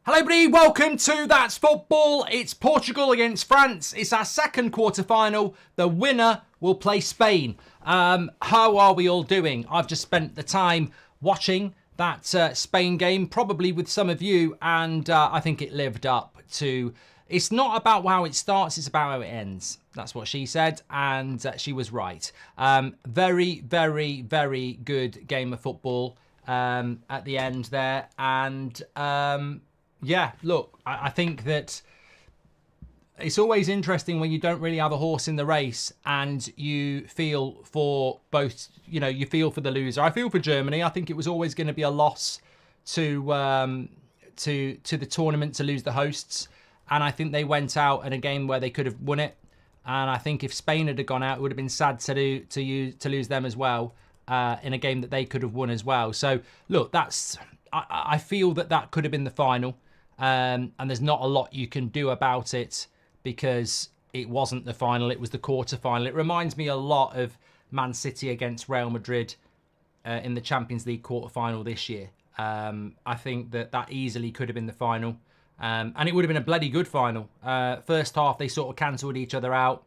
Hello everybody, welcome to That's Football. It's Portugal against France. It's our second quarter-final. The winner will play Spain. How are we all doing? I've just spent the time watching that Spain game, probably with some of you, and I think it lived up to... It's not about how it starts, it's about how it ends. That's what she said, and she was right. Very, very, very good game of football at the end there, and... yeah, look, I think that it's always interesting when you don't really have a horse in the race and you feel for both, you know, you feel for the loser. I feel for Germany. I think it was always going to be a loss to the tournament to lose the hosts. And I think they went out in a game where they could have won it. And I think if Spain had gone out, it would have been sad to lose them as well in a game that they could have won as well. So, look, I feel that could have been the final. And there's not a lot you can do about it because it wasn't the final, it was the quarter-final. It reminds me a lot of Man City against Real Madrid in the Champions League quarter-final this year. I think that easily could have been the final. And it would have been a bloody good final. First half, they sort of cancelled each other out.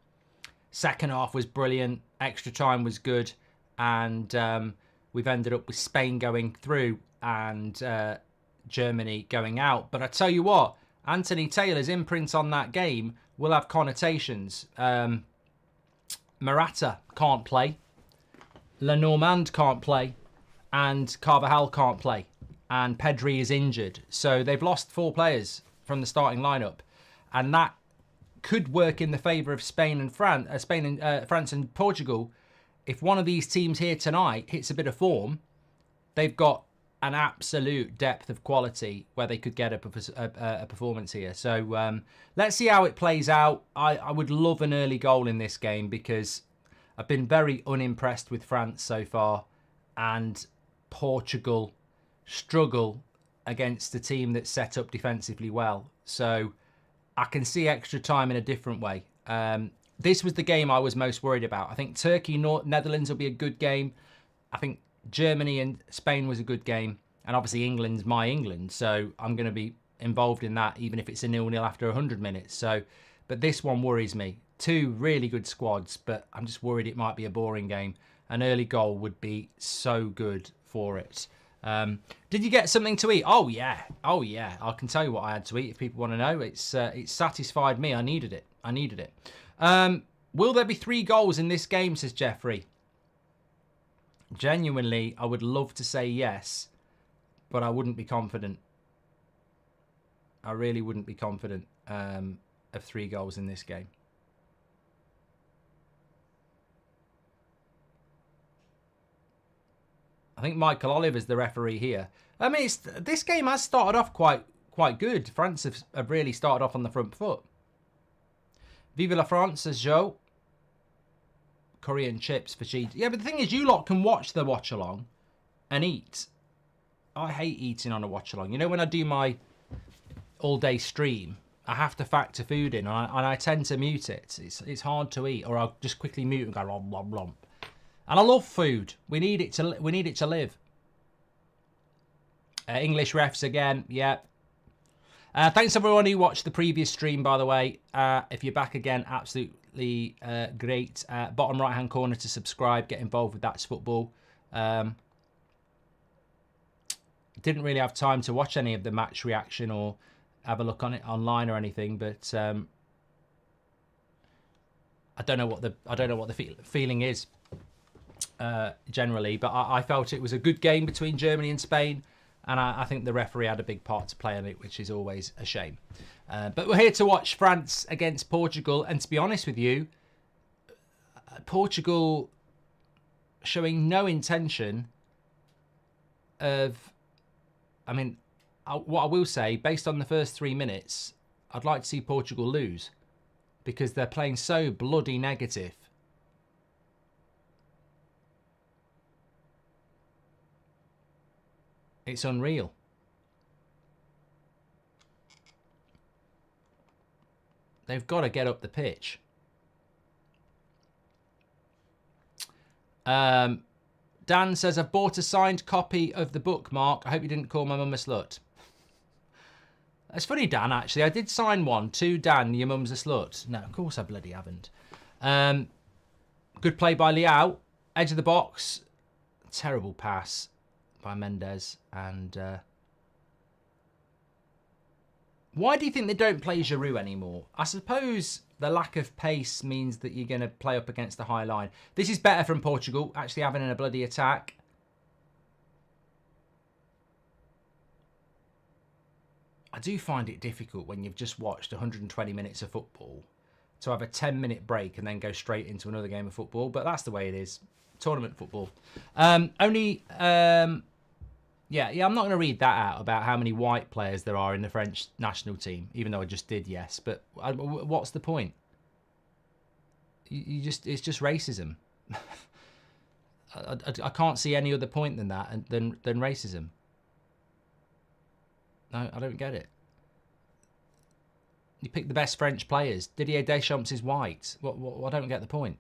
Second half was brilliant. Extra time was good. And we've ended up with Spain going through and... Germany going out. But I tell you what, Anthony Taylor's imprint on that game will have connotations. Morata can't play, Lenormand can't play, and Carvajal can't play, and Pedri is injured. So they've lost 4 players from the starting lineup, and that could work in the favour of Spain and France and Portugal. If one of these teams here tonight hits a bit of form, they've got an absolute depth of quality where they could get a performance here. So let's see how it plays out. I would love an early goal in this game because I've been very unimpressed with France so far, and Portugal struggle against a team that's set up defensively well. So I can see extra time in a different way. This was the game I was most worried about. I think Turkey-Netherlands will be a good game. I think Germany and Spain was a good game. And obviously England's my England. So I'm going to be involved in that, even if it's a 0-0 after 100 minutes. So, but this one worries me. 2 really good squads, but I'm just worried it might be a boring game. An early goal would be so good for it. Did you get something to eat? Oh, yeah. Oh, yeah. I can tell you what I had to eat if people want to know. It satisfied me. I needed it. Will there be 3 goals in this game, says Jeffrey? Genuinely, I would love to say yes, but I wouldn't be confident. I really wouldn't be confident of 3 goals in this game. I think Michael Oliver's the referee here. I mean, this game has started off quite good. France have really started off on the front foot. Vive la France, says Joe. Korean chips for cheese. Yeah, but the thing is, you lot can watch the watch-along and eat. I hate eating on a watch-along. You know, when I do my all-day stream, I have to factor food in, and I tend to mute it. It's hard to eat, or I'll just quickly mute and go lom lom lom. And I love food. We need it to live. English refs again. Yeah. Thanks everyone who watched the previous stream, by the way. If you're back again, absolutely great. Bottom right hand corner to subscribe, get involved with That's Football. Didn't really have time to watch any of the match reaction or have a look on it online or anything, but I don't know what the feeling is generally, but I felt it was a good game between Germany and Spain. And I think the referee had a big part to play in it, which is always a shame. But we're here to watch France against Portugal. And to be honest with you, Portugal showing no intention of... I mean, what I will say, based on the first 3 minutes, I'd like to see Portugal lose. Because they're playing so bloody negative. It's unreal. They've got to get up the pitch. Dan says, I've bought a signed copy of the book, Mark. I hope you didn't call my mum a slut. It's funny, Dan, actually. I did sign one to Dan, your mum's a slut. No, of course I bloody haven't. Good play by Leao. Edge of the box. Terrible pass by Mendes. And why do you think they don't play Giroud anymore? I suppose the lack of pace means that you're going to play up against the high line. This is better from Portugal, actually having a bloody attack. I do find it difficult when you've just watched 120 minutes of football to have a 10-minute break and then go straight into another game of football, but that's the way it is. Tournament football. I'm not going to read that out about how many white players there are in the French national team, even though I just did, yes. But what's the point? It's just racism. I can't see any other point than that, than racism. No, I don't get it. You pick the best French players. Didier Deschamps is white. I don't get the point.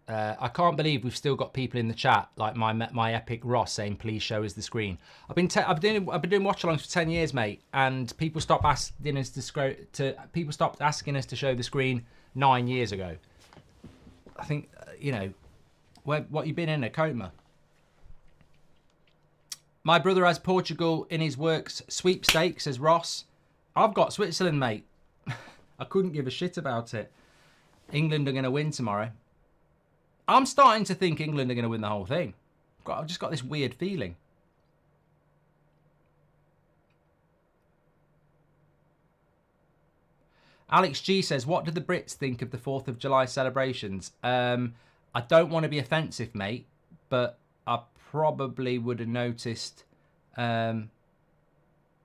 I can't believe we've still got people in the chat like my epic Ross saying, "Please show us the screen." I've been doing watch-alongs for 10 years, mate, and people stopped asking us to show the screen 9 years ago. I think what you been in a coma. My brother has Portugal in his works sweepstakes, says Ross. I've got Switzerland, mate. I couldn't give a shit about it. England are going to win tomorrow. I'm starting to think England are going to win the whole thing. I've just got this weird feeling. Alex G says, what do the Brits think of the 4th of July celebrations? I don't want to be offensive, mate, but I probably would have noticed my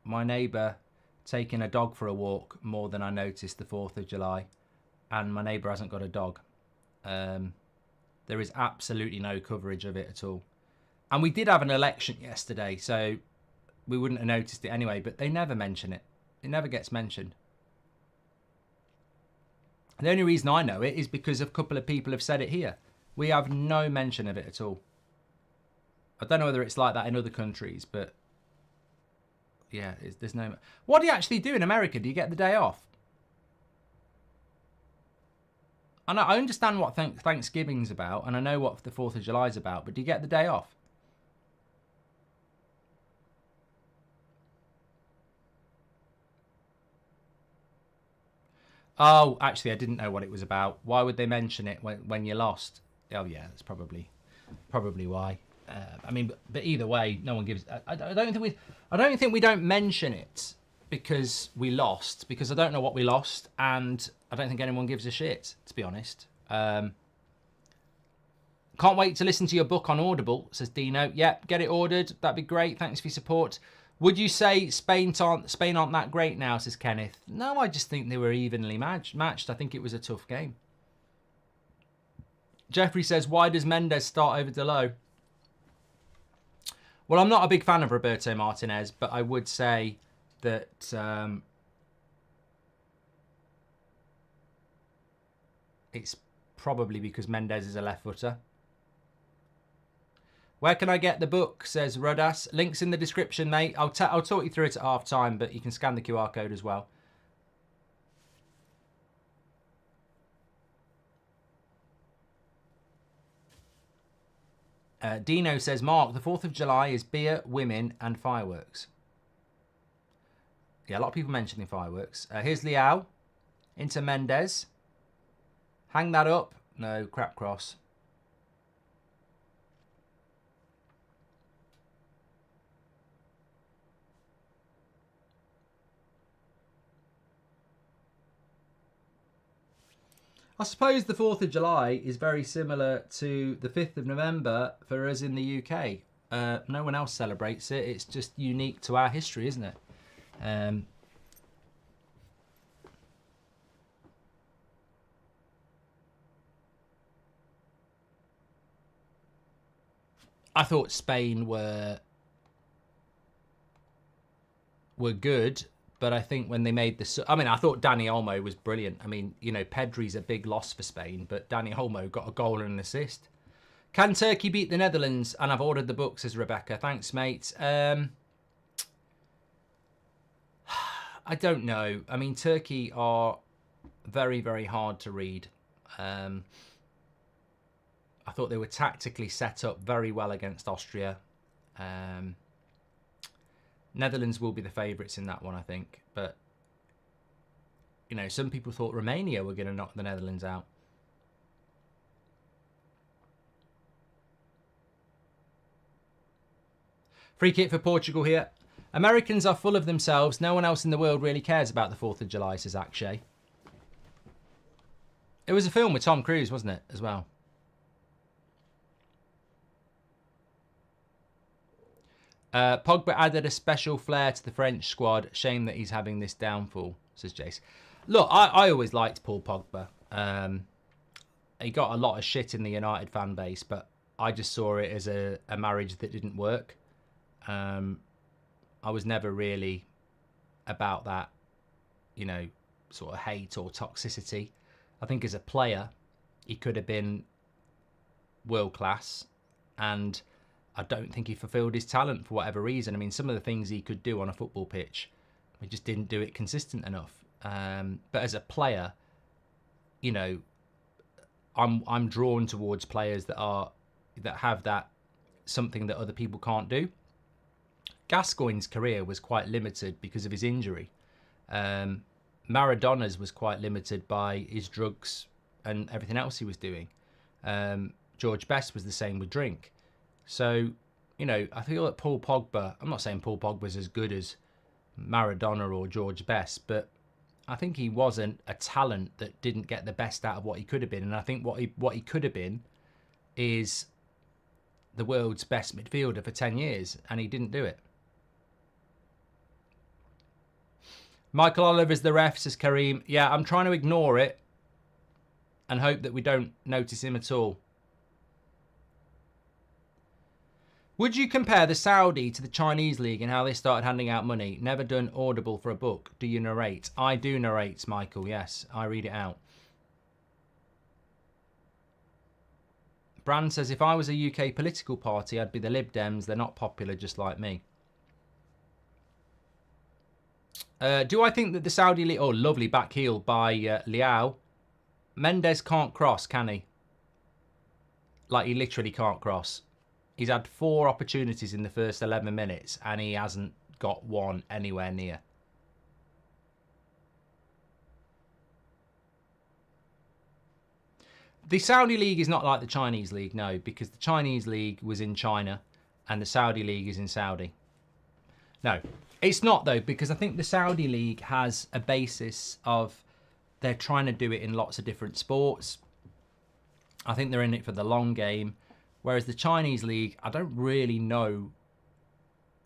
neighbour taking a dog for a walk more than I noticed the 4th of July. And my neighbour hasn't got a dog. There is absolutely no coverage of it at all. And we did have an election yesterday, so we wouldn't have noticed it anyway, but they never mention it. It never gets mentioned. The only reason I know it is because a couple of people have said it here. We have no mention of it at all. I don't know whether it's like that in other countries, but yeah, there's no... What do you actually do in America? Do you get the day off? I understand what Thanksgiving's about, and I know what the 4th of July is about, but do you get the day off? Oh, actually, I didn't know what it was about. Why would they mention it when you lost? Oh, yeah, that's probably why. I mean, but either way, no one gives. I don't think we don't mention it because we lost, because I don't know what we lost, and I don't think anyone gives a shit, to be honest. Can't wait to listen to your book on Audible, says Dino. Yep, get it ordered. That'd be great. Thanks for your support. Would you say Spain aren't that great now, says Kenneth? No, I just think they were evenly matched. I think it was a tough game. Jeffrey says, why does Mendes start over Delo? Well, I'm not a big fan of Roberto Martinez, but I would say that it's probably because Mendes is a left footer. Where can I get the book, says Rodas. Links in the description, mate. I'll talk you through it at half time, but you can scan the QR code as well. Dino says, Mark, the 4th of July is beer, women, and fireworks. Yeah, a lot of people mentioning fireworks. Here's Leao into Mendes. Hang that up. No, crap cross. I suppose the 4th of July is very similar to the 5th of November for us in the UK. No one else celebrates it. It's just unique to our history, isn't it? I thought Spain were good, But I think when they made the... I mean, I thought Dani Olmo was brilliant. I mean, you know, Pedri's a big loss for Spain, but Dani Olmo got a goal and an assist. Can Turkey beat the Netherlands? And I've ordered the book, says Rebecca. Thanks, mate. I don't know. I mean, Turkey are very, very hard to read. I thought they were tactically set up very well against Austria. Netherlands will be the favourites in that one, I think. But, you know, some people thought Romania were going to knock the Netherlands out. Free kick for Portugal here. Americans are full of themselves. No one else in the world really cares about the 4th of July, says Akshay. It was a film with Tom Cruise, wasn't it, as well? Pogba added a special flair to the French squad. Shame that he's having this downfall, says Jace. Look, I always liked Paul Pogba. He got a lot of shit in the United fan base, but I just saw it as a marriage that didn't work. I was never really about that, you know, sort of hate or toxicity. I think as a player, he could have been world class, and I don't think he fulfilled his talent for whatever reason. I mean, some of the things he could do on a football pitch, he just didn't do it consistent enough. But as a player, you know, I'm drawn towards players that have that something that other people can't do. Gascoigne's career was quite limited because of his injury. Maradona's was quite limited by his drugs and everything else he was doing. George Best was the same with drink. So, you know, I feel that Paul Pogba, I'm not saying Paul Pogba's as good as Maradona or George Best, but I think he wasn't a talent that didn't get the best out of what he could have been. And I think what he could have been is the world's best midfielder for 10 years, and he didn't do it. Michael Oliver's the ref, says Kareem. Yeah, I'm trying to ignore it and hope that we don't notice him at all. Would you compare the Saudi to the Chinese league and how they started handing out money? Never done Audible for a book. Do you narrate? I do narrate, Michael, yes. I read it out. Brand says, if I was a UK political party, I'd be the Lib Dems. They're not popular, just like me. Do I think that the Saudi league... Oh, lovely back heel by Liao. Mendes can't cross, can he? Like, he literally can't cross. He's had 4 opportunities in the first 11 minutes and he hasn't got one anywhere near. The Saudi league is not like the Chinese league, no, because the Chinese league was in China and the Saudi league is in Saudi. No, it's not though, because I think the Saudi league has a basis of they're trying to do it in lots of different sports. I think they're in it for the long game. Whereas the Chinese league, I don't really know.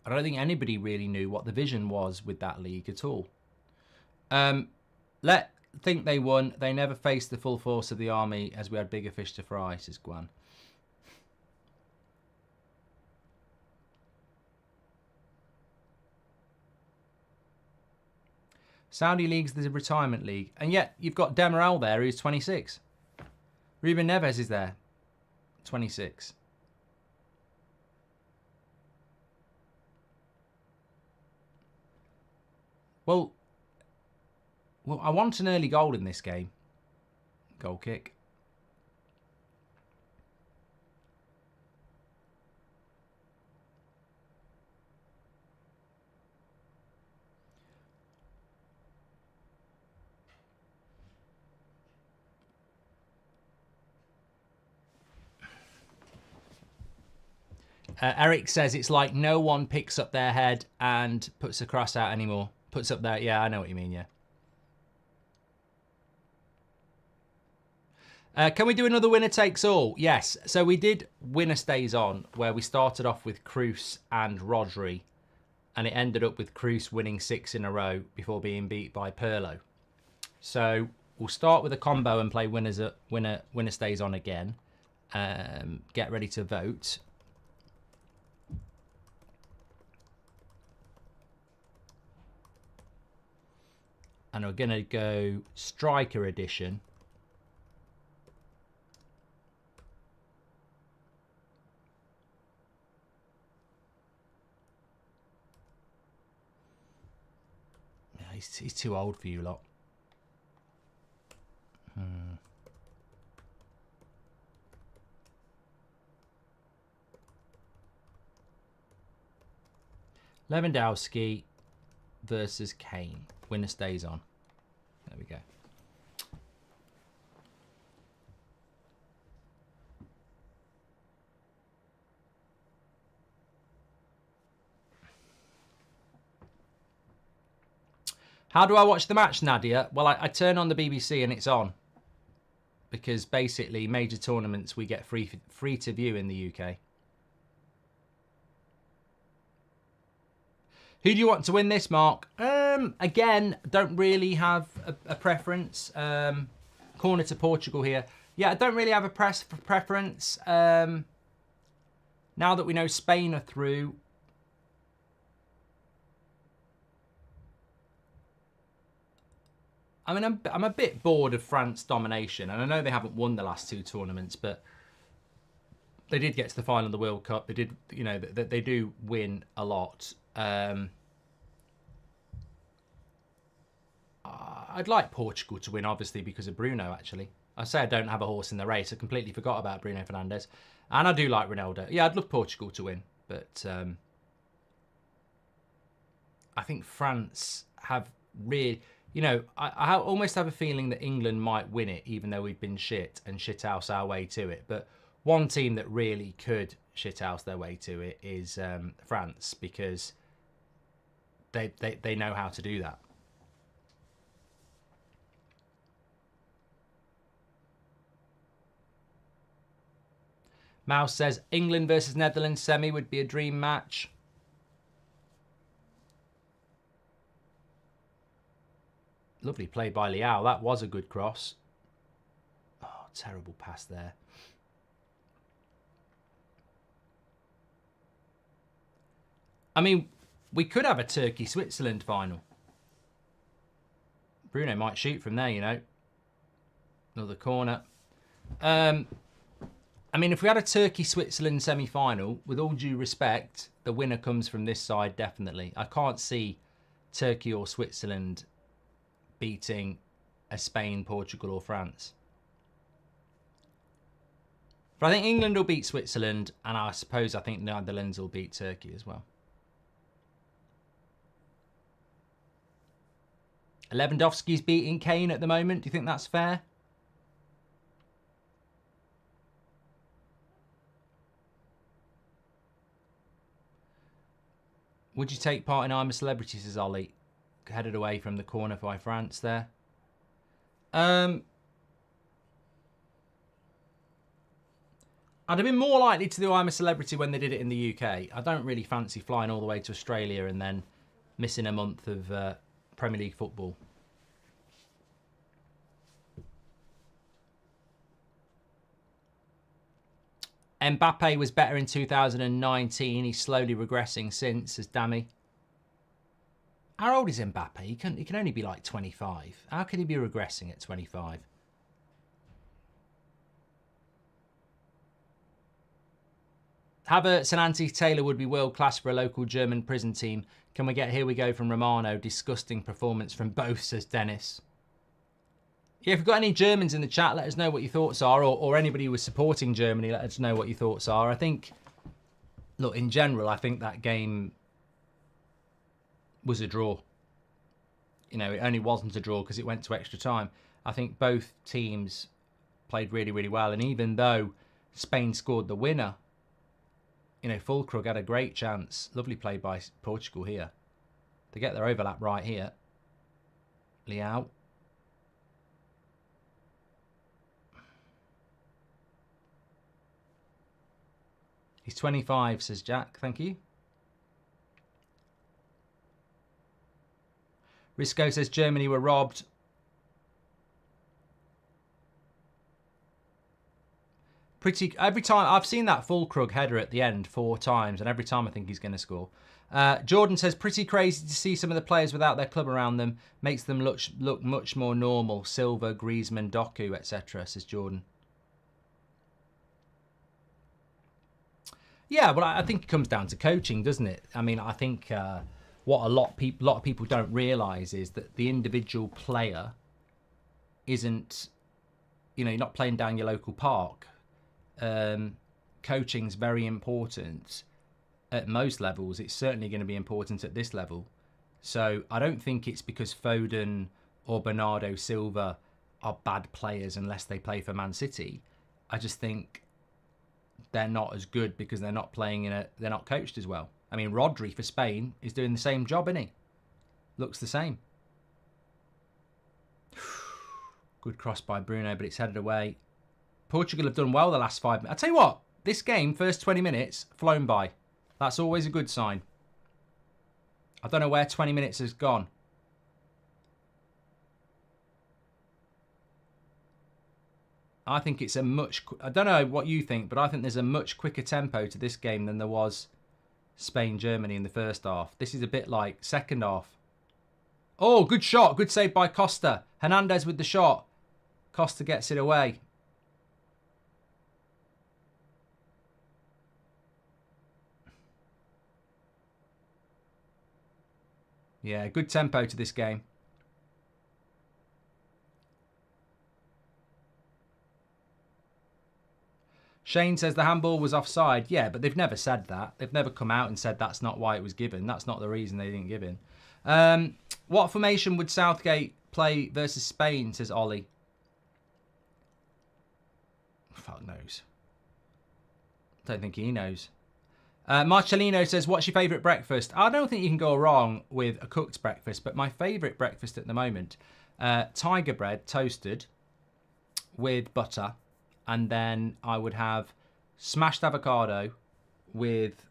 I don't think anybody really knew what the vision was with that league at all. Think they won. They never faced the full force of the army as we had bigger fish to fry, says Gwan. Saudi league's the retirement league. And yet you've got Demiral there who's 26. Ruben Neves is there. 26. Well, I want an early goal in this game. Goal kick. Eric says it's like no one picks up their head and puts a cross out anymore. Puts up there. Yeah, I know what you mean, yeah. Can we do another winner takes all? Yes. So we did winner stays on, where we started off with Kroos and Rodri, and it ended up with Kroos winning 6 in a row before being beat by Pirlo. So we'll start with a combo and play winner stays on again. Get ready to vote. And we're going to go striker edition. Yeah, he's too old for you lot. Lewandowski versus Kane. Winner stays on. There we go. How do I watch the match, Nadia? Well, I turn on the BBC and it's on. Because basically, major tournaments we get free to view in the UK. Who do you want to win this, Mark? Again, don't really have a preference. Corner to Portugal here. Yeah, I don't really have a preference. Now that we know Spain are through. I mean, I'm a bit bored of France domination. And I know they haven't won the last two tournaments, but they did get to the final of the World Cup. They did, you know, they do win a lot. I'd like Portugal to win, obviously, because of Bruno, actually. I say I don't have a horse in the race. I completely forgot about Bruno Fernandes. And I do like Ronaldo. Yeah, I'd love Portugal to win. But I think France have really... You know, I almost have a feeling that England might win it, even though we've been shit and shithouse our way to it. But one team that really could shithouse their way to it is France, because they know how to do that. Mouse says England versus Netherlands semi would be a dream match. Lovely play by Liao. That was a good cross. Oh, terrible pass there. I mean, we could have a Turkey-Switzerland final. Bruno might shoot from there, you know. Another corner. I mean, if we had a Turkey-Switzerland semi-final, with all due respect, the winner comes from this side, definitely. I can't see Turkey or Switzerland beating a Spain, Portugal or France. But I think England will beat Switzerland, and I think Netherlands will beat Turkey as well. Lewandowski's beating Kane at the moment. Do you think that's fair? Would you take part in I'm a Celebrity, says Ollie. Headed away from the corner by France there. I'd have been more likely to do I'm a Celebrity when they did it in the UK. I don't really fancy flying all the way to Australia and then missing a month of Premier League football. Mbappe was better in 2019. He's slowly regressing since, says Dammy. How old is Mbappe? He can only be like 25. How can he be regressing at 25? Havertz and Anthony Taylor would be world class for a local German prison team. Can we get Here We Go from Romano? Disgusting performance from both, says Dennis. Yeah, if you've got any Germans in the chat, let us know what your thoughts are, or anybody who was supporting Germany, let us know what your thoughts are. I think, look, in general, I think that game was a draw. You know, it only wasn't a draw because it went to extra time. I think both teams played really, really well. And even though Spain scored the winner, you know, Fulkrug had a great chance. Lovely play by Portugal here. They get their overlap right here. Liao. He's 25, says Jack. Thank you. Risco says Germany were robbed. Every time I've seen that Fulkrug header at the end 4 times, and every time I think he's going to score. Jordan says, pretty crazy to see some of the players without their club around them. Makes them look much more normal. Silva, Griezmann, Doku, etc. says Jordan. Yeah, well, I think it comes down to coaching, doesn't it? I mean, I think what a lot of people don't realise is that the individual player isn't, you're not playing down your local park. Coaching's very important at most levels. It's certainly going to be important at this level. So I don't think it's because Foden or Bernardo Silva are bad players unless they play for Man City. I just think they're not as good because they're not they're not coached as well. I mean, Rodri for Spain is doing the same job, isn't he? Looks the same. Good cross by Bruno, but it's headed away. Portugal have done well the last 5 minutes. I tell you what, this game, first 20 minutes, flown by. That's always a good sign. I don't know where 20 minutes has gone. I think it's I don't know what you think, but I think there's a much quicker tempo to this game than there was Spain-Germany in the first half. This is a bit like second half. Oh, good shot. Good save by Costa. Hernandez with the shot. Costa gets it away. Yeah, good tempo to this game. Shane says the handball was offside. Yeah, but they've never said that. They've never come out and said that's not why it was given. That's not the reason they didn't give in. What formation would Southgate play versus Spain, says Ollie. Fuck knows. Don't think he knows. Marcelino says, what's your favourite breakfast? I don't think you can go wrong with a cooked breakfast, but my favourite breakfast at the moment, tiger bread toasted with butter, and then I would have smashed avocado with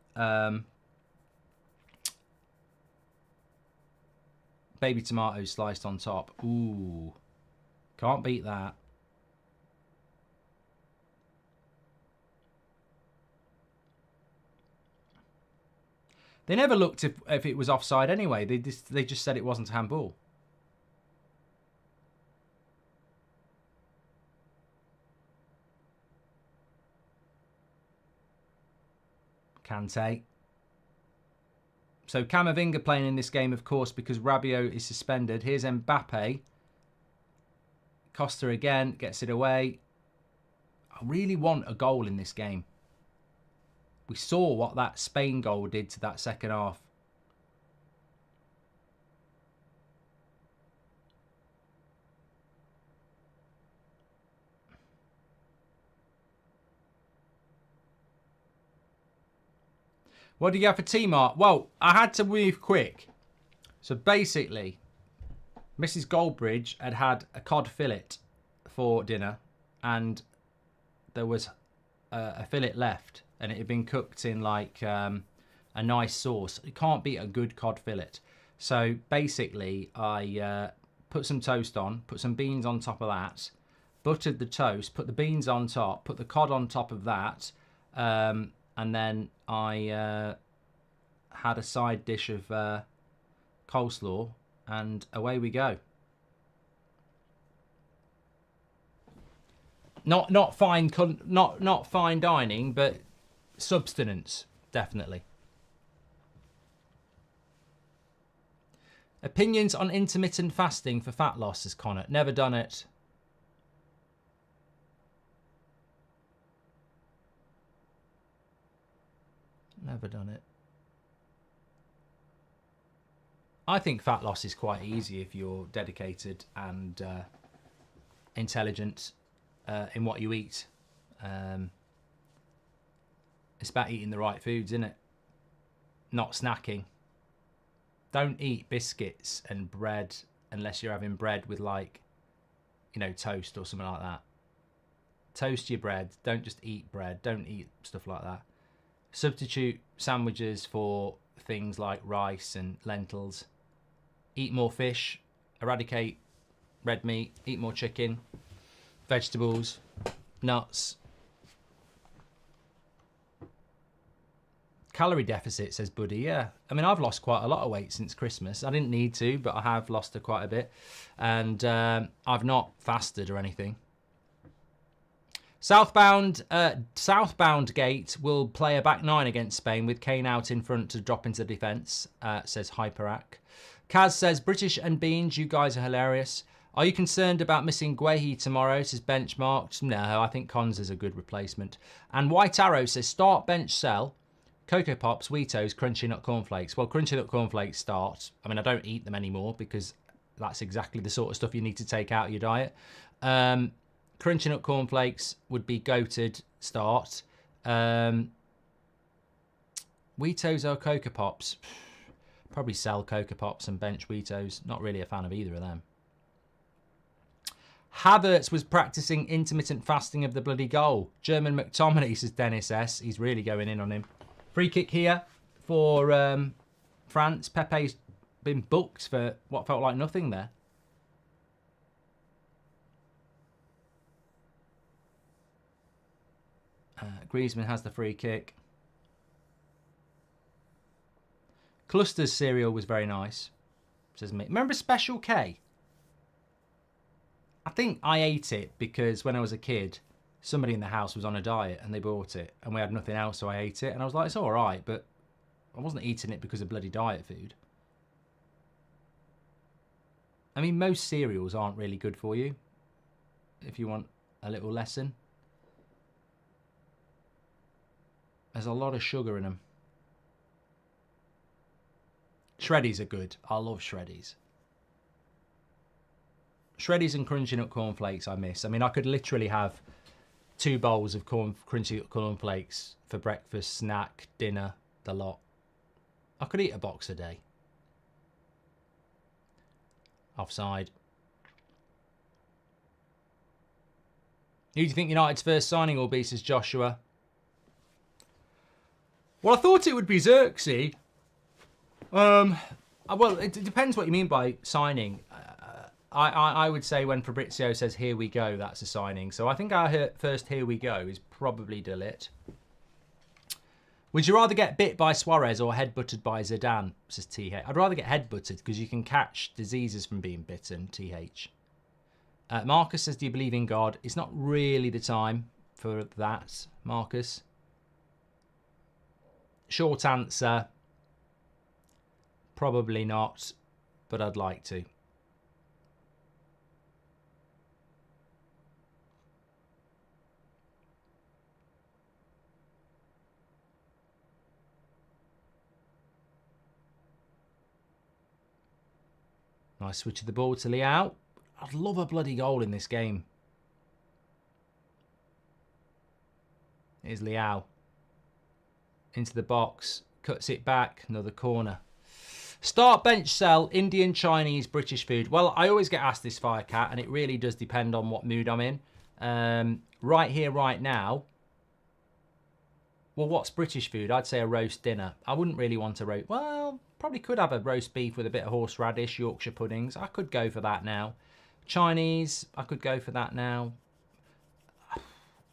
baby tomatoes sliced on top. Ooh, can't beat that. They never looked if it was offside anyway. They just said it wasn't a handball. Kante. So Camavinga playing in this game, of course, because Rabiot is suspended. Here's Mbappe. Costa again, gets it away. I really want a goal in this game. We saw what that Spain goal did to that second half. What do you have for team art? Well, I had to move quick. So basically, Mrs. Goldbridge had a cod fillet for dinner, and there was a fillet left, and it had been cooked in like a nice sauce. You can't beat a good cod fillet. So basically, I put some toast on, put some beans on top of that, buttered the toast, put the beans on top, put the cod on top of that, and then I had a side dish of coleslaw, and away we go. Not fine dining, but substance, definitely. Opinions on intermittent fasting for fat loss, says Connor. Never done it. Never done it. I think fat loss is quite easy if you're dedicated and intelligent in what you eat. It's about eating the right foods, isn't it? Not snacking. Don't eat biscuits and bread unless you're having bread with, like, toast or something like that. Toast your bread. Don't just eat bread. Don't eat stuff like that. Substitute sandwiches for things like rice and lentils. Eat more fish. Eradicate red meat. Eat more chicken. Vegetables. Nuts. Calorie deficit, says Buddy. Yeah. I mean, I've lost quite a lot of weight since Christmas. I didn't need to, but I have lost quite a bit. And I've not fasted or anything. Southbound Gate will play a back nine against Spain with Kane out in front to drop into defence, says Hyperac. Kaz says, British and Beans, you guys are hilarious. Are you concerned about missing Guehi tomorrow? Says Benchmarked. No, I think Cons is a good replacement. And White Arrow says, start, bench, sell. Cocoa Pops, Wheatos, Crunchy Nut Cornflakes. Well, Crunchy Nut Cornflakes start. I mean, I don't eat them anymore because that's exactly the sort of stuff you need to take out of your diet. Crunchy Nut Cornflakes would be goated start. Wheatos or Cocoa Pops? Probably sell Cocoa Pops and bench Wheatos. Not really a fan of either of them. Havertz was practicing intermittent fasting of the bloody goal. German McTominay, says Dennis S. He's really going in on him. Free kick here for France. Pepe's been booked for what felt like nothing there. Griezmann has the free kick. Cluster's cereal was very nice, says me. Remember Special K? I think I ate it because when I was a kid, somebody in the house was on a diet and they bought it and we had nothing else, so I ate it. And I was like, it's all right, but I wasn't eating it because of bloody diet food. I mean, most cereals aren't really good for you, if you want a little lesson. There's a lot of sugar in them. Shreddies are good. I love Shreddies. Shreddies and Crunchy Nut Cornflakes I miss. I mean, I could literally have 2 bowls of Crunchy Nut Cornflakes for breakfast, snack, dinner, the lot. I could eat a box a day. Offside. Who do you think United's first signing will be, says Joshua? Well, I thought it would be Xerxes. Well, it depends what you mean by signing. I would say when Fabrizio says, here we go, that's a signing. So I think our first here we go is probably De Ligt. Would you rather get bit by Suarez or head-butted by Zidane, says TH? I'd rather get head-butted because you can catch diseases from being bitten, TH. Marcus says, do you believe in God? It's not really the time for that, Marcus. Short answer, probably not, but I'd like to. Nice switch of the ball to Leao. I'd love a bloody goal in this game. Here's Leao. Into the box. Cuts it back. Another corner. Start, bench, sell. Indian, Chinese, British food. Well, I always get asked this, Firecat, and it really does depend on what mood I'm in. Right here, right now. Well, what's British food? I'd say a roast dinner. I wouldn't really want a roast... Well, probably could have a roast beef with a bit of horseradish, Yorkshire puddings. I could go for that now. Chinese, I could go for that now.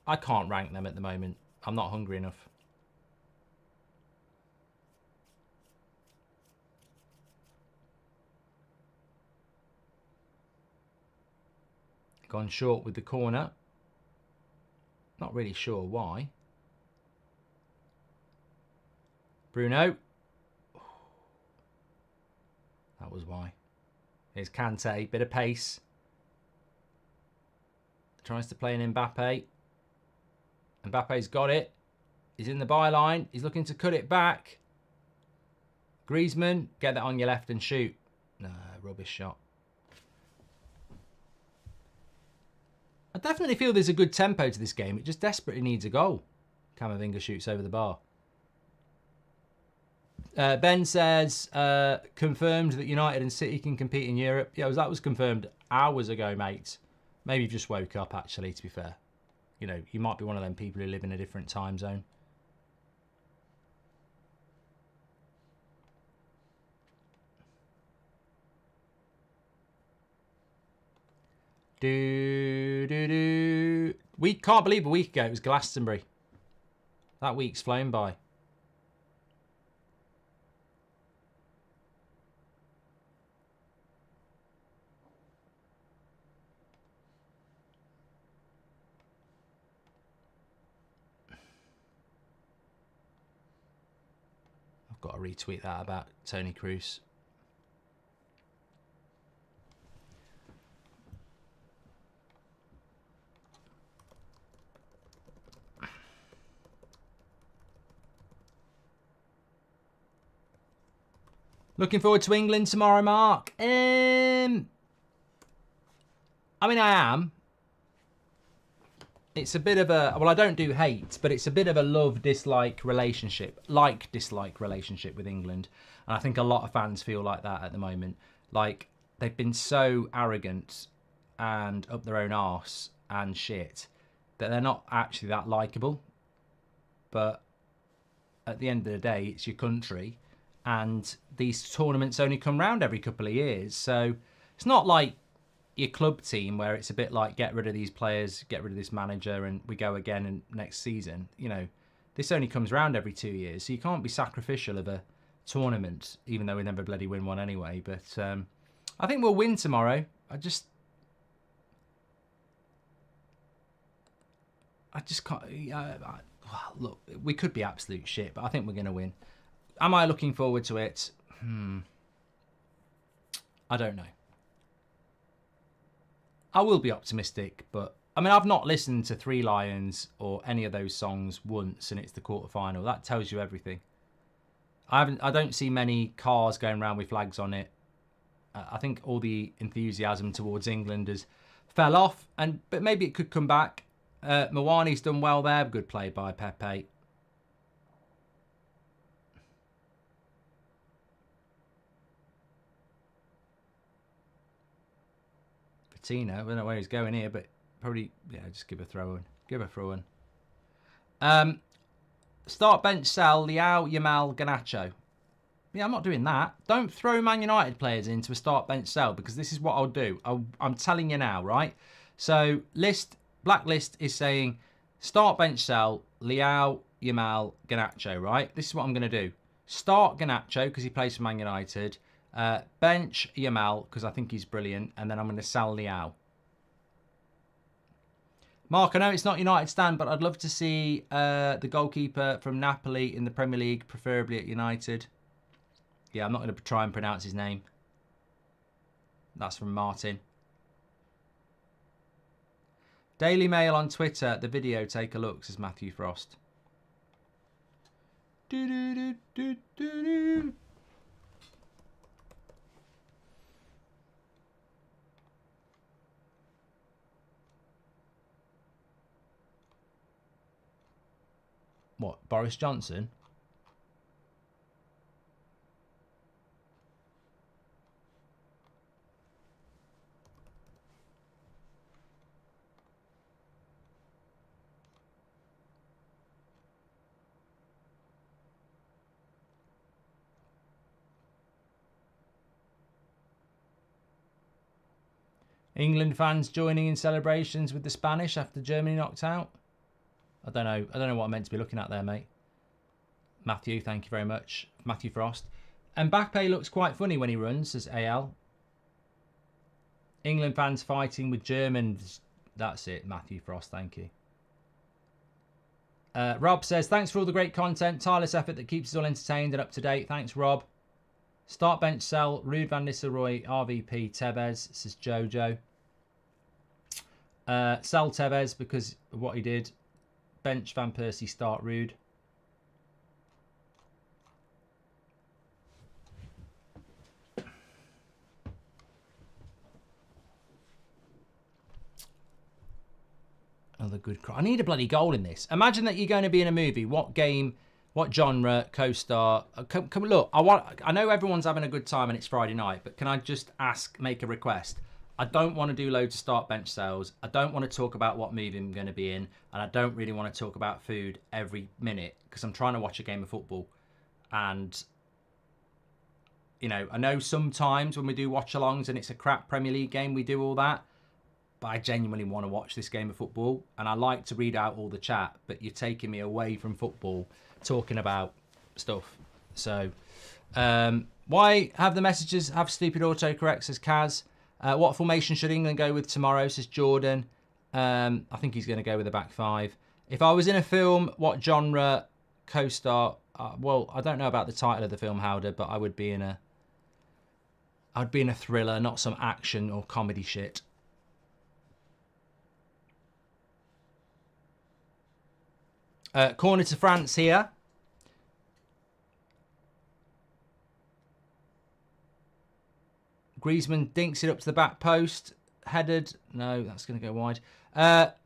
I can't rank them at the moment. I'm not hungry enough. Gone short with the corner. Not really sure why. Bruno. That was why. Here's Kante. Bit of pace. Tries to play an Mbappe. Mbappe's got it. He's in the byline. He's looking to cut it back. Griezmann. Get that on your left and shoot. No, rubbish shot. I definitely feel there's a good tempo to this game. It just desperately needs a goal. Camavinga shoots over the bar. Ben says, confirmed that United and City can compete in Europe. Yeah, that was confirmed hours ago, mate. Maybe you've just woke up, actually, to be fair. You know, you might be one of them people who live in a different time zone. We can't believe a week ago it was Glastonbury. That week's flown by. got to retweet that about Tony Cruz. Looking forward to England tomorrow, Mark. I mean, I am. It's a bit of a, well, I don't do hate, but it's a bit of a love-dislike relationship, like-dislike relationship with England. And I think a lot of fans feel like that at the moment. Like, they've been so arrogant and up their own arse and shit that they're not actually that likeable. But at the end of the day, it's your country. And these tournaments only come round every couple of years. So it's not like your club team where it's a bit like get rid of these players, get rid of this manager, and we go again in next season. You know, this only comes round every 2 years. So you can't be sacrificial of a tournament, even though we never bloody win one anyway. But I think we'll win tomorrow. I just can't. Look, we could be absolute shit, but I think we're going to win. Am I looking forward to it? I don't know. I will be optimistic, but I mean, I've not listened to Three Lions or any of those songs once, and it's the quarterfinal. That tells you everything. I don't see many cars going around with flags on it. I think all the enthusiasm towards England has fell off, but maybe it could come back. Mwani's done well there. Good play by Pepe. Patino, I don't know where he's going here, but probably, yeah, just give a throw in. Give a throw in. Start, bench, sell, Leao, Yamal, Garnacho. Yeah, I'm not doing that. Don't throw Man United players into a start, bench, sell, because this is what I'll do. I'm telling you now, right? So, Blacklist is saying start, bench, sell, Leao, Yamal, Garnacho, right? This is what I'm going to do. Start Garnacho, because he plays for Man United. Bench Yamal, because I think he's brilliant. And then I'm going to sell Leao. Mark, I know it's not United stand, but I'd love to see the goalkeeper from Napoli in the Premier League, preferably at United. Yeah, I'm not going to try and pronounce his name. That's from Martin. Daily Mail on Twitter, the video, take a look, says Matthew Frost. What, Boris Johnson? England fans joining in celebrations with the Spanish after Germany knocked out. I don't know what I'm meant to be looking at there, mate. Matthew, thank you very much. Matthew Frost. And Mbappe looks quite funny when he runs, says AL. England fans fighting with Germans. That's it, Matthew Frost, thank you. Rob says, thanks for all the great content. Tireless effort that keeps us all entertained and up to date. Thanks, Rob. Start, bench, sell. Ruud van Nistelrooy, RVP, Tevez, says Jojo. Sell Tevez because of what he did. Bench Van Persie, start Ruud. Another good cry. I need a bloody goal in this. Imagine that you're going to be in a movie. What game, what genre, co-star? Come look, I know everyone's having a good time and it's Friday night, but can I just make a request? I don't want to do loads of start bench sales. I don't want to talk about what movie I'm going to be in. And I don't really want to talk about food every minute because I'm trying to watch a game of football. And, you know, I know sometimes when we do watch-alongs and it's a crap Premier League game, we do all that. But I genuinely want to watch this game of football. And I like to read out all the chat. But you're taking me away from football talking about stuff. So, why have the messages have stupid autocorrect, says Kaz. What formation should England go with tomorrow, says Jordan. I think he's going to go with a back five. If I was in a film, what genre, co-star well, I don't know about the title of the film, Howder, but I'd be in a thriller, not some action or comedy shit. Corner to France here. Griezmann dinks it up to the back post. Headed. No, that's going to go wide.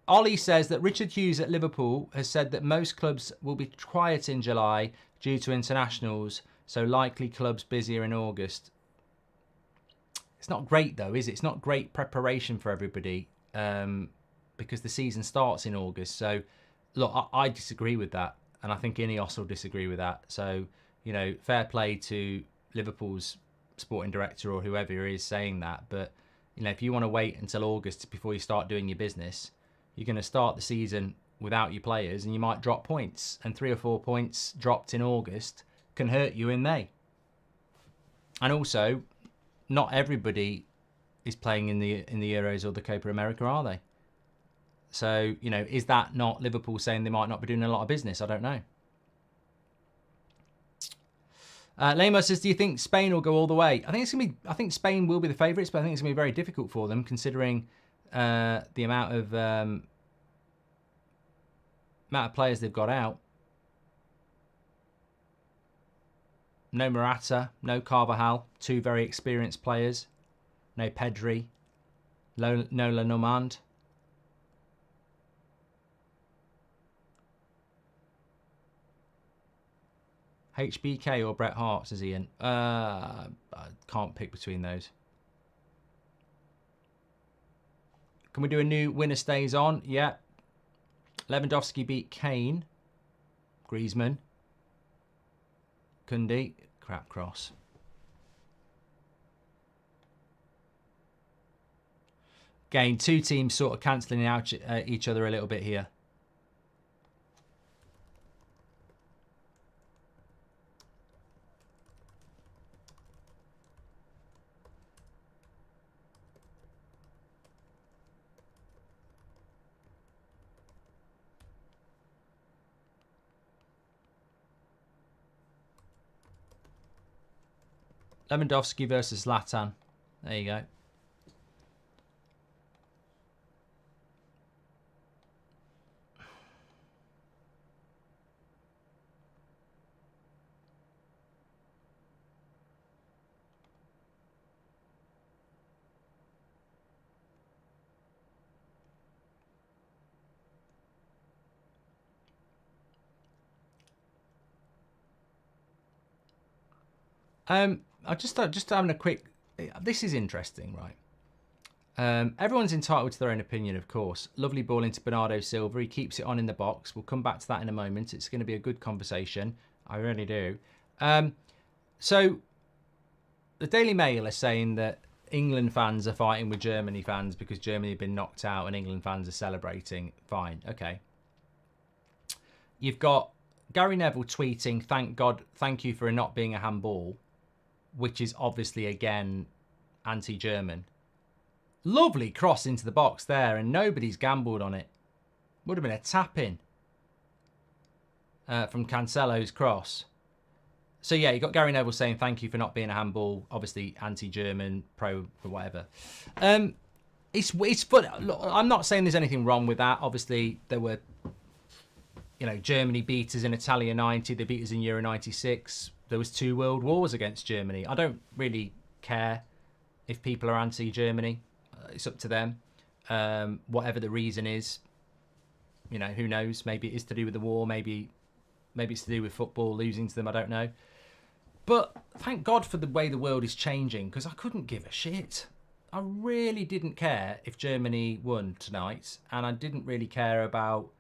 Ollie says that Richard Hughes at Liverpool has said that most clubs will be quiet in July due to internationals, so likely clubs busier in August. It's not great though, is it? It's not great preparation for everybody because the season starts in August. So, look, I disagree with that, and I think Ineos will disagree with that. So, you know, fair play to Liverpool's sporting director or whoever is saying that, but you know, if you want to wait until August before you start doing your business, you're going to start the season without your players and you might drop points, and 3 or 4 points dropped in August can hurt you in May. And also, not everybody is playing in the Euros or the Copa America, are they? So, you know, is that not Liverpool saying they might not be doing a lot of business? I don't know. Lemo says, "Do you think Spain will go all the way?" I think Spain will be the favourites, but I think it's gonna be very difficult for them considering the amount of players they've got out. No Morata, no Carvajal, 2 very experienced players. No Pedri, no Lenormand. HBK or Bret Hart, says Ian. I can't pick between those. Can we do a new winner stays on? Yeah. Lewandowski beat Kane. Griezmann. Kunde. Crap cross. Again, 2 teams sort of cancelling out each other a little bit here. Lewandowski versus Zlatan. There you go. I just having a quick. This is interesting, right? Everyone's entitled to their own opinion, of course. Lovely ball into Bernardo Silva. He keeps it on in the box. We'll come back to that in a moment. It's going to be a good conversation. I really do. So the Daily Mail is saying that England fans are fighting with Germany fans because Germany have been knocked out and England fans are celebrating. Fine, okay. You've got Gary Neville tweeting, "Thank God, thank you for not being a handball," which is obviously, again, anti-German. Lovely cross into the box there, and nobody's gambled on it. Would have been a tap-in from Cancelo's cross. So, yeah, you got Gary Neville saying, "Thank you for not being a handball." Obviously, anti-German, pro, or whatever. It's fun. Look, I'm not saying there's anything wrong with that. Obviously, there were, you know, Germany beat us in Italia 90. They beat us in Euro 96. There was 2 world wars against Germany. I don't really care if people are anti-Germany. It's up to them. Whatever the reason is, you know, who knows? Maybe it is to do with the war. Maybe it's to do with football losing to them. I don't know. But thank God for the way the world is changing, because I couldn't give a shit. I really didn't care if Germany won tonight, and I didn't really care about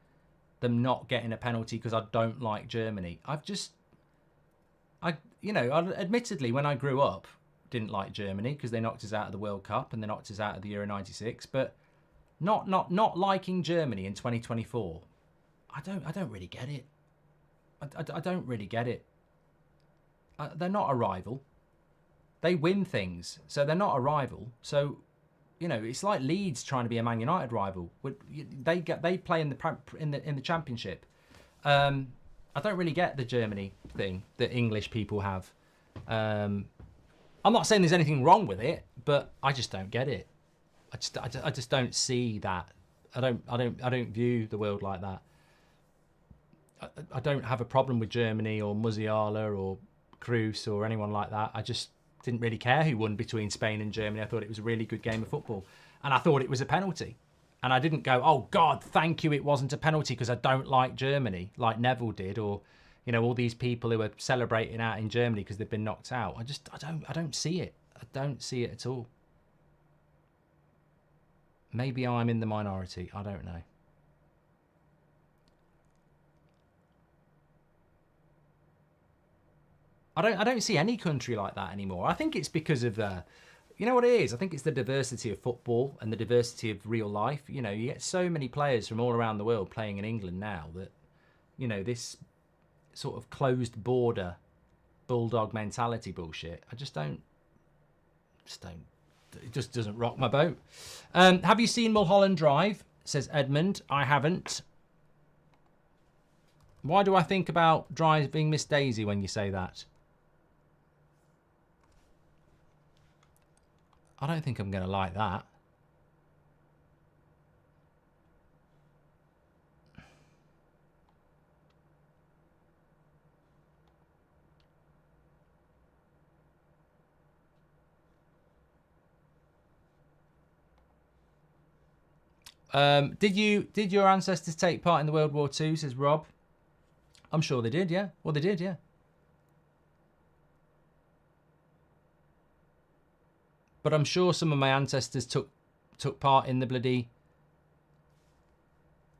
them not getting a penalty because I don't like Germany. Admittedly, when I grew up, didn't like Germany because they knocked us out of the World Cup and they knocked us out of the Euro 96. But not liking Germany in 2024, I don't really get it. I don't really get it. They're not a rival. They win things, so they're not a rival. So, you know, it's like Leeds trying to be a Man United rival. They play in the Championship. I don't really get the Germany thing that English people have. I'm not saying there's anything wrong with it, but I just don't get it. I just don't see that. I don't view the world like that. I don't have a problem with Germany or Musiala or Cruz or anyone like that. I just didn't really care who won between Spain and Germany. I thought it was a really good game of football, and I thought it was a penalty. And I didn't go, oh God, thank you, it wasn't a penalty because I don't like Germany, like Neville did, or all these people who are celebrating out in Germany because they've been knocked out. I don't see it. I don't see it at all. Maybe I'm in the minority. I don't know. I don't see any country like that anymore. I think it's because of you know what it is? I think it's the diversity of football and the diversity of real life. You get so many players from all around the world playing in England now that, this sort of closed border bulldog mentality bullshit. I just don't. It just doesn't rock my boat. Have you seen Mulholland Drive? Says Edmund. I haven't. Why do I think about driving Miss Daisy when you say that? I don't think I'm going to like that. Did your ancestors take part in the World War II, says Rob? I'm sure they did, yeah. Well, they did, yeah. But I'm sure some of my ancestors took part in the bloody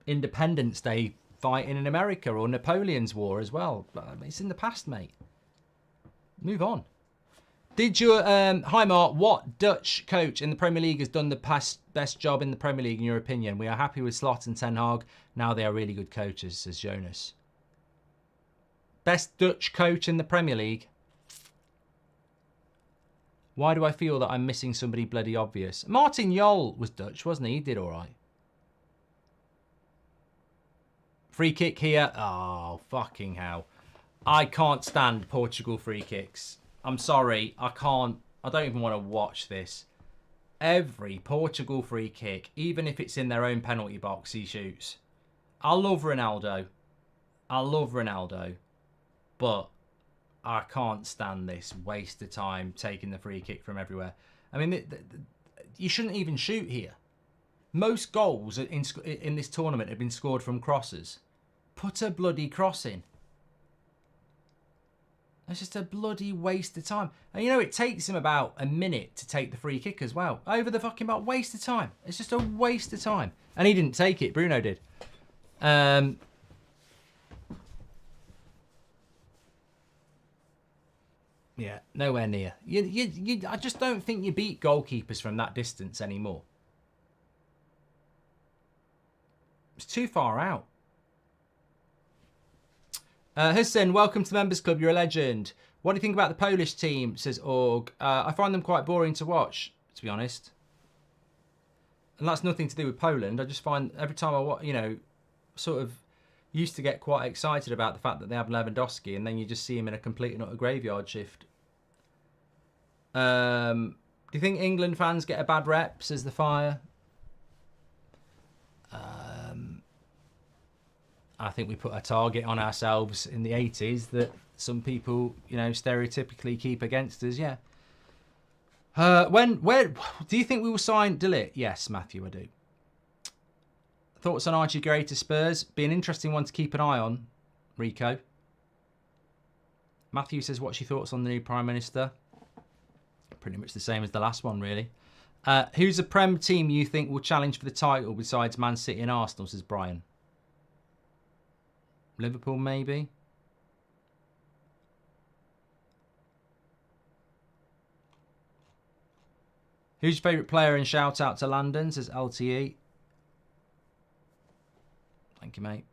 Independence Day fighting in America or Napoleon's War as well. But it's in the past, mate. Move on. Did your hi Mark? What Dutch coach in the Premier League has done the best job in the Premier League in your opinion? We are happy with Slot and Ten Hag. Now they are really good coaches, says Jonas. Best Dutch coach in the Premier League. Why do I feel that I'm missing somebody bloody obvious? Martin Jol was Dutch, wasn't he? He did all right. Free kick here. Oh, fucking hell. I can't stand Portugal free kicks. I'm sorry. I can't. I don't even want to watch this. Every Portugal free kick, even if it's in their own penalty box, he shoots. I love Ronaldo. But I can't stand this waste of time taking the free kick from everywhere. I mean, you shouldn't even shoot here. Most goals in this tournament have been scored from crosses. Put a bloody cross in. It's just a bloody waste of time. And it takes him about a minute to take the free kick as well. Over the fucking about waste of time. It's just a waste of time. And he didn't take it. Bruno did. Yeah, nowhere near. I just don't think you beat goalkeepers from that distance anymore. It's too far out. Hussein, welcome to the Members Club. You're a legend. What do you think about the Polish team, says Org. I find them quite boring to watch, to be honest. And that's nothing to do with Poland. I just find every time I watch, sort of used to get quite excited about the fact that they have Lewandowski, and then you just see him in a complete and utter graveyard shift. Do you think England fans get a bad rep, says the Fire? I think we put a target on ourselves in the 80s that some people, stereotypically keep against us, yeah. Where do you think we will sign De Ligt? Yes, Matthew, I do. Thoughts on Archie Gray to Spurs? Be an interesting one to keep an eye on, Rico. Matthew says, what's your thoughts on the new Prime Minister? Pretty much the same as the last one, really. Who's a Prem team you think will challenge for the title besides Man City and Arsenal, says Brian. Liverpool, maybe. Who's your favourite player? And shout out to Landon, says LTE. Thank you, mate.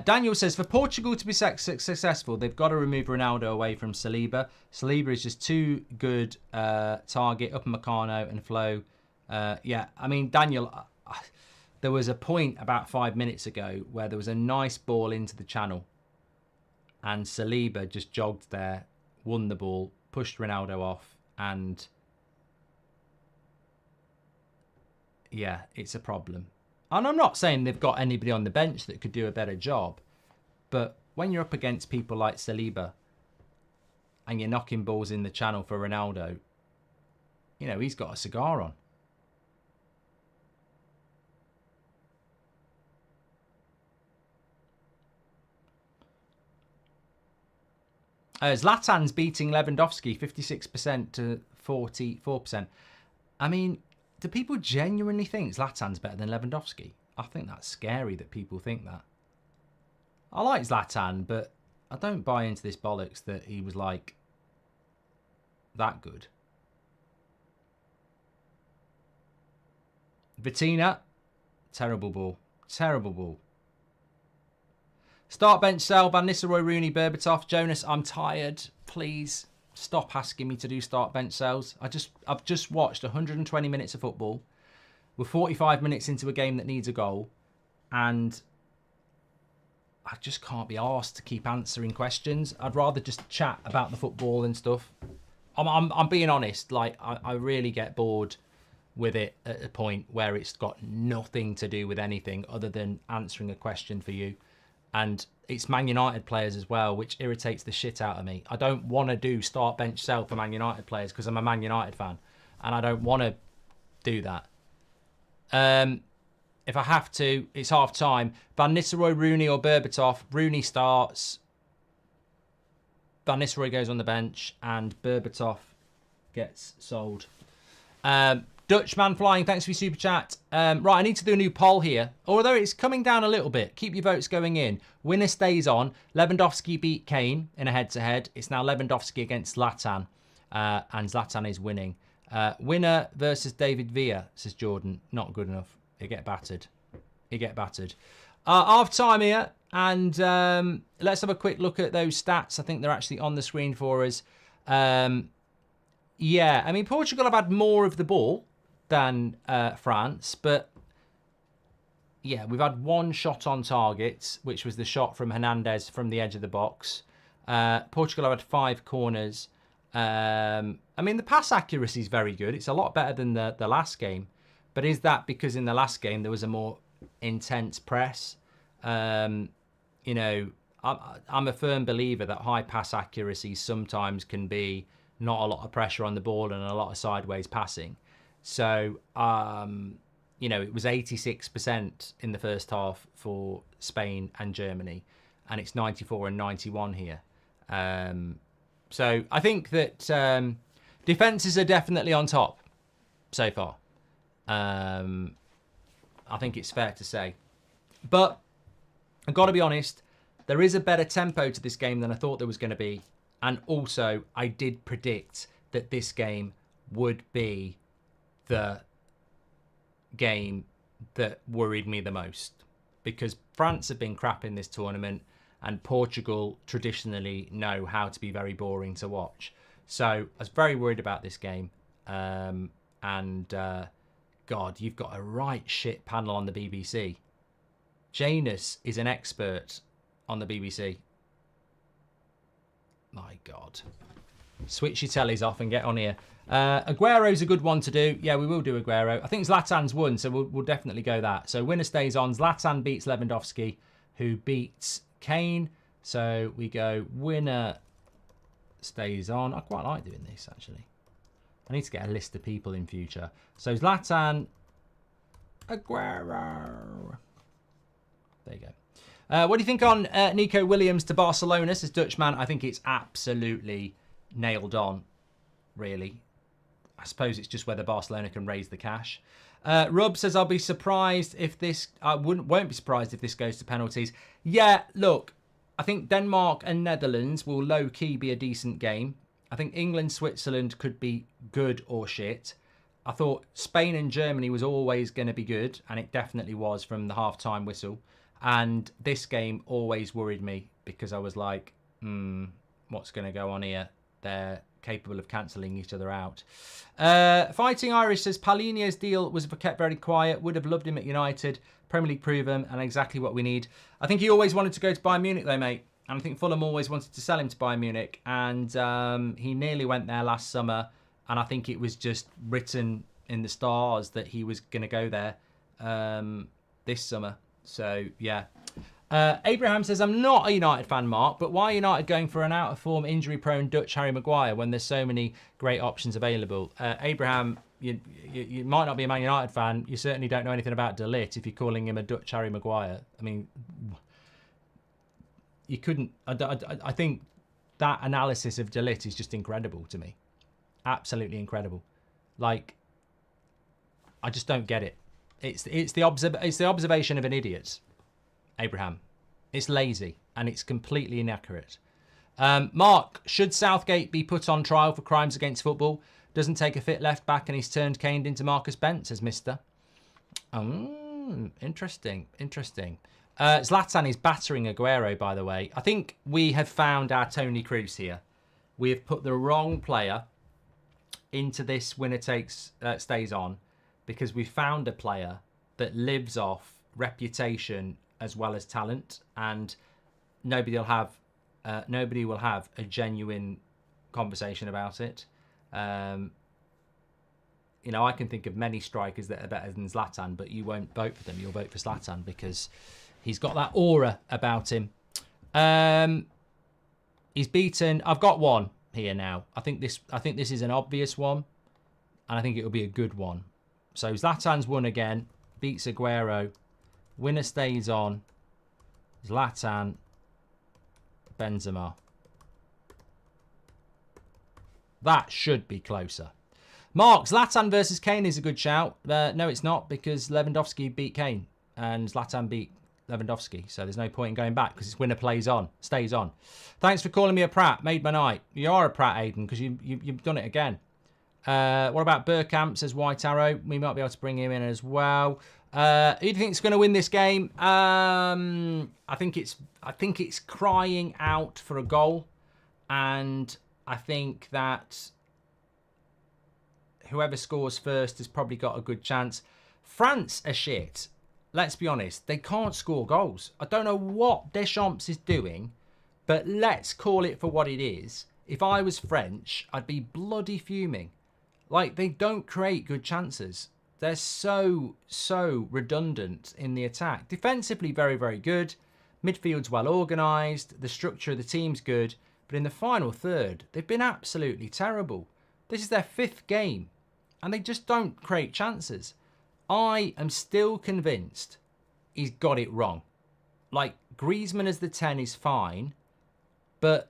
Daniel says, for Portugal to be successful, they've got to remove Ronaldo away from Saliba. Saliba is just too good target, Upamecano and Flo. Yeah, I mean, Daniel, there was a point about 5 minutes ago where there was a nice ball into the channel and Saliba just jogged there, won the ball, pushed Ronaldo off, and yeah, it's a problem. And I'm not saying they've got anybody on the bench that could do a better job, but when you're up against people like Saliba and you're knocking balls in the channel for Ronaldo, you know, he's got a cigar on. Zlatan's beating Lewandowski 56% to 44%. I mean, do people genuinely think Zlatan's better than Lewandowski? I think that's scary that people think that. I like Zlatan, but I don't buy into this bollocks that he was like that good. Vitina, terrible ball. Terrible ball. Start, bench, sell, Van Nistelrooy, Rooney, Berbatov. Jonas, I'm tired. Please stop asking me to do start, bench, sells. I've just watched 120 minutes of football. We're 45 minutes into a game that needs a goal, and I just can't be arsed to keep answering questions. I'd rather just chat about the football and stuff. I'm being honest. Like I really get bored with it at a point where it's got nothing to do with anything other than answering a question for you. And it's Man United players as well, which irritates the shit out of me. I don't want to do start, bench, sell for Man United players because I'm a Man United fan. And I don't want to do that. If I have to, it's half time. Van Nistelrooy, Rooney or Berbatov. Rooney starts. Van Nistelrooy goes on the bench. And Berbatov gets sold. Dutchman Flying, thanks for your super chat. Right, I need to do a new poll here. Although it's coming down a little bit. Keep your votes going in. Winner stays on. Lewandowski beat Kane in a head-to-head. It's now Lewandowski against Zlatan. And Zlatan is winning. Winner versus David Villa, says Jordan. Not good enough. You get battered. You get battered. Half time here. And let's have a quick look at those stats. I think they're actually on the screen for us. Yeah, I mean, Portugal have had more of the ball than France, but yeah, we've had one shot on target, which was the shot from Hernandez from the edge of the box. Portugal have had 5 corners. I mean, the pass accuracy is very good. It's a lot better than the last game, but is that because in the last game there was a more intense press? You know, I'm a firm believer that high pass accuracy sometimes can be not a lot of pressure on the ball and a lot of sideways passing. So, you know, it was 86% in the first half for Spain and Germany, and it's 94 and 91 here. So I think that defences are definitely on top so far. I think it's fair to say. But I've got to be honest, there is a better tempo to this game than I thought there was going to be. And also, I did predict that this game would be the game that worried me the most, because France have been crap in this tournament and Portugal traditionally know how to be very boring to watch. So I was very worried about this game. God, you've got a right shit panel on the BBC. Janus is an expert on the BBC. My God. Switch your tellies off and get on here. Aguero's a good one to do. Yeah, we will do Aguero. I think Zlatan's won, so we'll definitely go that. So winner stays on. Zlatan beats Lewandowski, who beats Kane. So we go winner stays on. I quite like doing this, actually. I need to get a list of people in future. So Zlatan, Aguero. There you go. What do you think on Nico Williams to Barcelona, says Dutchman? I think it's absolutely nailed on, really. I suppose it's just whether Barcelona can raise the cash. Rub says, I'll be surprised if this... I won't be surprised if this goes to penalties. Yeah, look, I think Denmark and Netherlands will low-key be a decent game. I think England, Switzerland could be good or shit. I thought Spain and Germany was always going to be good, and it definitely was from the half-time whistle. And this game always worried me because I was like, what's going to go on here? They're capable of cancelling each other out. Fighting Irish says, Palhinha's deal was kept very quiet. Would have loved him at United. Premier League proven and exactly what we need. I think he always wanted to go to Bayern Munich though, mate. And I think Fulham always wanted to sell him to Bayern Munich, and he nearly went there last summer. And I think it was just written in the stars that he was going to go there this summer. So, yeah. Abraham says, I'm not a United fan, Mark, but why are United going for an out-of-form, injury-prone Dutch Harry Maguire when there's so many great options available? Abraham, you might not be a Man United fan. You certainly don't know anything about De Ligt if you're calling him a Dutch Harry Maguire. I mean, you couldn't... I think that analysis of De Ligt is just incredible to me. Absolutely incredible. Like, I just don't get it. It's the observation of an idiot. Abraham. It's lazy and it's completely inaccurate. Mark, should Southgate be put on trial for crimes against football? Doesn't take a fit left back and he's turned Kane into Marcus Bent, says Mister. Interesting. Zlatan is battering Aguero, by the way. I think we have found our Tony Kroos here. We have put the wrong player into this winner stays on because we found a player that lives off reputation as well as talent, and nobody will have a genuine conversation about it. I can think of many strikers that are better than Zlatan, but you won't vote for them. You'll vote for Zlatan because he's got that aura about him. He's beaten. I've got one here now. I think this is an obvious one, and I think it will be a good one. So Zlatan's won again, beats Aguero. Winner stays on. Zlatan, Benzema. That should be closer. Mark, Zlatan versus Kane is a good shout. No, it's not, because Lewandowski beat Kane and Zlatan beat Lewandowski. So there's no point in going back because this winner stays on. Thanks for calling me a prat. Made my night. You are a prat, Aiden, because you've done it again. What about Burkamp, says White Arrow? We might be able to bring him in as well. Who do you think is going to win this game? I think it's crying out for a goal, and I think that whoever scores first has probably got a good chance. France are shit. Let's be honest. They can't score goals. I don't know what Deschamps is doing, but let's call it for what it is. If I was French, I'd be bloody fuming. Like, they don't create good chances. They're so redundant in the attack. Defensively, very, very good. Midfield's well organised. The structure of the team's good. But in the final third, they've been absolutely terrible. This is their 5th game, and they just don't create chances. I am still convinced he's got it wrong. Like, Griezmann as the 10 is fine, but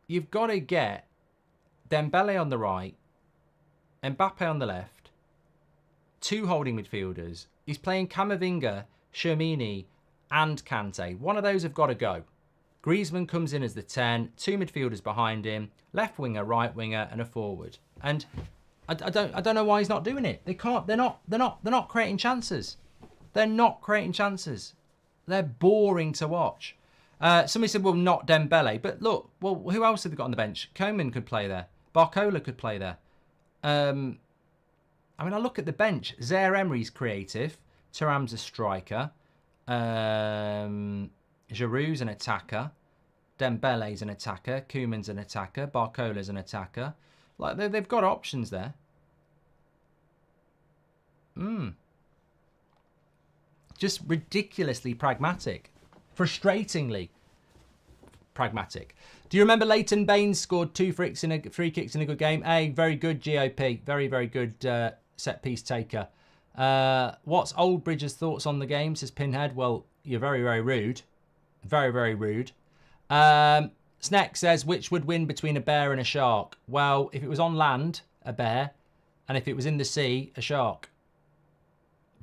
you've got to get Dembele on the right, Mbappe on the left, 2 holding midfielders. He's playing Camavinga, Tchouaméni and Kante. One of those have got to go. Griezmann comes in as the 10, 2 midfielders behind him, left winger, right winger, and a forward. And I don't know why he's not doing it. They can't. They're not creating chances. They're not creating chances. They're boring to watch. Somebody said, well, not Dembele, but look, well, who else have they got on the bench? Koeman could play there. Barcola could play there. I mean, I look at the bench. Zaire Emery's creative. Thuram's a striker. Giroud's an attacker. Dembele's an attacker. Koeman's an attacker. Barcola's an attacker. Like, they've got options there. Just ridiculously pragmatic. Frustratingly pragmatic. Do you remember Leighton Baines scored 2 free kicks in a good game? Very good GOP. Very, very good set piece taker. What's Oldbridge's thoughts on the game, says Pinhead? Well, you're very, very rude. Very, very rude. Sneck says, which would win between a bear and a shark? Well, if it was on land, a bear. And if it was in the sea, a shark.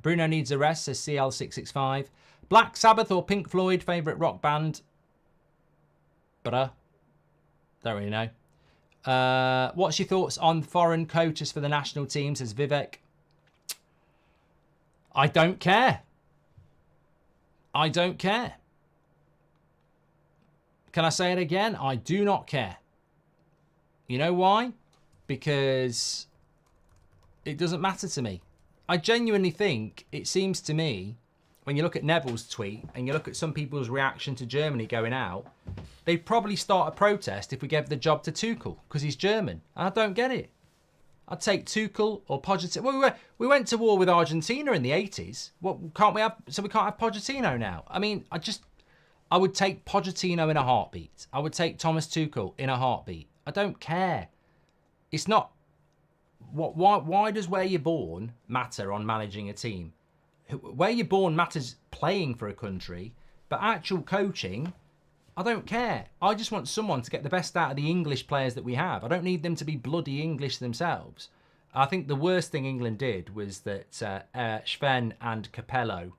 Bruno needs a rest, says CL665. Black Sabbath or Pink Floyd, favourite rock band? Don't really know. What's your thoughts on foreign coaches for the national team, says Vivek? I don't care. I don't care. Can I say it again? I do not care. You know why? Because it doesn't matter to me. I genuinely think, it seems to me, when you look at Neville's tweet and you look at some people's reaction to Germany going out, they'd probably start a protest if we gave the job to Tuchel because he's German. And I don't get it. I'd take Tuchel or Pochettino. Well, we went to war with Argentina in the 80s. What can't we have? So we can't have Pochettino now. I mean, I would take Pochettino in a heartbeat. I would take Thomas Tuchel in a heartbeat. I don't care. It's not. Why does where you're born matter on managing a team? Where you're born matters playing for a country, but actual coaching, I don't care. I just want someone to get the best out of the English players that we have. I don't need them to be bloody English themselves. I think the worst thing England did was that Sven and Capello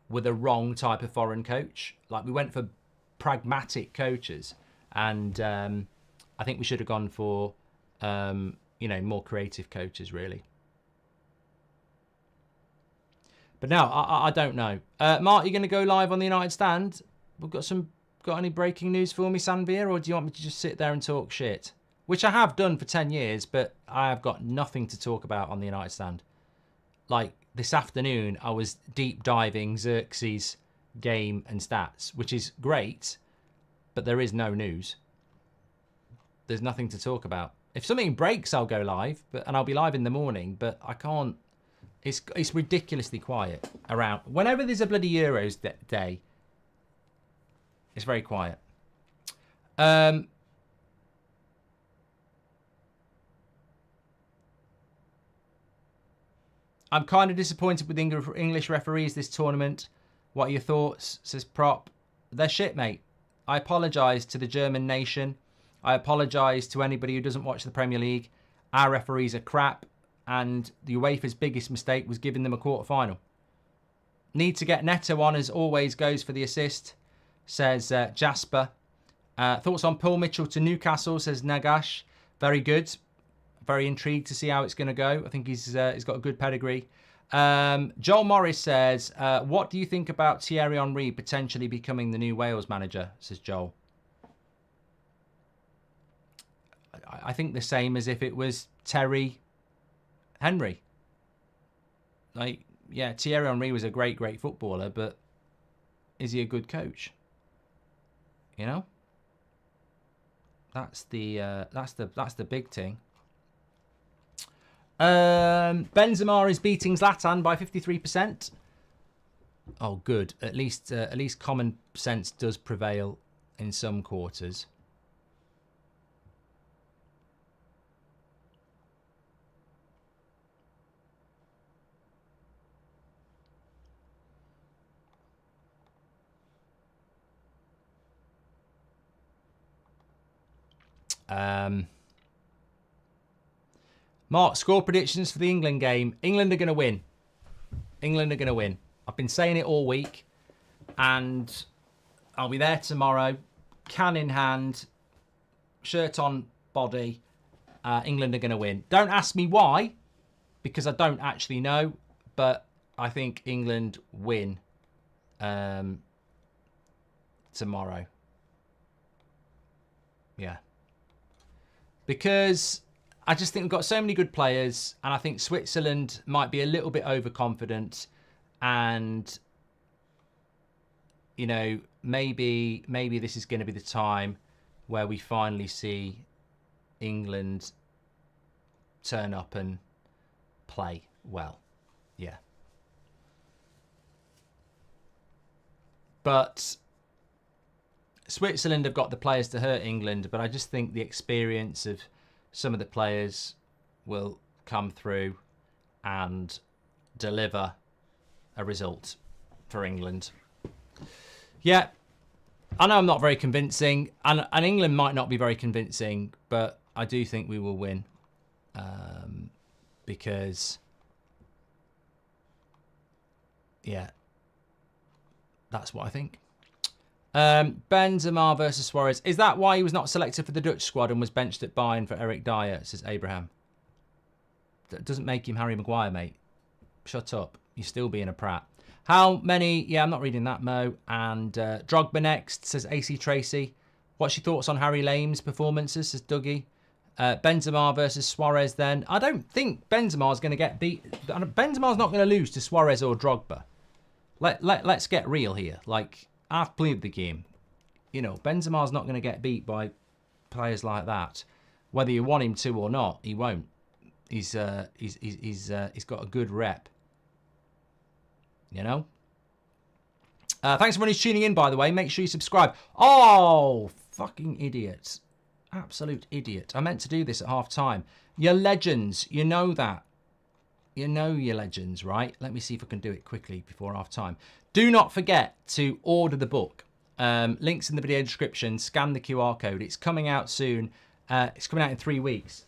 were the wrong type of foreign coach. Like, we went for pragmatic coaches, and I think we should have gone for more creative coaches, really. But no, I don't know. Mark, you going to go live on the United Stand? We've got any breaking news for me, Sanveer, or do you want me to just sit there and talk shit? Which I have done for 10 years, but I have got nothing to talk about on the United Stand. Like, this afternoon, I was deep diving Xerxes' game and stats, which is great, but there is no news. There's nothing to talk about. If something breaks, I'll go live, and I'll be live in the morning, but I can't. It's ridiculously quiet around. Whenever there's a bloody Euros day, it's very quiet. I'm kind of disappointed with English referees this tournament. What are your thoughts? Says Prop. They're shit, mate. I apologise to the German nation. I apologise to anybody who doesn't watch the Premier League. Our referees are crap, and the UEFA's biggest mistake was giving them a quarter-final. Need to get Neto on, as always, goes for the assist, says Jasper. Thoughts on Paul Mitchell to Newcastle, says Nagash. Very good. Very intrigued to see how it's going to go. I think he's got a good pedigree. Joel Morris says, what do you think about Thierry Henry potentially becoming the new Wales manager, says Joel. I think the same as if it was Terry Henry. Like, yeah, Thierry Henry was a great footballer, but is he a good coach? You know? That's the big thing. Benzema is beating Zlatan by 53%. Oh, good. At least common sense does prevail in some quarters. Mark, score predictions for the England game. England are going to win. England are going to win. I've been saying it all week, and I'll be there tomorrow, can in hand, shirt on body. England are going to win. Don't ask me why, because I don't actually know, but I think England win tomorrow. Yeah. Because I just think we've got so many good players, and I think Switzerland might be a little bit overconfident, and you know, maybe this is going to be the time where we finally see England turn up and play well. Yeah. But Switzerland have got the players to hurt England, but I just think the experience of some of the players will come through and deliver a result for England. Yeah, I know I'm not very convincing, and England might not be very convincing, but I do think we will win because, yeah, that's what I think. Benzema versus Suarez. Is that why he was not selected for the Dutch squad and was benched at Bayern for Eric Dyer, says Abraham. That doesn't make him Harry Maguire, mate. Shut up. You're still being a prat. How many... Yeah, I'm not reading that, Mo. And Drogba next, says AC Tracy. What's your thoughts on Harry Lame's performances, says Dougie. Benzema versus Suarez then. I don't think Benzema's going to get beat. Benzema's not going to lose to Suarez or Drogba. let's get real here. Like, I've played the game. You know, Benzema's not going to get beat by players like that. Whether you want him to or not, he won't. He's got a good rep. You know? Thanks everyone who's tuning in, by the way. Make sure you subscribe. Oh, fucking idiot. Absolute idiot. I meant to do this at half time. You're legends. You know that. You know you're legends, right? Let me see if I can do it quickly before half time. Do not forget to order the book. Links in the video description. Scan the QR code. It's coming out soon. It's coming out in 3 weeks.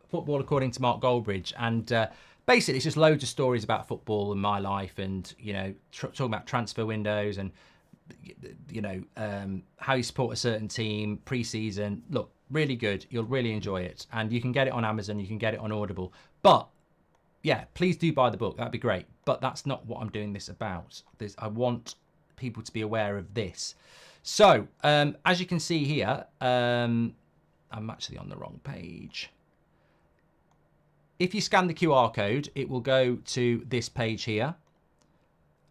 Football According to Mark Goldbridge. And basically, it's just loads of stories about football and my life and, you know, talking about transfer windows and, you know, how you support a certain team, pre-season. Look, really good. You'll really enjoy it. And you can get it on Amazon. You can get it on Audible. But, yeah, please do buy the book. That'd be great. But that's not what I'm doing this about. I want people to be aware of this. So, as you can see here, I'm actually on the wrong page. If you scan the QR code, it will go to this page here.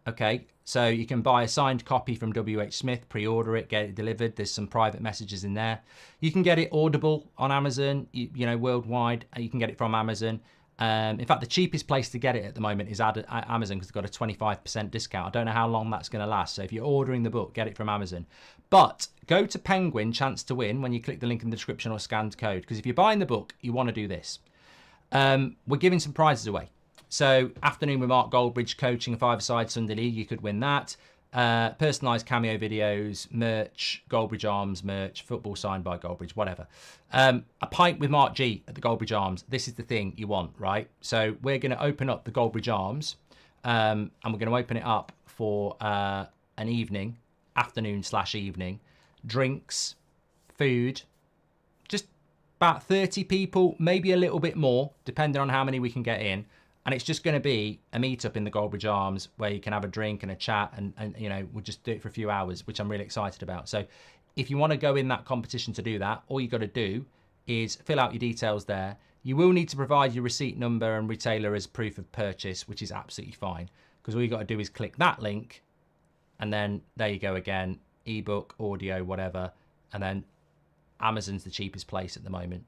Okay, so you can buy a signed copy from WH Smith, pre-order it, get it delivered. There's some private messages in there. You can get it Audible on Amazon, you know, worldwide. You can get it from Amazon. In fact, the cheapest place to get it at the moment is at Amazon because they've got a 25% discount. I don't know how long that's going to last. So if you're ordering the book, get it from Amazon. But go to Penguin Chance to Win when you click the link in the description or scanned code. Because if you're buying the book, you want to do this. We're giving some prizes away. So Afternoon with Mark Goldbridge, coaching a five-a-side Sunday League, you could win that. Personalised cameo videos, merch, Goldbridge Arms merch, football signed by Goldbridge, whatever. A pint with Mark G at the Goldbridge Arms. This is the thing you want, right? So we're going to open up the Goldbridge Arms and we're going to open it up for an evening, afternoon/evening, drinks, food, just about 30 people, maybe a little bit more, depending on how many we can get in. And it's just going to be a meet-up in the Goldbridge Arms where you can have a drink and a chat and, you know, we'll just do it for a few hours, which I'm really excited about. So if you want to go in that competition to do that, all you got to do is fill out your details there. You will need to provide your receipt number and retailer as proof of purchase, which is absolutely fine because all you got to do is click that link and then there you go again, ebook, audio, whatever. And then Amazon's the cheapest place at the moment.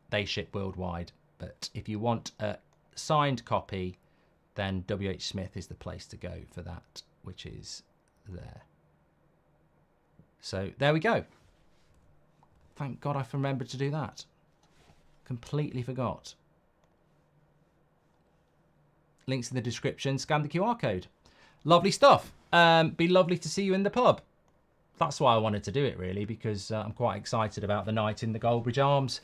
They ship worldwide. But if you want a signed copy, then WH Smith is the place to go for that, which is there. So there we go. Thank God I remembered to do that. Completely forgot. Links in the description. Scan the QR code. Lovely stuff. Be lovely to see you in the pub. That's why I wanted to do it, really, because I'm quite excited about the night in the Goldbridge Arms.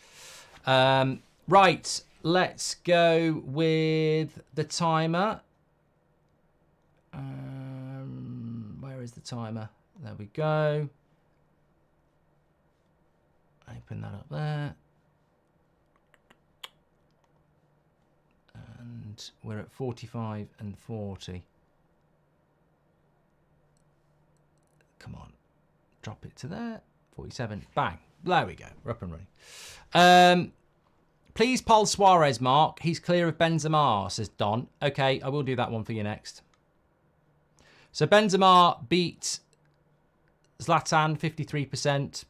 Right, let's go with the timer. Where is the timer? There we go. Open that up there. And we're at 45 and 40. Come on. Drop it to there. 47. Bang. There we go. We're up and running. Please poll Suarez, Mark. He's clear of Benzema, says Don. Okay, I will do that one for you next. So Benzema beat Zlatan 53%.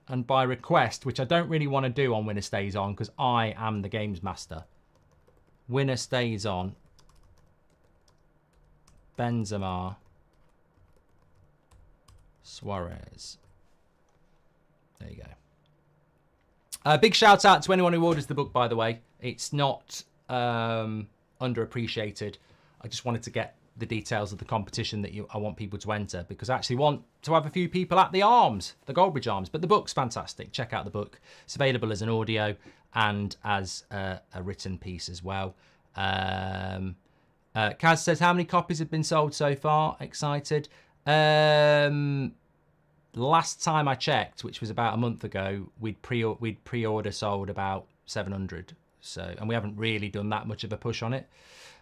And by request, which I don't really want to do on Winner Stays On because I am the games master. Winner Stays On. Benzema. Suarez. There you go. Big shout out to anyone who orders the book, by the way. It's not underappreciated. I just wanted to get the details of the competition that I want people to enter because I actually want to have a few people at the Arms, the Goldbridge Arms. But the book's fantastic. Check out the book. It's available as an audio and as a written piece as well. Kaz says, how many copies have been sold so far? Excited. Last time I checked, which was about a month ago, we'd pre-order sold about 700. So, and we haven't really done that much of a push on it.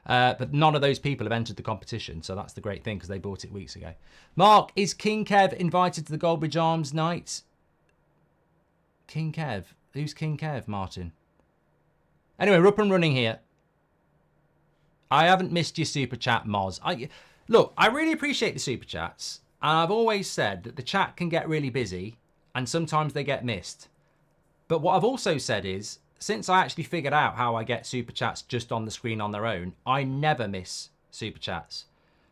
But none of those people have entered the competition, so that's the great thing because they bought it weeks ago. Mark, is King Kev invited to the Goldbridge Arms night? King Kev? Who's King Kev, Martin? Anyway, we're up and running here. I haven't missed your super chat, Moz. Look, I really appreciate the super chats. And I've always said that the chat can get really busy and sometimes they get missed. But what I've also said is, since I actually figured out how I get super chats just on the screen on their own, I never miss super chats.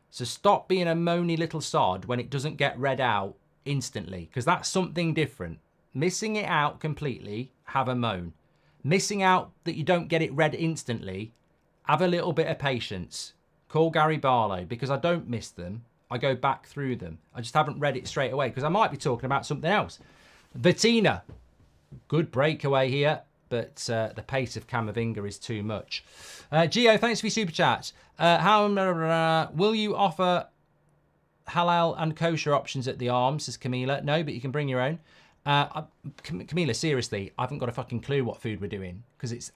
So stop being a moany little sod when it doesn't get read out instantly, because that's something different. Missing it out completely, have a moan. Missing out that you don't get it read instantly, have a little bit of patience. Call Gary Barlow, because I don't miss them. I go back through them. I just haven't read it straight away because I might be talking about something else. Bettina, good breakaway here, but the pace of Camavinga is too much. Gio, thanks for your super chat. Will you offer halal and kosher options at the Arms, says Camila? No, but you can bring your own. Camila, seriously, I haven't got a fucking clue what food we're doing because it's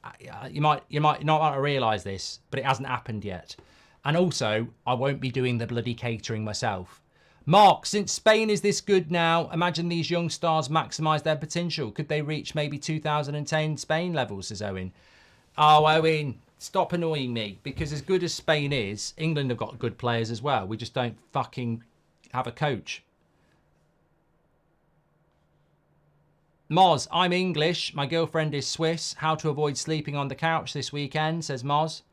you might not want to realise this, but it hasn't happened yet. And also, I won't be doing the bloody catering myself. Mark, since Spain is this good now, imagine these young stars maximise their potential. Could they reach maybe 2010 Spain levels, says Owen. Oh, Owen, stop annoying me. Because as good as Spain is, England have got good players as well. We just don't fucking have a coach. Moz, I'm English. My girlfriend is Swiss. How to avoid sleeping on the couch this weekend, says Moz.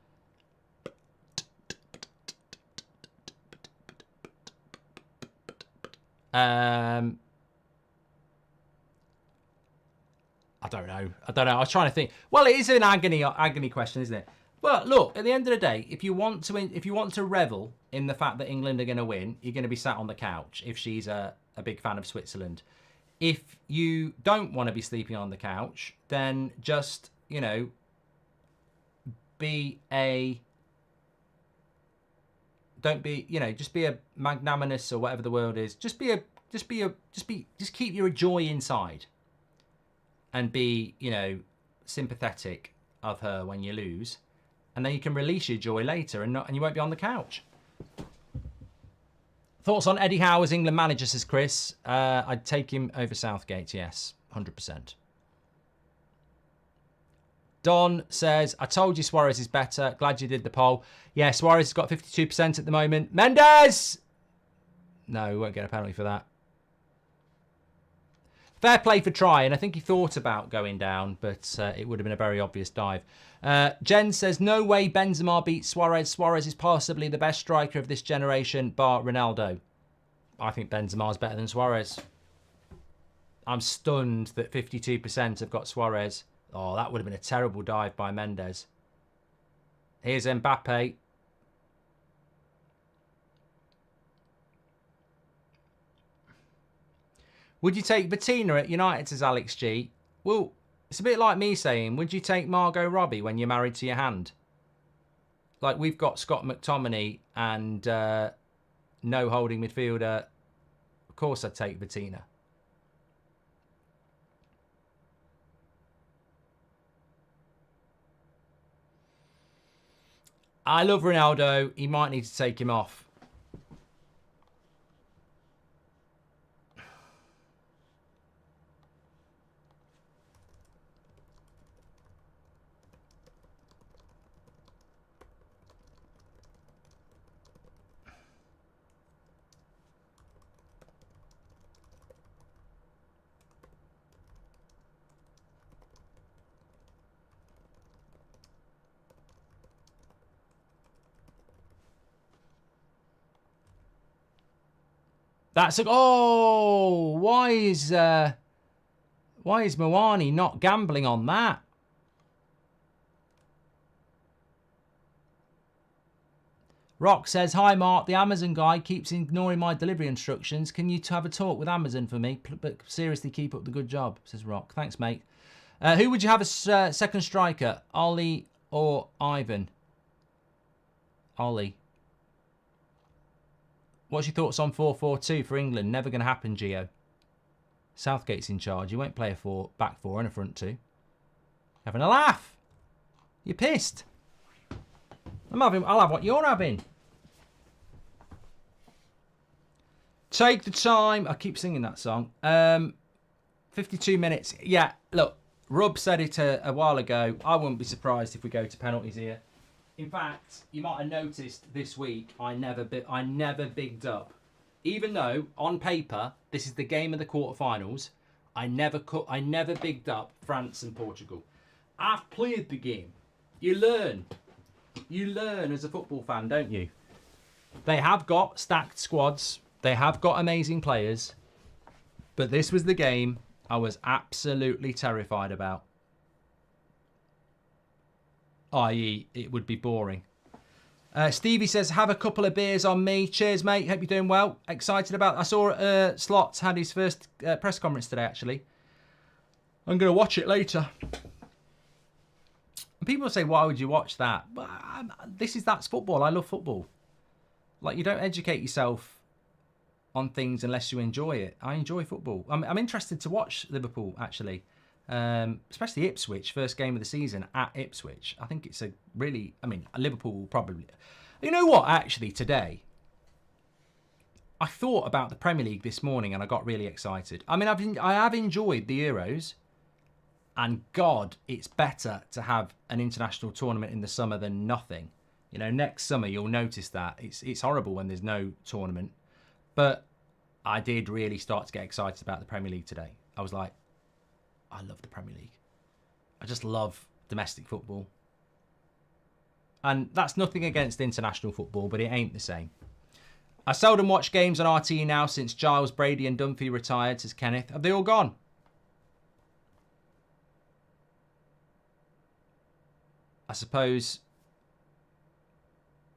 I don't know. I was trying to think. Well, it is an agony question, isn't it? Well, look, at the end of the day, if you want to revel in the fact that England are going to win, you're going to be sat on the couch if she's a big fan of Switzerland. If you don't want to be sleeping on the couch, then just, just be a magnanimous or whatever the word is. Just keep your joy inside and be, sympathetic of her when you lose. And then you can release your joy later and you won't be on the couch. Thoughts on Eddie Howe as England manager, says Chris. I'd take him over Southgate, yes, 100%. Don says, I told you Suarez is better. Glad you did the poll. Yeah, Suarez has got 52% at the moment. Mendes! No, we won't get a penalty for that. Fair play for trying. I think he thought about going down, but it would have been a very obvious dive. Jen says, no way Benzema beats Suarez. Suarez is possibly the best striker of this generation, bar Ronaldo. I think Benzema's better than Suarez. I'm stunned that 52% have got Suarez. Oh, that would have been a terrible dive by Mendes. Here's Mbappe. Would you take Bettina at United, says Alex G? Well, it's a bit like me saying, would you take Margot Robbie when you're married to your hand? Like, we've got Scott McTominay and no holding midfielder. Of course I'd take Bettina. I love Ronaldo. He might need to take him off. That's a... Oh, why is Moani not gambling on that? Rock says, hi, Mark. The Amazon guy keeps ignoring my delivery instructions. Can you have a talk with Amazon for me? But seriously, keep up the good job, says Rock. Thanks, mate. Who would you have as second striker? Ollie or Ivan? Ollie. What's your thoughts on 4-4-2 for England? Never going to happen, Gio. Southgate's in charge. You won't play a back four and a front two. Having a laugh. You're pissed. I'll have what you're having. Take the time. I keep singing that song. 52 minutes. Yeah, look, Rub said it a while ago. I wouldn't be surprised if we go to penalties here. In fact, you might have noticed this week I never bigged up, even though on paper this is the game of the quarterfinals. I never bigged up France and Portugal. I've played the game. You learn as a football fan, don't you? They have got stacked squads. They have got amazing players. But this was the game I was absolutely terrified about. I.e., it would be boring. Stevie says, have a couple of beers on me. Cheers, mate. Hope you're doing well. Excited about... I saw Slots had his first press conference today, actually. I'm going to watch it later. And people say, why would you watch that? But that's football. I love football. Like, you don't educate yourself on things unless you enjoy it. I enjoy football. I'm interested to watch Liverpool, actually. Especially Ipswich, first game of the season at Ipswich. I think it's a really... I mean, Liverpool will probably... You know what, actually, today? I thought about the Premier League this morning and I got really excited. I mean, I have enjoyed the Euros. And God, it's better to have an international tournament in the summer than nothing. You know, next summer you'll notice that. It's horrible when there's no tournament. But I did really start to get excited about the Premier League today. I was like, I love the Premier League. I just love domestic football. And that's nothing against international football, but it ain't the same. I seldom watch games on RTE now since Giles, Brady and Dunphy retired, says Kenneth. Have they all gone? I suppose.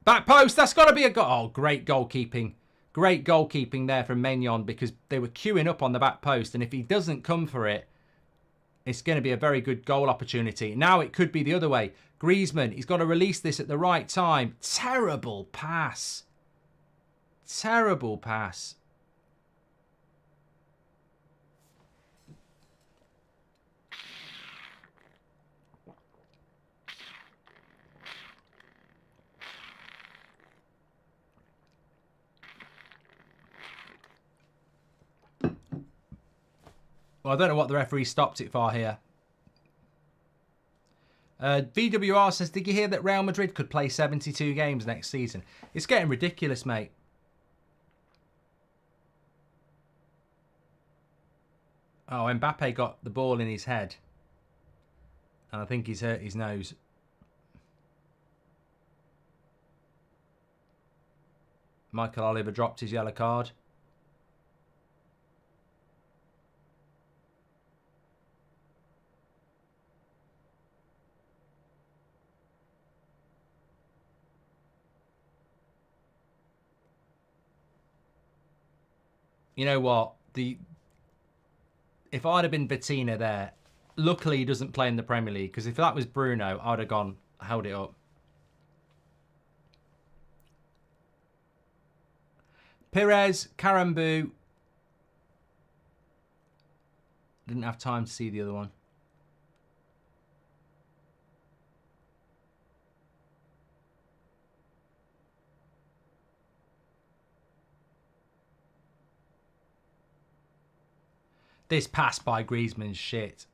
Back post, that's got to be a goal. Oh, great goalkeeping. Great goalkeeping there from Maignan, because they were queuing up on the back post. And if he doesn't come for it, it's going to be a very good goal opportunity. Now it could be the other way. Griezmann, he's got to release this at the right time. Terrible pass. Terrible pass. Well, I don't know what the referee stopped it for here. VWR says, did you hear that Real Madrid could play 72 games next season? It's getting ridiculous, mate. Oh, Mbappe got the ball in his head. And I think he's hurt his nose. Michael Oliver dropped his yellow card. You know what? If I'd have been Bettina there, luckily he doesn't play in the Premier League, because if that was Bruno, I'd have gone, held it up. Perez, Karambou. Didn't have time to see the other one. This pass by Griezmann's shit.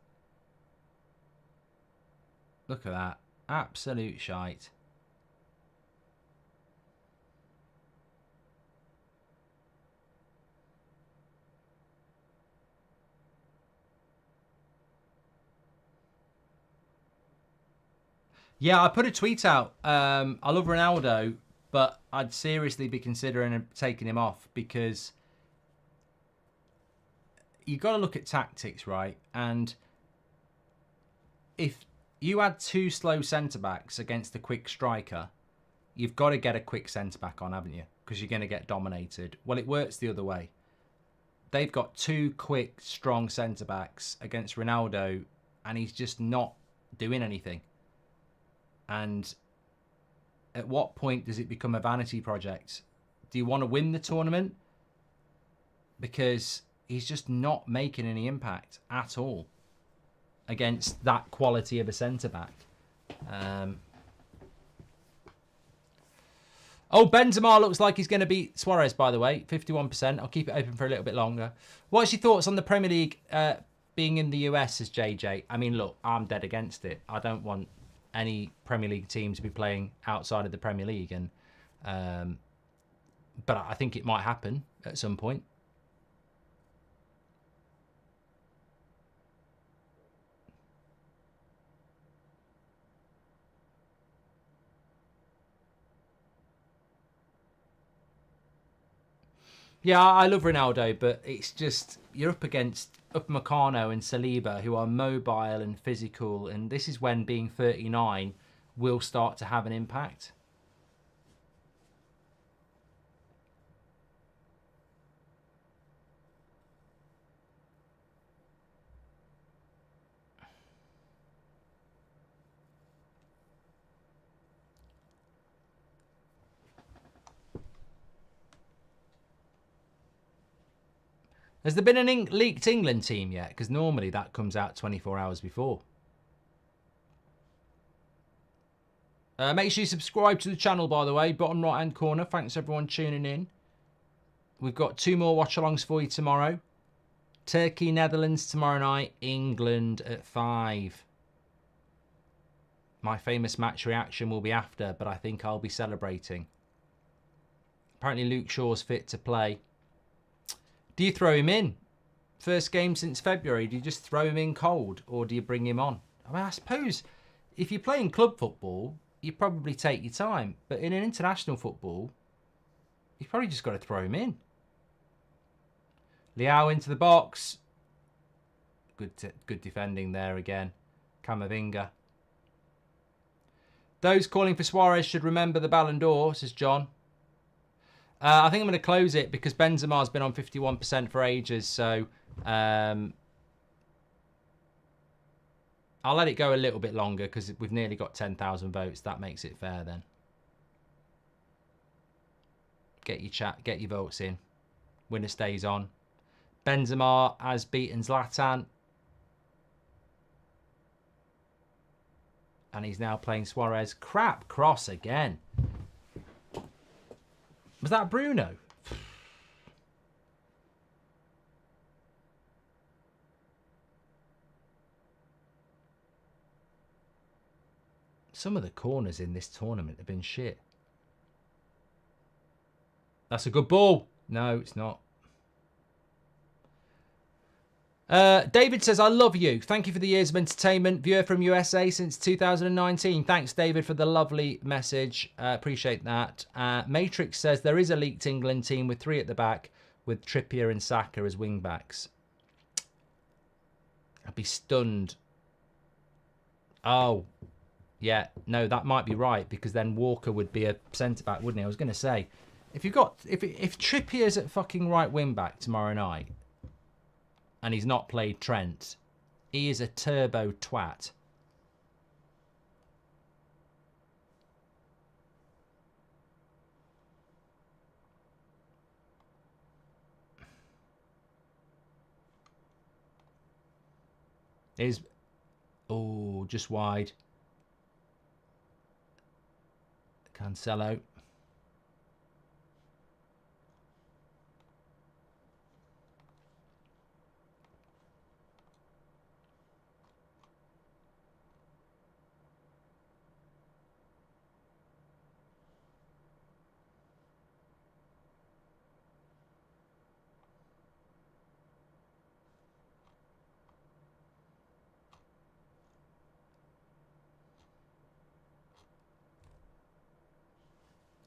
Look at that. Absolute shite. Yeah, I put a tweet out. I love Ronaldo, but I'd seriously be considering taking him off, because you've got to look at tactics, right? And if you had two slow centre-backs against a quick striker, you've got to get a quick centre-back on, haven't you? Because you're going to get dominated. Well, it works the other way. They've got two quick, strong centre-backs against Ronaldo, and he's just not doing anything. And at what point does it become a vanity project? Do you want to win the tournament? Because he's just not making any impact at all against that quality of a centre-back. Oh, Benzema looks like he's going to beat Suarez, by the way. 51%. I'll keep it open for a little bit longer. What's your thoughts on the Premier League being in the US, as JJ? I mean, look, I'm dead against it. I don't want any Premier League team to be playing outside of the Premier League, and but I think it might happen at some point. Yeah, I love Ronaldo, but it's just you're up against Upamecano and Saliba, who are mobile and physical, and this is when being 39 will start to have an impact. Has there been an leaked England team yet? Because normally that comes out 24 hours before. Make sure you subscribe to the channel, by the way. Bottom right-hand corner. Thanks, everyone, tuning in. We've got 2 more watch-alongs for you tomorrow. Turkey, Netherlands tomorrow night. England at 5. My famous match reaction will be after, but I think I'll be celebrating. Apparently Luke Shaw's fit to play. Do you throw him in? First game since February, do you just throw him in cold or do you bring him on? I mean, I suppose if you're playing club football, you probably take your time. But in an international football, you've probably just got to throw him in. Liao into the box. Good defending there again. Camavinga. Those calling for Suarez should remember the Ballon d'Or, says John. I think I'm going to close it because Benzema's been on 51% for ages, so I'll let it go a little bit longer because we've nearly got 10,000 votes. That makes it fair then. Get your votes in. Winner stays on. Benzema has beaten Zlatan. And he's now playing Suarez. Crap cross again. Was that Bruno? Some of the corners in this tournament have been shit. That's a good ball. No, it's not. David says, I love you. Thank you for the years of entertainment. Viewer from USA since 2019. Thanks, David, for the lovely message. Appreciate that. Matrix says, there is a leaked England team with 3 at the back with Trippier and Saka as wing-backs. I'd be stunned. Oh, yeah. No, that might be right because then Walker would be a centre-back, wouldn't he? I was going to say, if Trippier's at fucking right wing-back tomorrow night, and he's not played Trent, he is a turbo twat. Oh, just wide. Cancelo.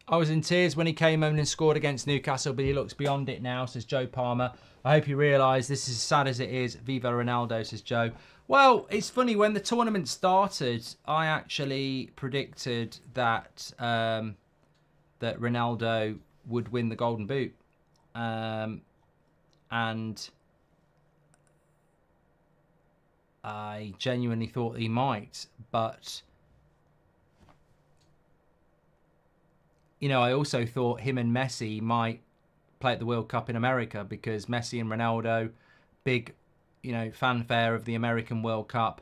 I was in tears when he came home and scored against Newcastle, but he looks beyond it now, says Joe Palmer. I hope you realise this is as sad as it is. Viva Ronaldo, says Joe. Well, it's funny, when the tournament started, I actually predicted that that Ronaldo would win the Golden Boot. And I genuinely thought he might, but you know, I also thought him and Messi might play at the World Cup in America because Messi and Ronaldo, big, you know, fanfare of the American World Cup.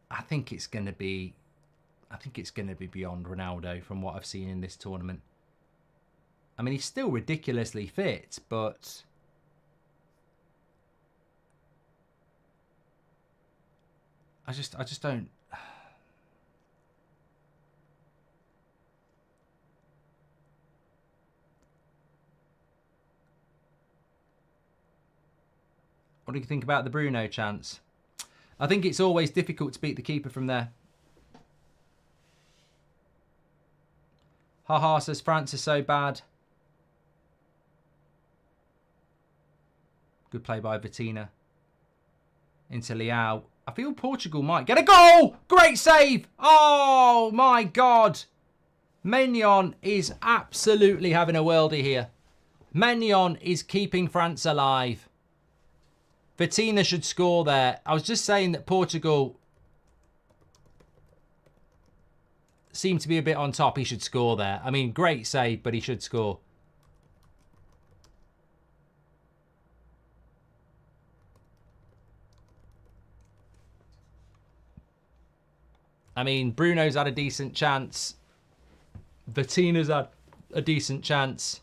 I think it's going to be beyond Ronaldo from what I've seen in this tournament. I mean, he's still ridiculously fit, but I just don't. What do you think about the Bruno chance? I think it's always difficult to beat the keeper from there. Haha says France is so bad. Good play by Vitina. Into Leao. I feel Portugal might get a goal. Great save. Oh, my God. Maignan is absolutely having a worldie here. Maignan is keeping France alive. Vitina should score there. I was just saying that Portugal seemed to be a bit on top. He should score there. I mean, great save, but he should score. I mean, Bruno's had a decent chance. Vitina's had a decent chance.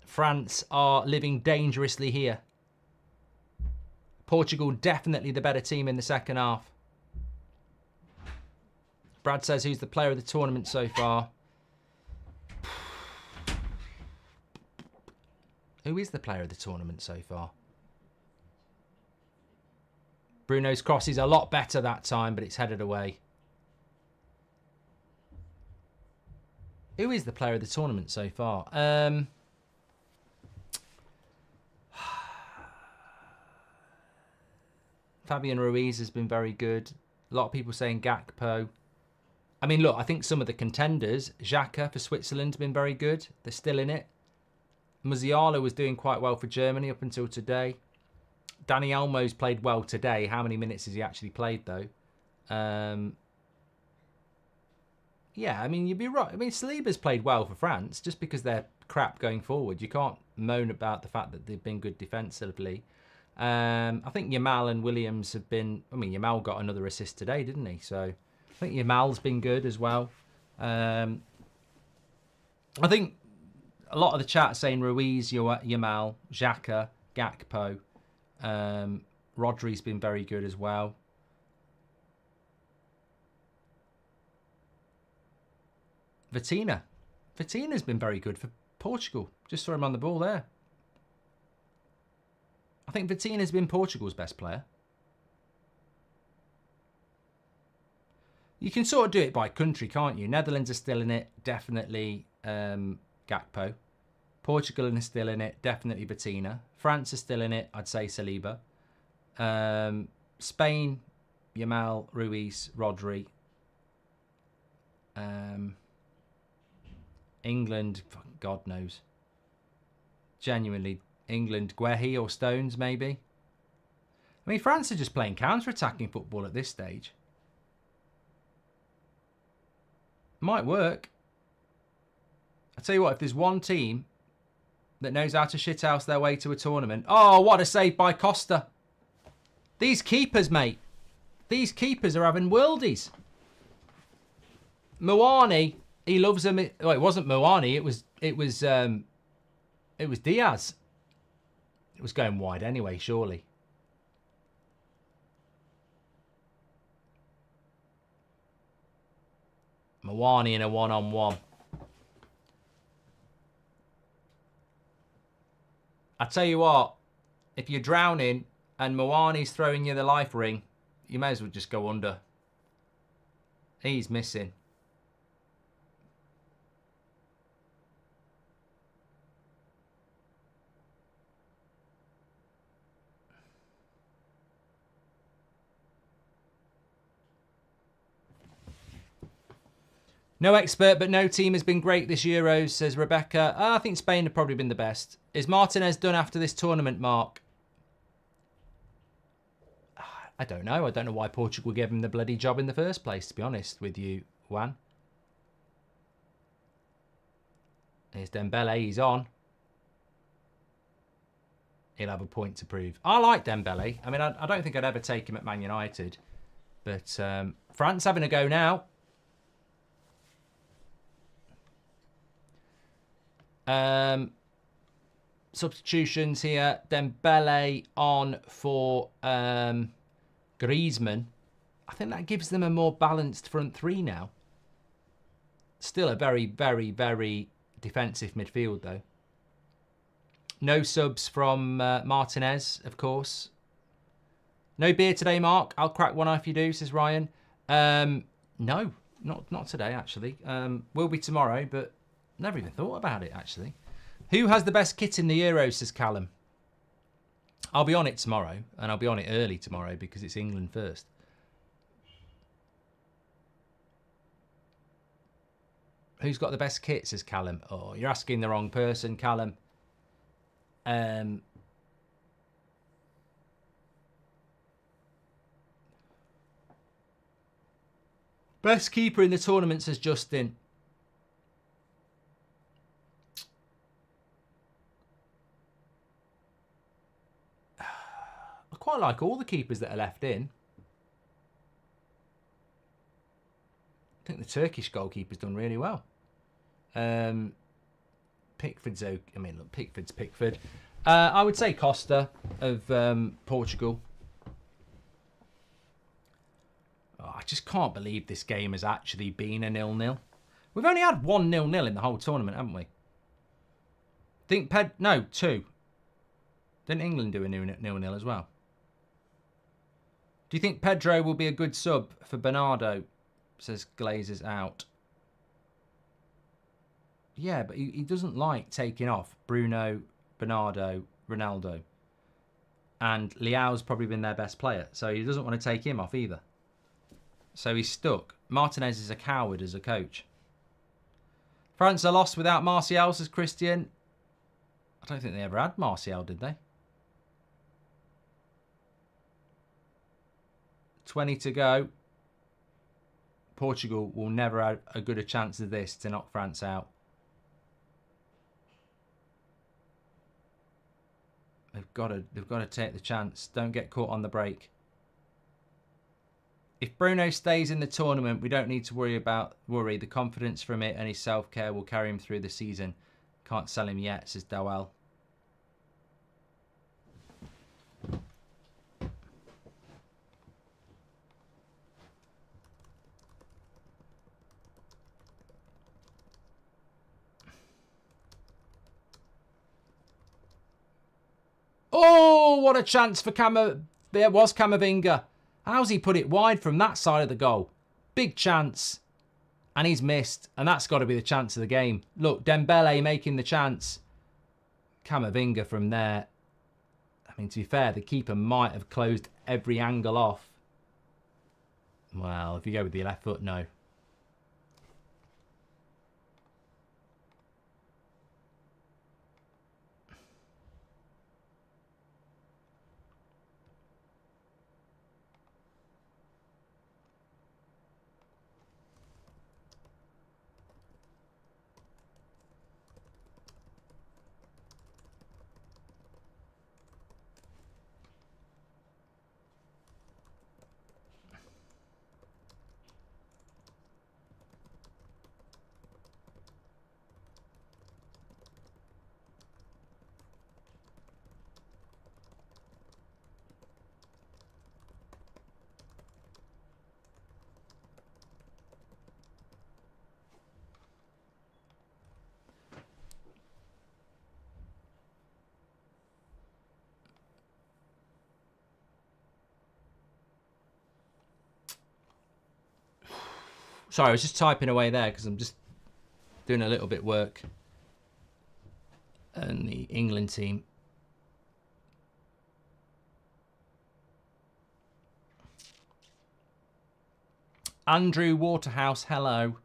France are living dangerously here. Portugal definitely the better team in the second half. Brad says, who's the player of the tournament so far? Who is the player of the tournament so far? Bruno's cross is a lot better that time, but it's headed away. Who is the player of the tournament so far? Fabian Ruiz has been very good. A lot of people saying Gakpo. I mean, look, I think some of the contenders, Xhaka for Switzerland, have been very good. They're still in it. Musiala was doing quite well for Germany up until today. Dani Olmo's played well today. How many minutes has he actually played, though? Yeah, I mean, you'd be right. I mean, Saliba's played well for France. Just because they're crap going forward, you can't moan about the fact that they've been good defensively. I think Yamal and Williams have been... I mean, Yamal got another assist today, didn't he? So I think Yamal's been good as well. I think a lot of the chat saying Ruiz, Yamal, Xhaka, Gakpo. Rodri's been very good as well. Vitina. Vitina's been very good for Portugal. Just saw him on the ball there. I think Vitina's been Portugal's best player. You can sort of do it by country, can't you? Netherlands are still in it. Definitely Gakpo. Portugal are still in it. Definitely Vitina. France are still in it. I'd say Saliba. Spain, Yamal, Ruiz, Rodri. England, God knows. Genuinely, England, Guehi or Stones, maybe. I mean, France are just playing counter-attacking football at this stage. Might work. I tell you what, if there's one team that knows how to shithouse their way to a tournament... Oh, what a save by Costa. These keepers, mate. These keepers are having worldies. Moani, he loves them. Well, it wasn't Moani. It was Diaz. It was going wide anyway, surely. Moani in a one-on-one. I tell you what, if you're drowning and Moani's throwing you the life ring, you may as well just go under. He's missing. No expert, but no team has been great this Euros, says Rebecca. I think Spain have probably been the best. Is Martinez done after this tournament, Mark? I don't know. I don't know why Portugal gave him the bloody job in the first place, to be honest with you, Juan. Here's Dembele. He's on. He'll have a point to prove. I like Dembele. I mean, I don't think I'd ever take him at Man United. But France having a go now. Substitutions here. Dembele on for Griezmann. I think that gives them a more balanced front three now. Still a very, very, very defensive midfield, though. No subs from Martinez, of course. No beer today, Mark. I'll crack one if you do, says Ryan. No, not today, actually. Will be tomorrow, but never even thought about it, actually. Who has the best kit in the Euros, says Callum. I'll be on it tomorrow, and I'll be on it early tomorrow because it's England first. Who's got the best kit, says Callum. Oh, you're asking the wrong person, Callum. Best keeper in the tournament, says Justin. I quite like all the keepers that are left in. I think the Turkish goalkeeper's done really well. Pickford's okay. I mean, look, Pickford's Pickford. I would say Costa of Portugal. Oh, I just can't believe this game has actually been a 0-0. We've only had 1 0-0 in the whole tournament, haven't we? No, 2. Didn't England do a 0-0 as well? Do you think Pedro will be a good sub for Bernardo? Says Glazers out. Yeah, but he doesn't like taking off Bruno, Bernardo, Ronaldo. And Leao's probably been their best player, so he doesn't want to take him off either. So he's stuck. Martinez is a coward as a coach. France are lost without Martial, says Christian. I don't think they ever had Martial, did they? 20 to go. Portugal will never have a good a chance of this to knock France out. They've got to take the chance. Don't get caught on the break. If Bruno stays in the tournament, we don't need to worry. The confidence from it and his self-care will carry him through the season. Can't sell him yet, says Dowell. Oh, what a chance for There was Camavinga. How's he put it wide from that side of the goal? Big chance. And he's missed. And that's got to be the chance of the game. Look, Dembele making the chance. Camavinga from there. I mean, to be fair, the keeper might have closed every angle off. Well, if you go with the left foot, no. Sorry, I was just typing away there because I'm just doing a little bit of work. And the England team. Andrew Waterhouse, hello.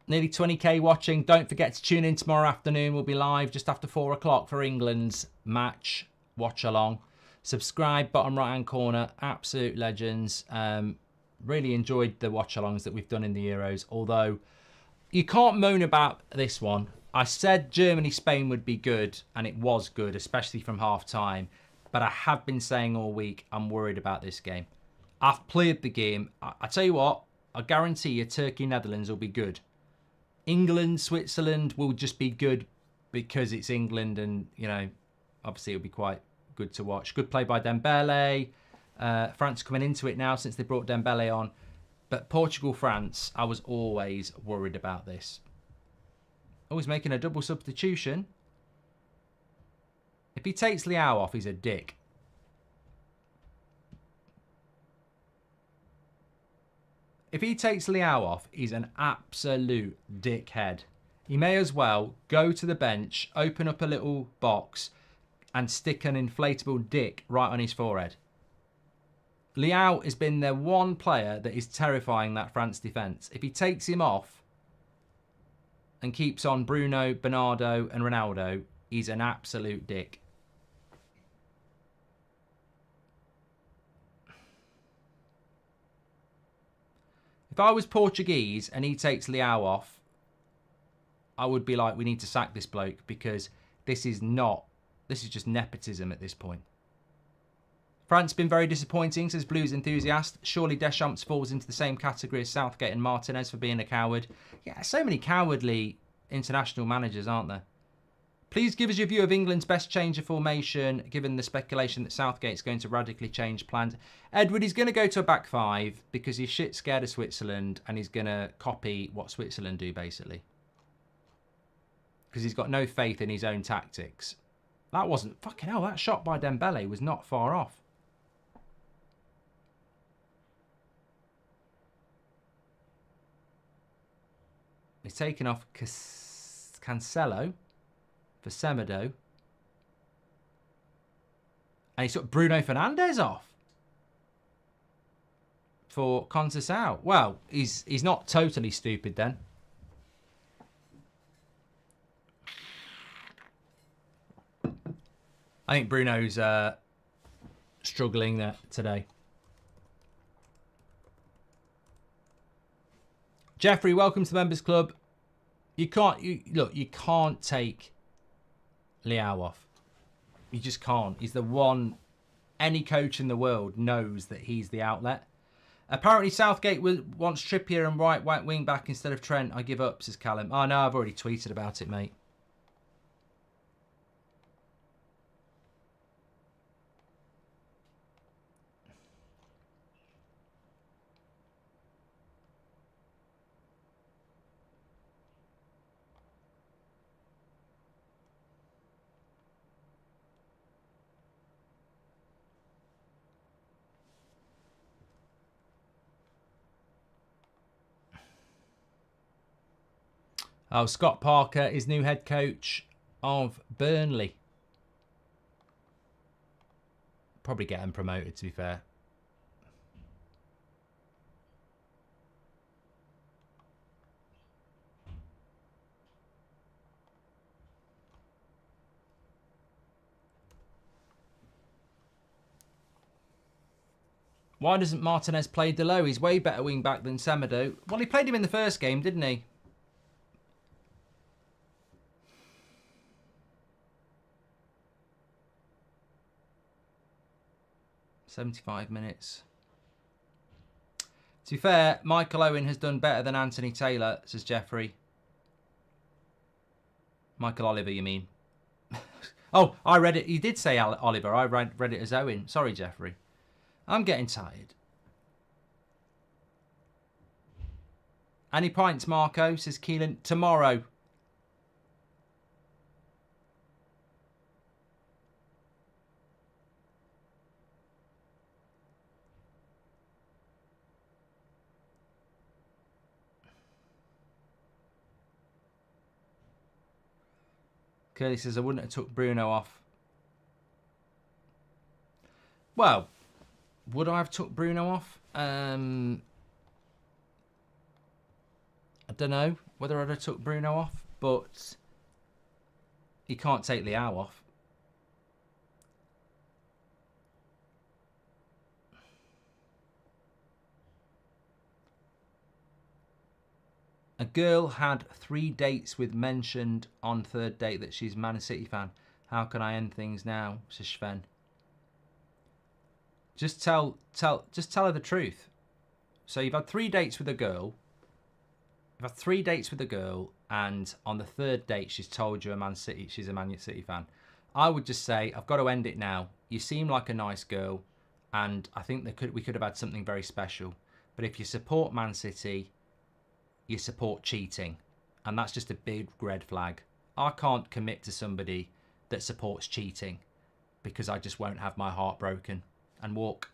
Nearly 20k watching. Don't forget to tune in tomorrow afternoon. We'll be live just after 4 o'clock for England's match. Watch along. Subscribe, bottom right hand corner. Absolute legends. Really enjoyed the watch-alongs that we've done in the Euros, although you can't moan about this one. I said Germany-Spain would be good, and it was good, especially from half-time, but I have been saying all week I'm worried about this game. I've played the game. I tell you what, I guarantee you Turkey-Netherlands will be good. England-Switzerland will just be good because it's England, and, you know, obviously it'll be quite good to watch. Good play by Dembele. France coming into it now since they brought Dembele on. But Portugal-France, I was always worried about this. Always making a double substitution. If he takes Leao off, he's a dick. If he takes Leao off, he's an absolute dickhead. He may as well go to the bench, open up a little box, and stick an inflatable dick right on his forehead. Leao has been the one player that is terrifying that France defence. If he takes him off and keeps on Bruno, Bernardo and Ronaldo, he's an absolute dick. If I was Portuguese and he takes Leao off, I would be like, we need to sack this bloke, because this is just nepotism at this point. France been very disappointing, says Blues enthusiast. Surely Deschamps falls into the same category as Southgate and Martinez for being a coward. Yeah, so many cowardly international managers, aren't there? Please give us your view of England's best change of formation, given the speculation that Southgate's going to radically change plans. Edward, he's going to go to a back five because he's shit scared of Switzerland and he's going to copy what Switzerland do, basically. Because he's got no faith in his own tactics. That wasn't... Fucking hell, that shot by Dembele was not far off. He's taken off Cancelo for Semedo. And he's got Bruno Fernandes off for Conceição. Well, he's not totally stupid then. I think Bruno's struggling there today. Jeffrey, welcome to the Members Club. You can't take Leao off. You just can't. He's the one. Any coach in the world knows that he's the outlet. Apparently Southgate wants Trippier and right wing back instead of Trent. I give up, says Callum. Oh no, I've already tweeted about it, mate. Oh, Scott Parker is new head coach of Burnley. Probably get him promoted, to be fair. Why doesn't Martinez play Delo? He's way better wing back than Semedo. Well, he played him in the first game, didn't he? "75 minutes. To be fair, Michael Owen has done better than Anthony Taylor, says Jeffrey. Michael Oliver, you mean? Oh, I read it. You did say Oliver. I read it as Owen. Sorry, Jeffrey. I'm getting tired. Any pints, Marco, says Keelan. Tomorrow. Curly says, I wouldn't have took Bruno off. Well, would I have took Bruno off? I don't know whether I'd have took Bruno off, but he can't take Leao off. A girl had 3 dates with mentioned on third date that she's a Man City fan. How can I end things now? Says Sven. Just tell her the truth. So you've had 3 dates with a girl. You've had 3 dates with a girl, and on the third date she's told you she's a Man City fan. I would just say, I've got to end it now. You seem like a nice girl, and I think we could have had something very special. But if you support Man City, you support cheating, and that's just a big red flag. I can't commit to somebody that supports cheating, because I just won't have my heart broken and walk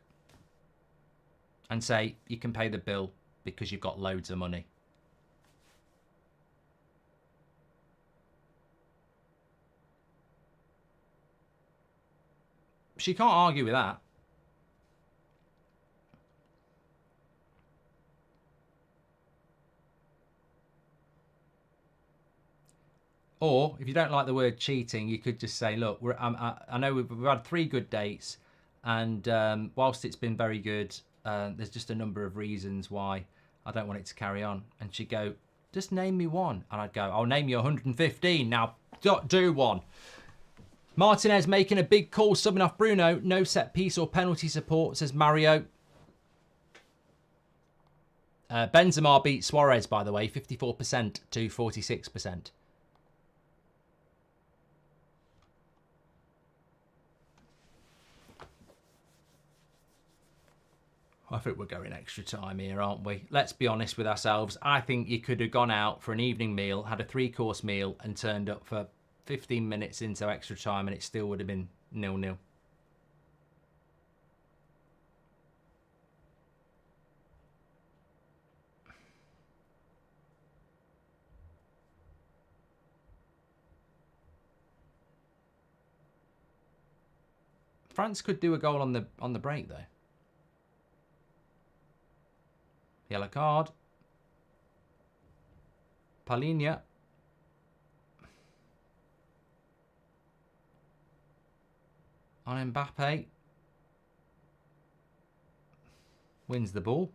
and say you can pay the bill because you've got loads of money. She can't argue with that. Or if you don't like the word cheating, you could just say, look, I know we've had 3 good dates, and whilst it's been very good, there's just a number of reasons why I don't want it to carry on. And she'd go, just name me one. And I'd go, I'll name you 115. Now, do one. Martinez making a big call, subbing off Bruno. No set piece or penalty support, says Mario. Benzema beat Suarez, by the way, 54% to 46%. I think we're going extra time here, aren't we? Let's be honest with ourselves. I think you could have gone out for an evening meal, had a 3-course meal, and turned up for 15 minutes into extra time, and it still would have been 0-0. France could do a goal on the break, though. Yellow card. Palhinha. On Mbappe. Wins the ball.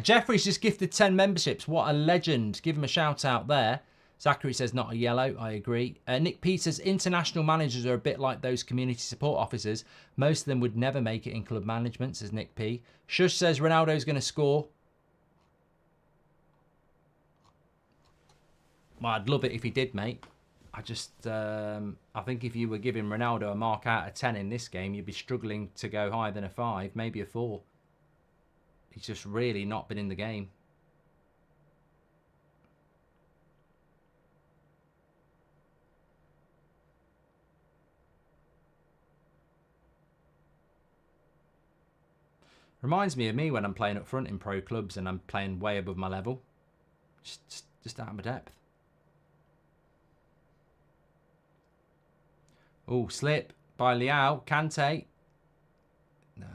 Jeffrey's just gifted 10 memberships. What a legend. Give him a shout out there. Zachary says not a yellow. I agree. Nick Peters, international managers are a bit like those community support officers. Most of them would never make it in club management, says Nick P. Shush says Ronaldo's going to score. Well, I'd love it if he did, mate. I think if you were giving Ronaldo a mark out of 10 in this game, you'd be struggling to go higher than a 5, maybe a 4. He's just really not been in the game. Reminds me of me when I'm playing up front in pro clubs and I'm playing way above my level. Just out of my depth. Oh, slip by Liao. Kante. Nah.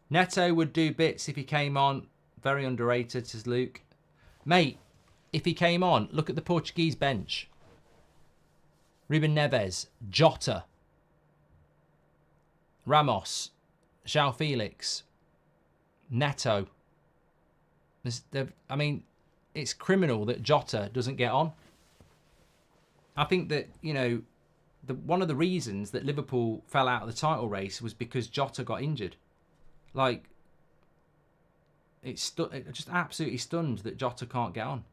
Neto would do bits if he came on. Very underrated, says Luke. Mate, if he came on, look at the Portuguese bench. Ruben Neves. Jota. Ramos, João Felix, Neto. I mean, it's criminal that Jota doesn't get on. I think that, you know, one of the reasons that Liverpool fell out of the title race was because Jota got injured. Like, it just absolutely stunned that Jota can't get on.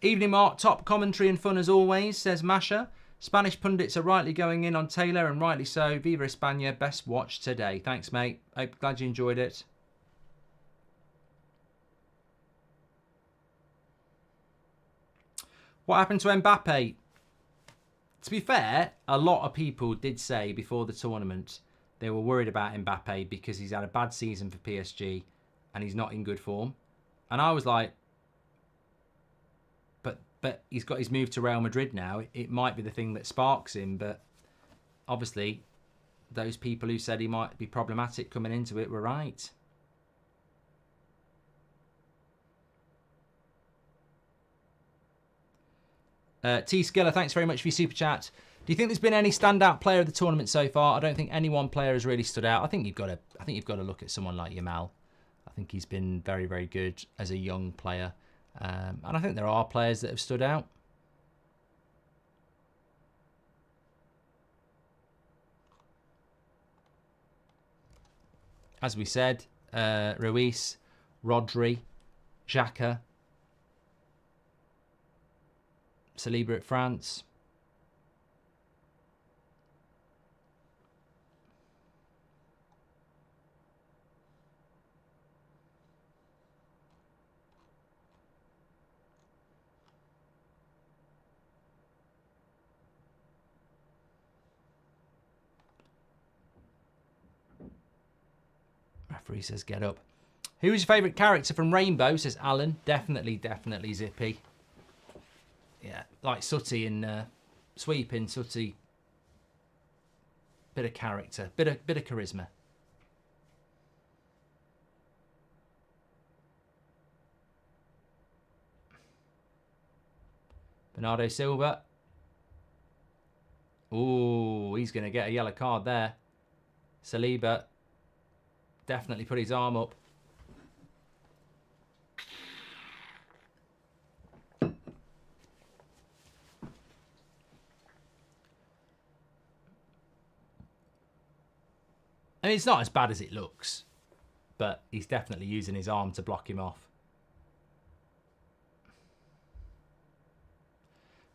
Evening Mark, top commentary and fun as always, says Masha. Spanish pundits are rightly going in on Taylor, and rightly so. Viva España, best watch today. Thanks, mate. Glad you enjoyed it. What happened to Mbappe? To be fair, a lot of people did say before the tournament they were worried about Mbappe because he's had a bad season for PSG and he's not in good form. And I was like, but he's got his move to Real Madrid now. It might be the thing that sparks him, but obviously those people who said he might be problematic coming into it were right. T Skiller, thanks very much for your super chat. Do you think there's been any standout player of the tournament so far? I don't think any one player has really stood out. I think you've got to look at someone like Yamal. I think he's been very, very good as a young player. And I think there are players that have stood out. As we said, Ruiz, Rodri, Xhaka. Saliba at France. Referee says get up. Who is your favourite character from Rainbow, says Alan. Definitely Zippy. Yeah, like Sooty in Sweeping, Sooty. Bit of character, bit of charisma. Bernardo Silva. Ooh, he's going to get a yellow card there. Saliba definitely put his arm up. I mean, it's not as bad as it looks, but he's definitely using his arm to block him off.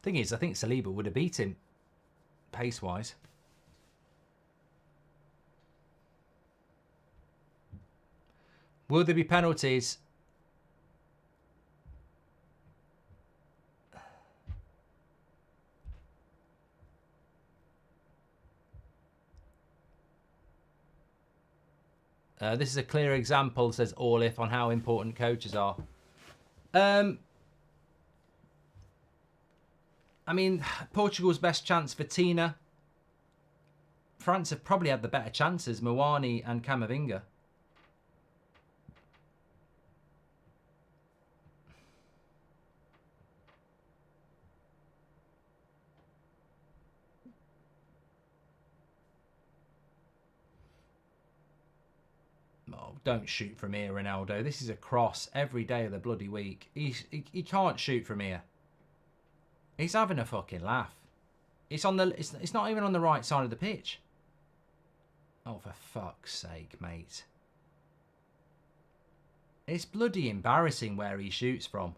Thing is, I think Saliba would have beat him pace-wise. Will there be penalties? This is a clear example, says Orlif, on how important coaches are. I mean, Portugal's best chance for Tina. France have probably had the better chances, Mawani and Camavinga. Oh, don't shoot from here, Ronaldo. This is a cross every day of the bloody week. He can't shoot from here. He's having a fucking laugh. It's on the. It's not even on the right side of the pitch. Oh, for fuck's sake, mate. It's bloody embarrassing where he shoots from.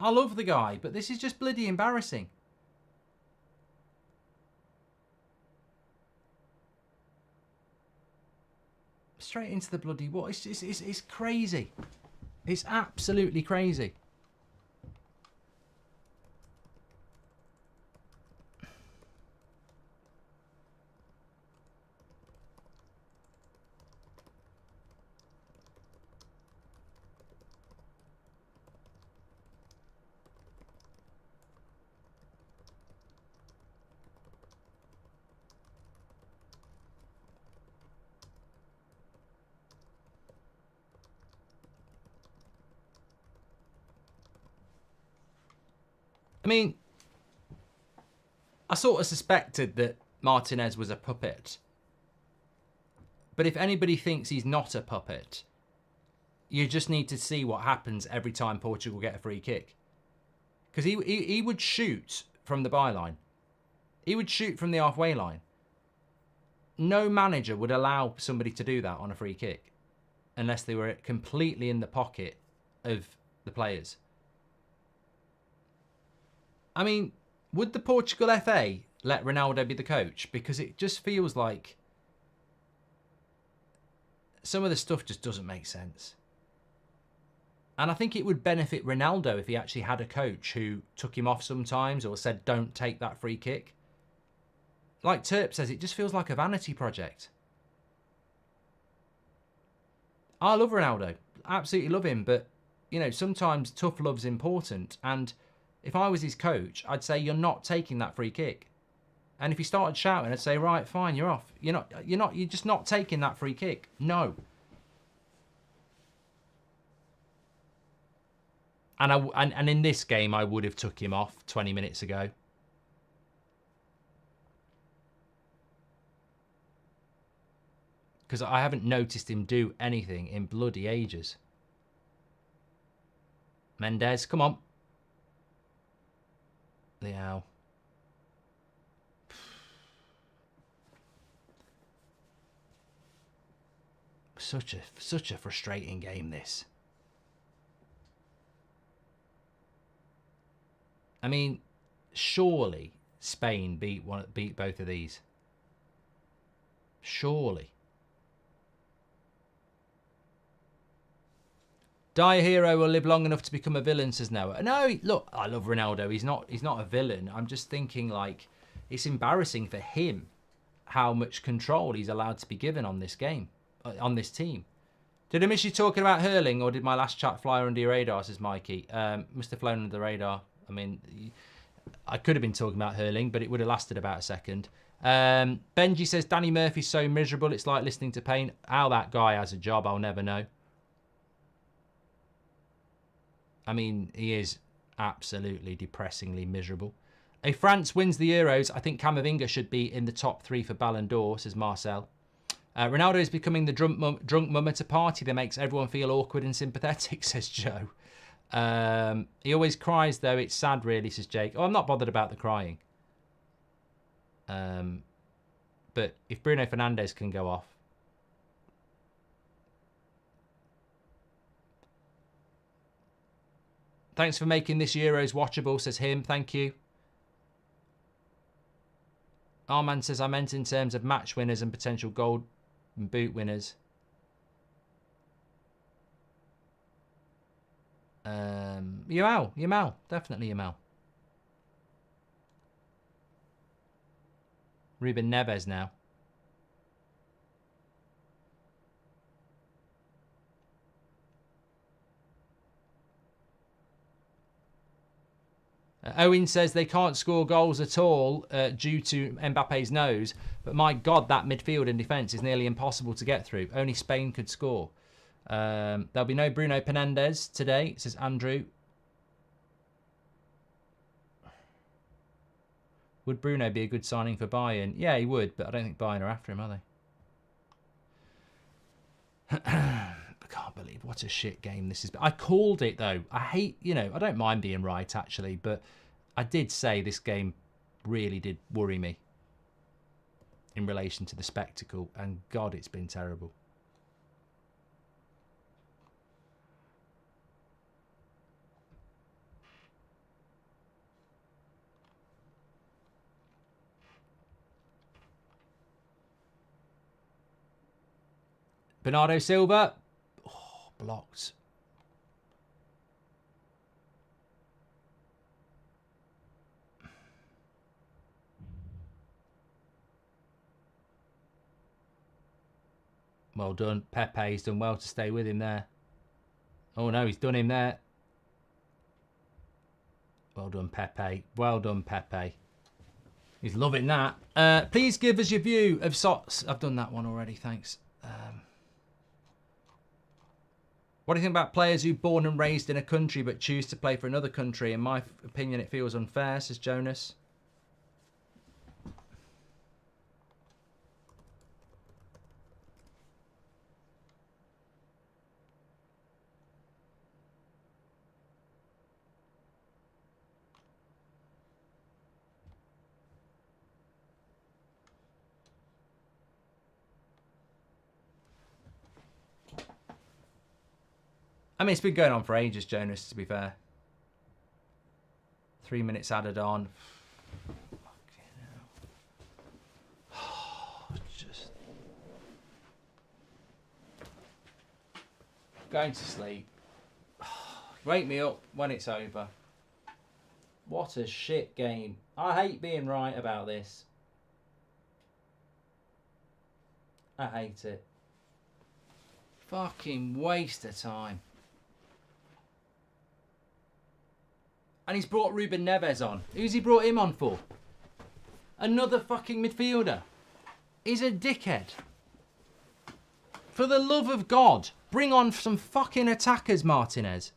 I love the guy, but this is just bloody embarrassing. Straight into the bloody wall. It's crazy. It's absolutely crazy. I mean, I sort of suspected that Martinez was a puppet. But if anybody thinks he's not a puppet, you just need to see what happens every time Portugal get a free kick. Because he would shoot from the byline. He would shoot from the halfway line. No manager would allow somebody to do that on a free kick unless they were completely in the pocket of the players. I mean, would the Portugal FA let Ronaldo be the coach? Because it just feels like some of the stuff just doesn't make sense. And I think it would benefit Ronaldo if he actually had a coach who took him off sometimes or said, don't take that free kick. Like Terp says, it just feels like a vanity project. I love Ronaldo. Absolutely love him. But, you know, sometimes tough love's important. And if I was his coach, I'd say, you're not taking that free kick. And if he started shouting, I'd say, right, fine, you're off. You're just not taking that free kick. No. And in this game, I would have took him off 20 minutes ago. Because I haven't noticed him do anything in bloody ages. Mendes, come on. Leao. Such a frustrating game, this. I mean, surely Spain beat both of these. Surely. Die a hero will live long enough to become a villain, says Noah. No, look, I love Ronaldo. He's not a villain. I'm just thinking, like, it's embarrassing for him how much control he's allowed to be given on this game, on this team. Did I miss you talking about hurling, or did my last chat fly under your radar, says Mikey? Must have flown under the radar. I mean, I could have been talking about hurling, but it would have lasted about a second. Benji says, Danny Murphy's so miserable, it's like listening to pain. How that guy has a job, I'll never know. I mean, he is absolutely depressingly miserable. If France wins the Euros, I think Camavinga should be in the top 3 for Ballon d'Or, says Marcel. Ronaldo is becoming the drunk mum at a party that makes everyone feel awkward and sympathetic, says Joe. He always cries, though. It's sad, really, says Jake. Oh, I'm not bothered about the crying. But if Bruno Fernandes can go off. Thanks for making this Euros watchable, says him. Thank you. Armand says, I meant in terms of match winners and potential gold and boot winners. Yamal. Definitely Yamal. Ruben Neves now. Owen says they can't score goals at all due to Mbappe's nose. But my God, that midfield and defence is nearly impossible to get through. Only Spain could score. There'll be no Bruno Fernandes today, says Andrew. Would Bruno be a good signing for Bayern? Yeah, he would, but I don't think Bayern are after him, are they? I can't believe what a shit game this is. I called it, though. I hate, I don't mind being right, actually, but I did say this game really did worry me in relation to the spectacle, and God, it's been terrible. Bernardo Silva. Oh, blocked. Well done. Pepe's done well to stay with him there. Oh, no, he's done him there. Well done, Pepe. Well done, Pepe. He's loving that. Please give us your view of socks. I've done that one already, thanks. What do you think about players who are born and raised in a country but choose to play for another country? In my opinion, it feels unfair, says Jonas. I mean, it's been going on for ages, Jonas, to be fair. 3 minutes added on. Just going to sleep. Wake me up when it's over. What a shit game. I hate being right about this. I hate it. Fucking waste of time. And he's brought Ruben Neves on. Who's he brought him on for? Another fucking midfielder. He's a dickhead. For the love of God, bring on some fucking attackers, Martinez.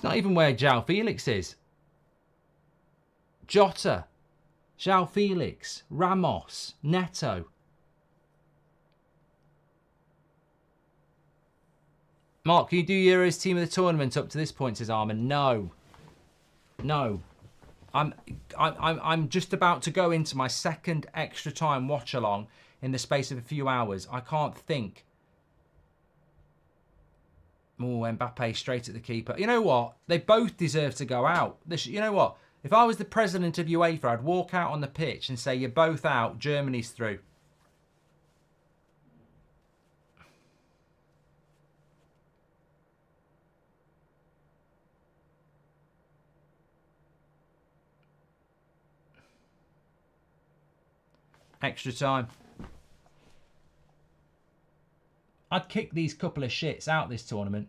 It's not even where João Felix is. Jota, João Felix, Ramos, Neto. Mark, can you do Euro's team of the tournament up to this point, says Armin? No. No. I'm just about to go into my second extra time watch along in the space of a few hours. I can't think. Oh, Mbappe straight at the keeper. You know what? They both deserve to go out. You know what? If I was the president of UEFA, I'd walk out on the pitch and say, you're both out. Germany's through. Extra time. I'd kick these couple of shits out this tournament.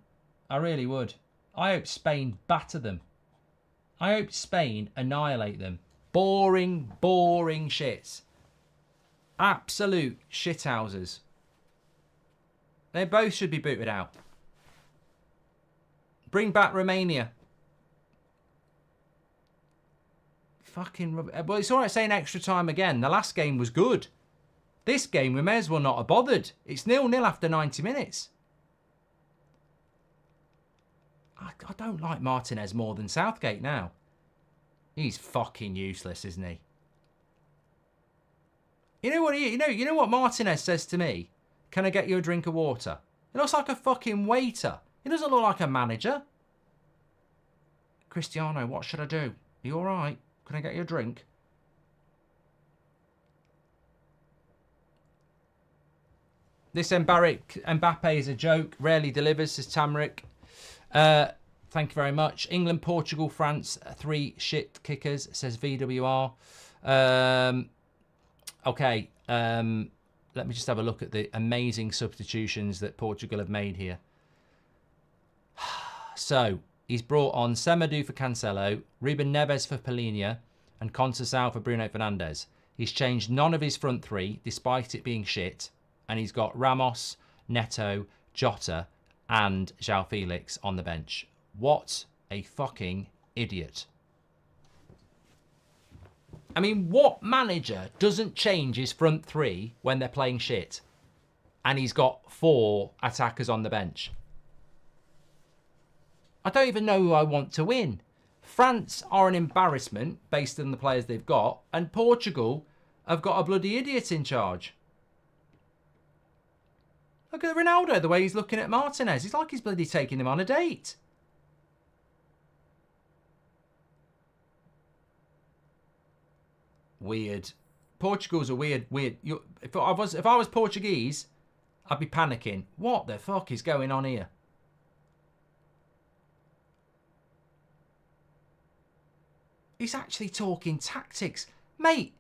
I really would. I hope Spain batter them. I hope Spain annihilate them. Boring, boring shits. Absolute shithouses. They both should be booted out. Bring back Romania. Fucking rubbish. Well, it's all right saying extra time again. The last game was good. This game, we may as well not have bothered. It's 0-0 after 90 minutes. I don't like Martinez more than Southgate now. He's fucking useless, isn't he? You know what? You know what Martinez says to me? Can I get you a drink of water? He looks like a fucking waiter. He doesn't look like a manager. Cristiano, what should I do? Are you all right? Can I get you a drink? This Mbappe is a joke. Rarely delivers, says Tamrick. Thank you very much. England, Portugal, France, 3 shit kickers, says VWR. Okay. Let me just have a look at the amazing substitutions that Portugal have made here. So, he's brought on Semedo for Cancelo, Ruben Neves for Palhinha, and Conceição for Bruno Fernandes. He's changed none of his front 3, despite it being shit. And he's got Ramos, Neto, Jota, and João Felix on the bench. What a fucking idiot. I mean, what manager doesn't change his front 3 when they're playing shit? And he's got 4 attackers on the bench. I don't even know who I want to win. France are an embarrassment based on the players they've got. And Portugal have got a bloody idiot in charge. Look at Ronaldo, the way he's looking at Martinez. He's like he's bloody taking him on a date. Weird. Portugal's a weird. If I was Portuguese, I'd be panicking. What the fuck is going on here? He's actually talking tactics, mate.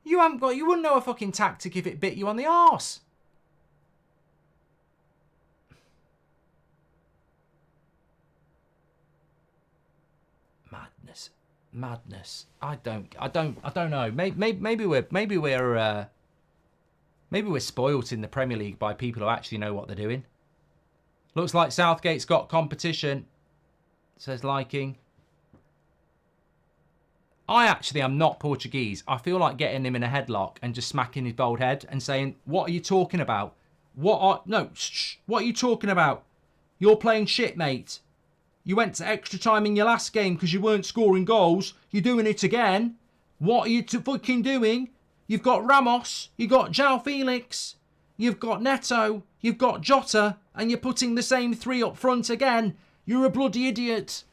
You wouldn't know a fucking tactic if it bit you on the arse. Madness. I don't know. Maybe we're spoilt in the Premier League by people who actually know what they're doing. Looks like Southgate's got competition, says Liking. I actually am not Portuguese. I feel like getting him in a headlock and just smacking his bald head and saying, "What are you talking about? What are you talking about? You're playing shit, mate. You went to extra time in your last game because you weren't scoring goals. You're doing it again. What are you fucking doing? You've got Ramos, you've got João Felix, you've got Neto, you've got Jota, and you're putting the same 3 up front again. You're a bloody idiot."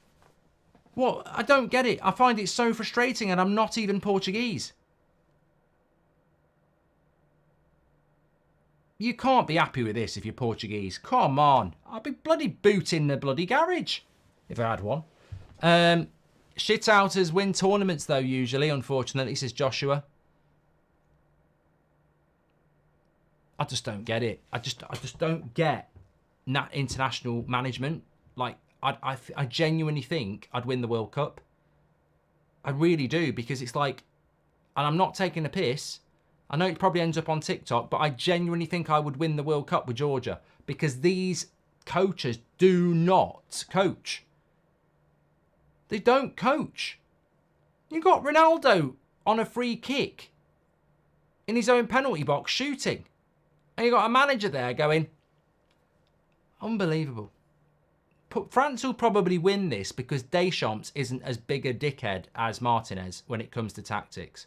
What? I don't get it. I find it so frustrating, and I'm not even Portuguese. You can't be happy with this if you're Portuguese. Come on. I'd be bloody booting the bloody garage if I had one. Shitouters win tournaments, though, usually, unfortunately, says Joshua. I just don't get it. I just don't get that international management. Like, I genuinely think I'd win the World Cup. I really do, because it's like, and I'm not taking a piss. I know it probably ends up on TikTok, but I genuinely think I would win the World Cup with Georgia, because these coaches do not coach. They don't coach. You got Ronaldo on a free kick in his own penalty box shooting. And you got a manager there going, unbelievable. France will probably win this because Deschamps isn't as big a dickhead as Martinez when it comes to tactics.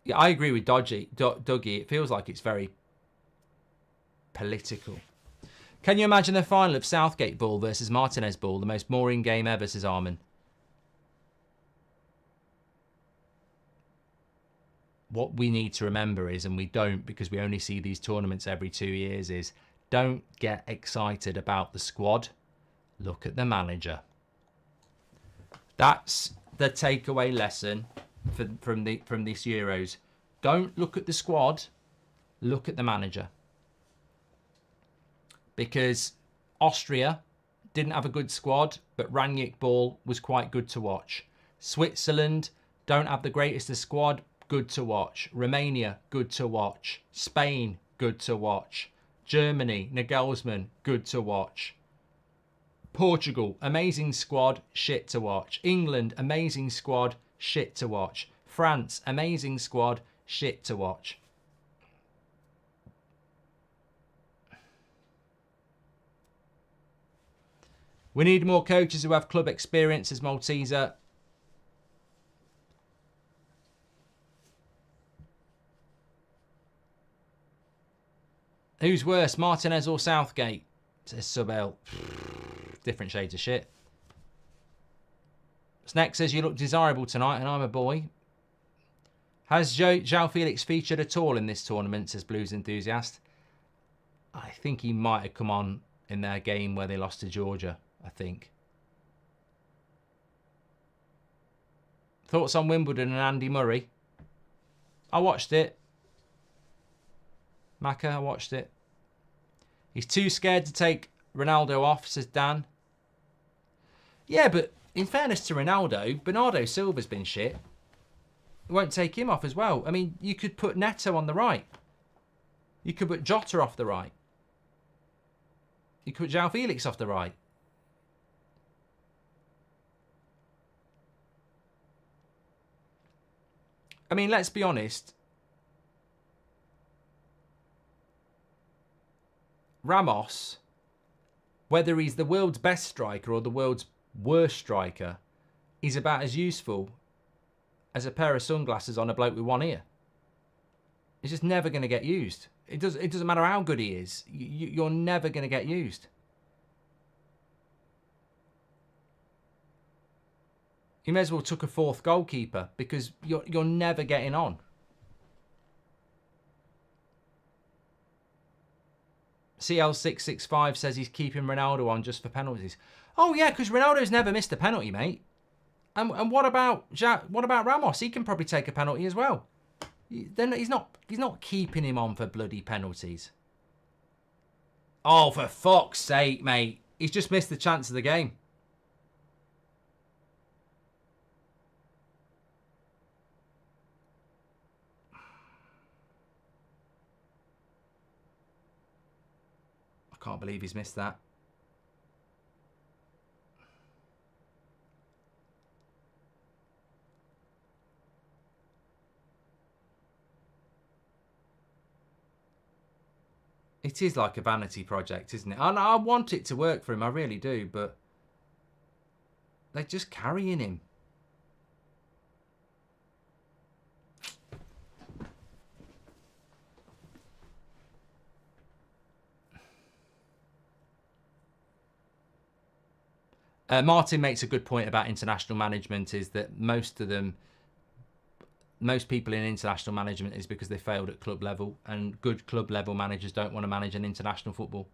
Yeah, I agree with Dougie. It feels like it's very political. Can you imagine the final of Southgate Ball versus Martinez Ball? The most boring game ever, says Armin. What we need to remember is, and we don't because we only see these tournaments every 2 years, is don't get excited about the squad. Look at the manager. That's the takeaway lesson from this Euros. Don't look at the squad. Look at the manager. Because Austria didn't have a good squad, but Rangnick Ball was quite good to watch. Switzerland don't have the greatest of squad, good to watch. Romania, good to watch. Spain, good to watch. Germany, Nagelsmann, good to watch. Portugal, amazing squad, shit to watch. England, amazing squad, shit to watch. France, amazing squad, shit to watch. We need more coaches who have club experience, as Malteser. Who's worse, Martinez or Southgate? Says Subel. Different shades of shit. Snack says you look desirable tonight and I'm a boy. Has João Felix featured at all in this tournament, says Blues Enthusiast? I think he might have come on in their game where they lost to Georgia, I think. Thoughts on Wimbledon and Andy Murray? I watched it. Macca, I watched it. He's too scared to take Ronaldo off, says Dan. Yeah, but in fairness to Ronaldo, Bernardo Silva's been shit. Won't take him off as well. I mean, you could put Neto on the right. You could put Jota off the right. You could put João Felix off the right. I mean, let's be honest. Ramos, whether he's the world's best striker or the world's worst striker, is about as useful as a pair of sunglasses on a bloke with one ear. It's just never going to get used. It doesn't matter how good he is. You're never going to get used. You may as well took a fourth goalkeeper because you're never getting on. CL665 says he's keeping Ronaldo on just for penalties. Oh yeah, because Ronaldo's never missed a penalty, mate. And what about Ramos? He can probably take a penalty as well. Then he's not keeping him on for bloody penalties. Oh, for fuck's sake, mate! He's just missed the chance of the game. I can't believe he's missed that. It is like a vanity project, isn't it? And I want it to work for him, I really do, but they're just carrying him. Martin makes a good point about international management, is that most people in international management is because they failed at club level, and good club level managers don't want to manage an international football.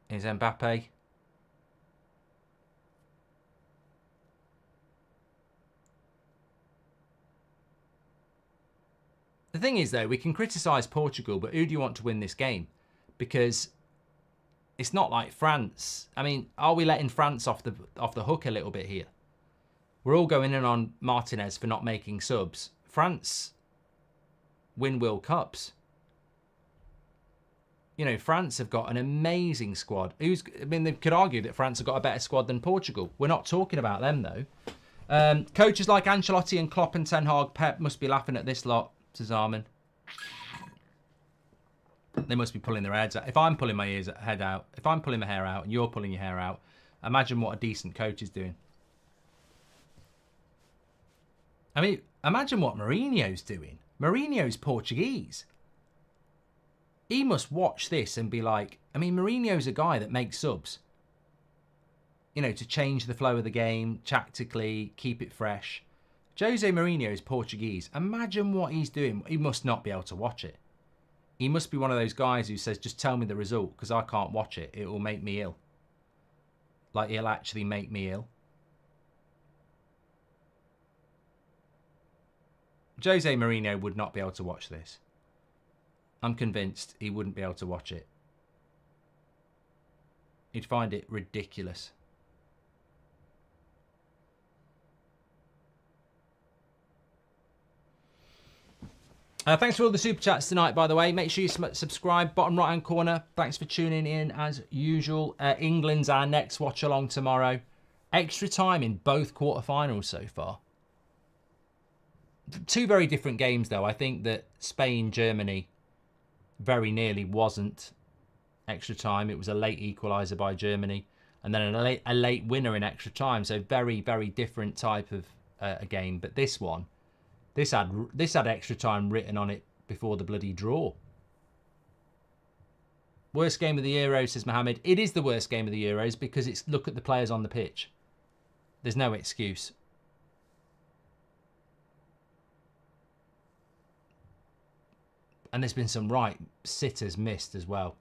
Is Mbappe? The thing is, though, we can criticise Portugal, but who do you want to win this game? Because it's not like France. I mean, are we letting France off the hook a little bit here? We're all going in on Martinez for not making subs. France win World Cups. You know, France have got an amazing squad. They could argue that France have got a better squad than Portugal. We're not talking about them, though. Coaches like Ancelotti and Klopp and Ten Hag, Pep must be laughing at this lot, says Armin. They must be pulling their heads out. If I'm pulling my head out, if I'm pulling my hair out and you're pulling your hair out, imagine what a decent coach is doing. I mean, imagine what Mourinho's doing. Mourinho's Portuguese. He must watch this and be like, I mean, Mourinho's a guy that makes subs. You know, to change the flow of the game, tactically, keep it fresh. Jose Mourinho is Portuguese. Imagine what he's doing. He must not be able to watch it. He must be one of those guys who says, just tell me the result because I can't watch it. It will make me ill. Like, he'll actually make me ill. Jose Mourinho would not be able to watch this. I'm convinced he wouldn't be able to watch it. He'd find it ridiculous. Thanks for all the super chats tonight, by the way. Make sure you subscribe, bottom right-hand corner. Thanks for tuning in, as usual. England's our next watch-along tomorrow. Extra time in both quarterfinals so far. Two very different games, though. I think that Spain-Germany very nearly wasn't extra time. It was a late equaliser by Germany. And then a late winner in extra time. So very, very different type of a game. But this one... This had extra time written on it before the bloody draw. Worst game of the Euros, says Mohammed. It is the worst game of the Euros because it's look at the players on the pitch. There's no excuse. And there's been some right sitters missed as well.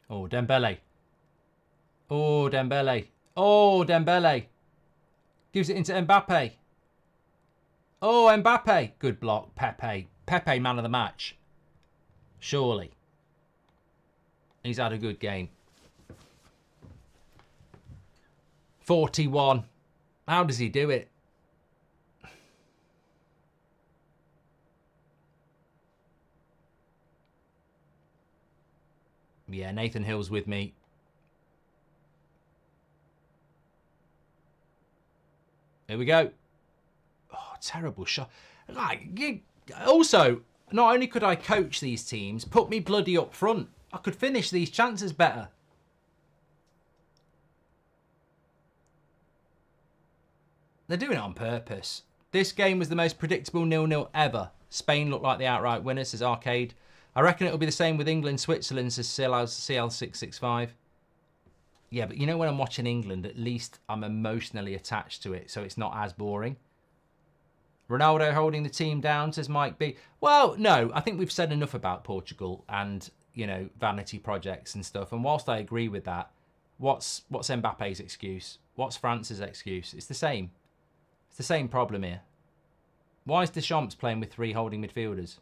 Oh, Dembele. Oh, Dembele. Oh, Dembele. Gives it into Mbappe. Oh, Mbappe. Good block. Pepe. Pepe, man of the match. Surely. He's had a good game. 41. How does he do it? Yeah, Nathan Hill's with me. Here we go. Oh, terrible shot. Also, not only could I coach these teams, put me bloody up front. I could finish these chances better. They're doing it on purpose. This game was the most predictable 0-0 ever. Spain looked like the outright winners, says Arcade. I reckon it'll be the same with England, Switzerland, says CL665. Yeah, but you know when I'm watching England, at least I'm emotionally attached to it, so it's not as boring. Ronaldo holding the team down, says Mike B. Well, no, I think we've said enough about Portugal and, you know, vanity projects and stuff. And whilst I agree with that, what's Mbappe's excuse? What's France's excuse? It's the same. It's the same problem here. Why is Deschamps playing with 3 holding midfielders?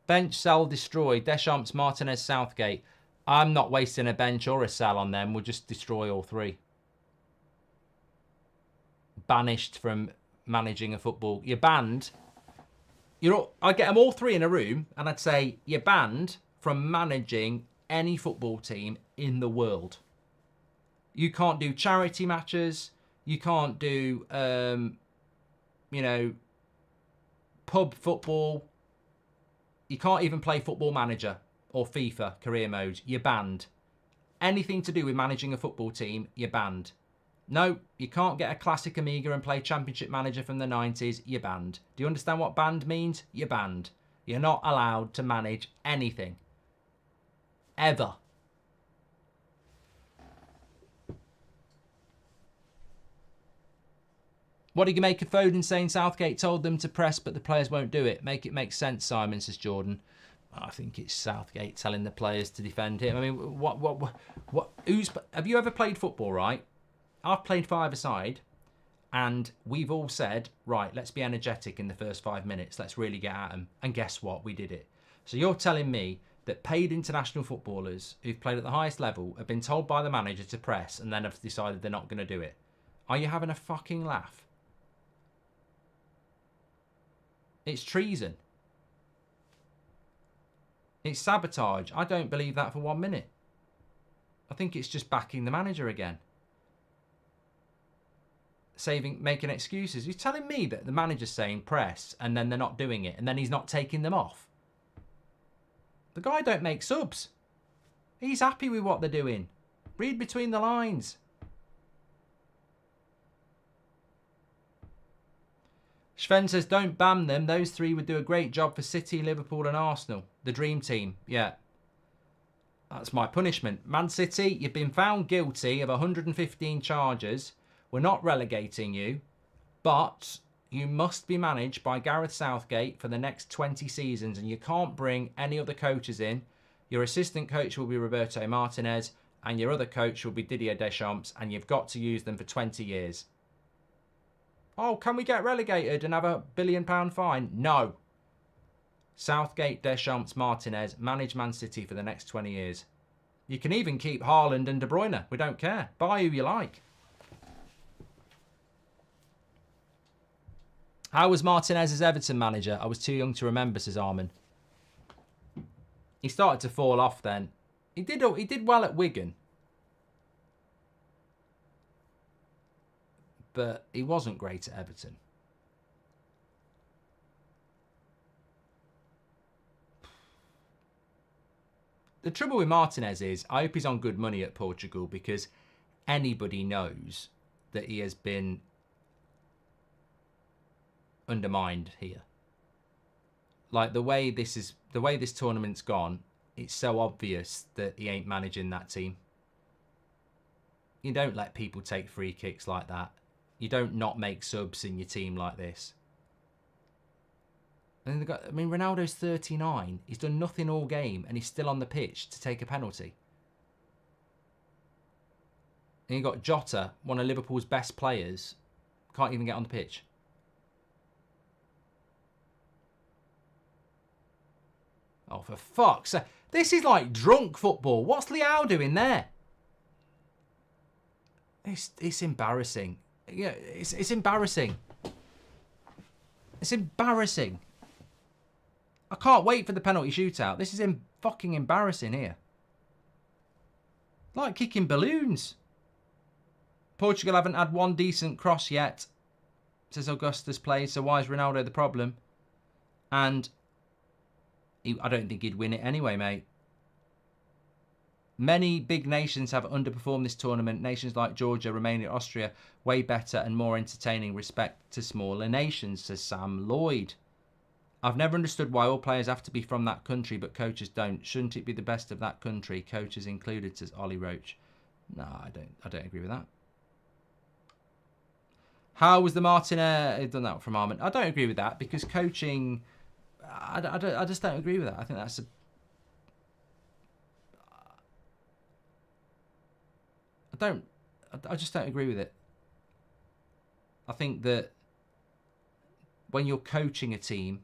Bench, sell, destroy. Deschamps, Martinez, Southgate. I'm not wasting a bench or a sell on them. We'll just destroy all 3. Banished from managing a football. You're banned. I'd get them all 3 in a room and I'd say you're banned from managing any football team in the world. You can't do charity matches. You can't do, you know, pub football. You can't even play Football Manager or FIFA career mode. You're banned. Anything to do with managing a football team, you're banned. No, you can't get a classic Amiga and play Championship Manager from the 90s. You're banned. Do you understand what banned means? You're banned. You're not allowed to manage anything. Ever. What do you make of Foden saying Southgate told them to press, but the players won't do it? Make it make sense, Simon, says Jordan. I think it's Southgate telling the players to defend him. I mean, have you ever played football, right? I've played 5-a-side, and we've all said, right, let's be energetic in the first 5 minutes. Let's really get at them. And guess what? We did it. So you're telling me that paid international footballers who've played at the highest level have been told by the manager to press and then have decided they're not going to do it. Are you having a fucking laugh? It's treason. It's sabotage. I don't believe that for 1 minute. I think it's just backing the manager again. Making excuses. He's telling me that the manager's saying press and then they're not doing it and then he's not taking them off. The guy don't make subs. He's happy with what they're doing. Read between the lines. Sven says, don't ban them. Those three would do a great job for City, Liverpool and Arsenal. The dream team. Yeah. That's my punishment. Man City, you've been found guilty of 115 charges. We're not relegating you. But you must be managed by Gareth Southgate for the next 20 seasons. And you can't bring any other coaches in. Your assistant coach will be Roberto Martinez. And your other coach will be Didier Deschamps. And you've got to use them for 20 years. Oh, can we get relegated and have a £1 billion fine? No. Southgate, Deschamps, Martinez manage Man City for the next 20 years. You can even keep Haaland and De Bruyne. We don't care. Buy who you like. How was Martinez as Everton manager? I was too young to remember, says Armin. He started to fall off then. He did well at Wigan. But he wasn't great at Everton. The trouble with Martinez is, I hope he's on good money at Portugal because anybody knows that he has been undermined here. Like the way this tournament's gone, it's so obvious that he ain't managing that team. You don't let people take free kicks like that. You don't not make subs in your team like this. And Ronaldo's 39. He's done nothing all game and he's still on the pitch to take a penalty. And you got Jota, one of Liverpool's best players, can't even get on the pitch. Oh, for fuck's sake. This is like drunk football. What's Leao doing there? It's embarrassing. Yeah, it's embarrassing. It's embarrassing. I can't wait for the penalty shootout. This is fucking embarrassing here. Like kicking balloons. Portugal haven't had one decent cross yet, says Augustus plays, so why is Ronaldo the problem? And I don't think he'd win it anyway, mate. Many big nations have underperformed this tournament. Nations like Georgia, Romania, Austria, way better and more entertaining. Respect to smaller nations, says Sam Lloyd. I've never understood why all players have to be from that country, but coaches don't. Shouldn't it be the best of that country, coaches included, says Ollie Roach. No, I don't agree with that. How was the Martinez done that from Armin? I don't agree with that because coaching, I just don't agree with that. I think that's I just don't agree with it. I think that when you're coaching a team,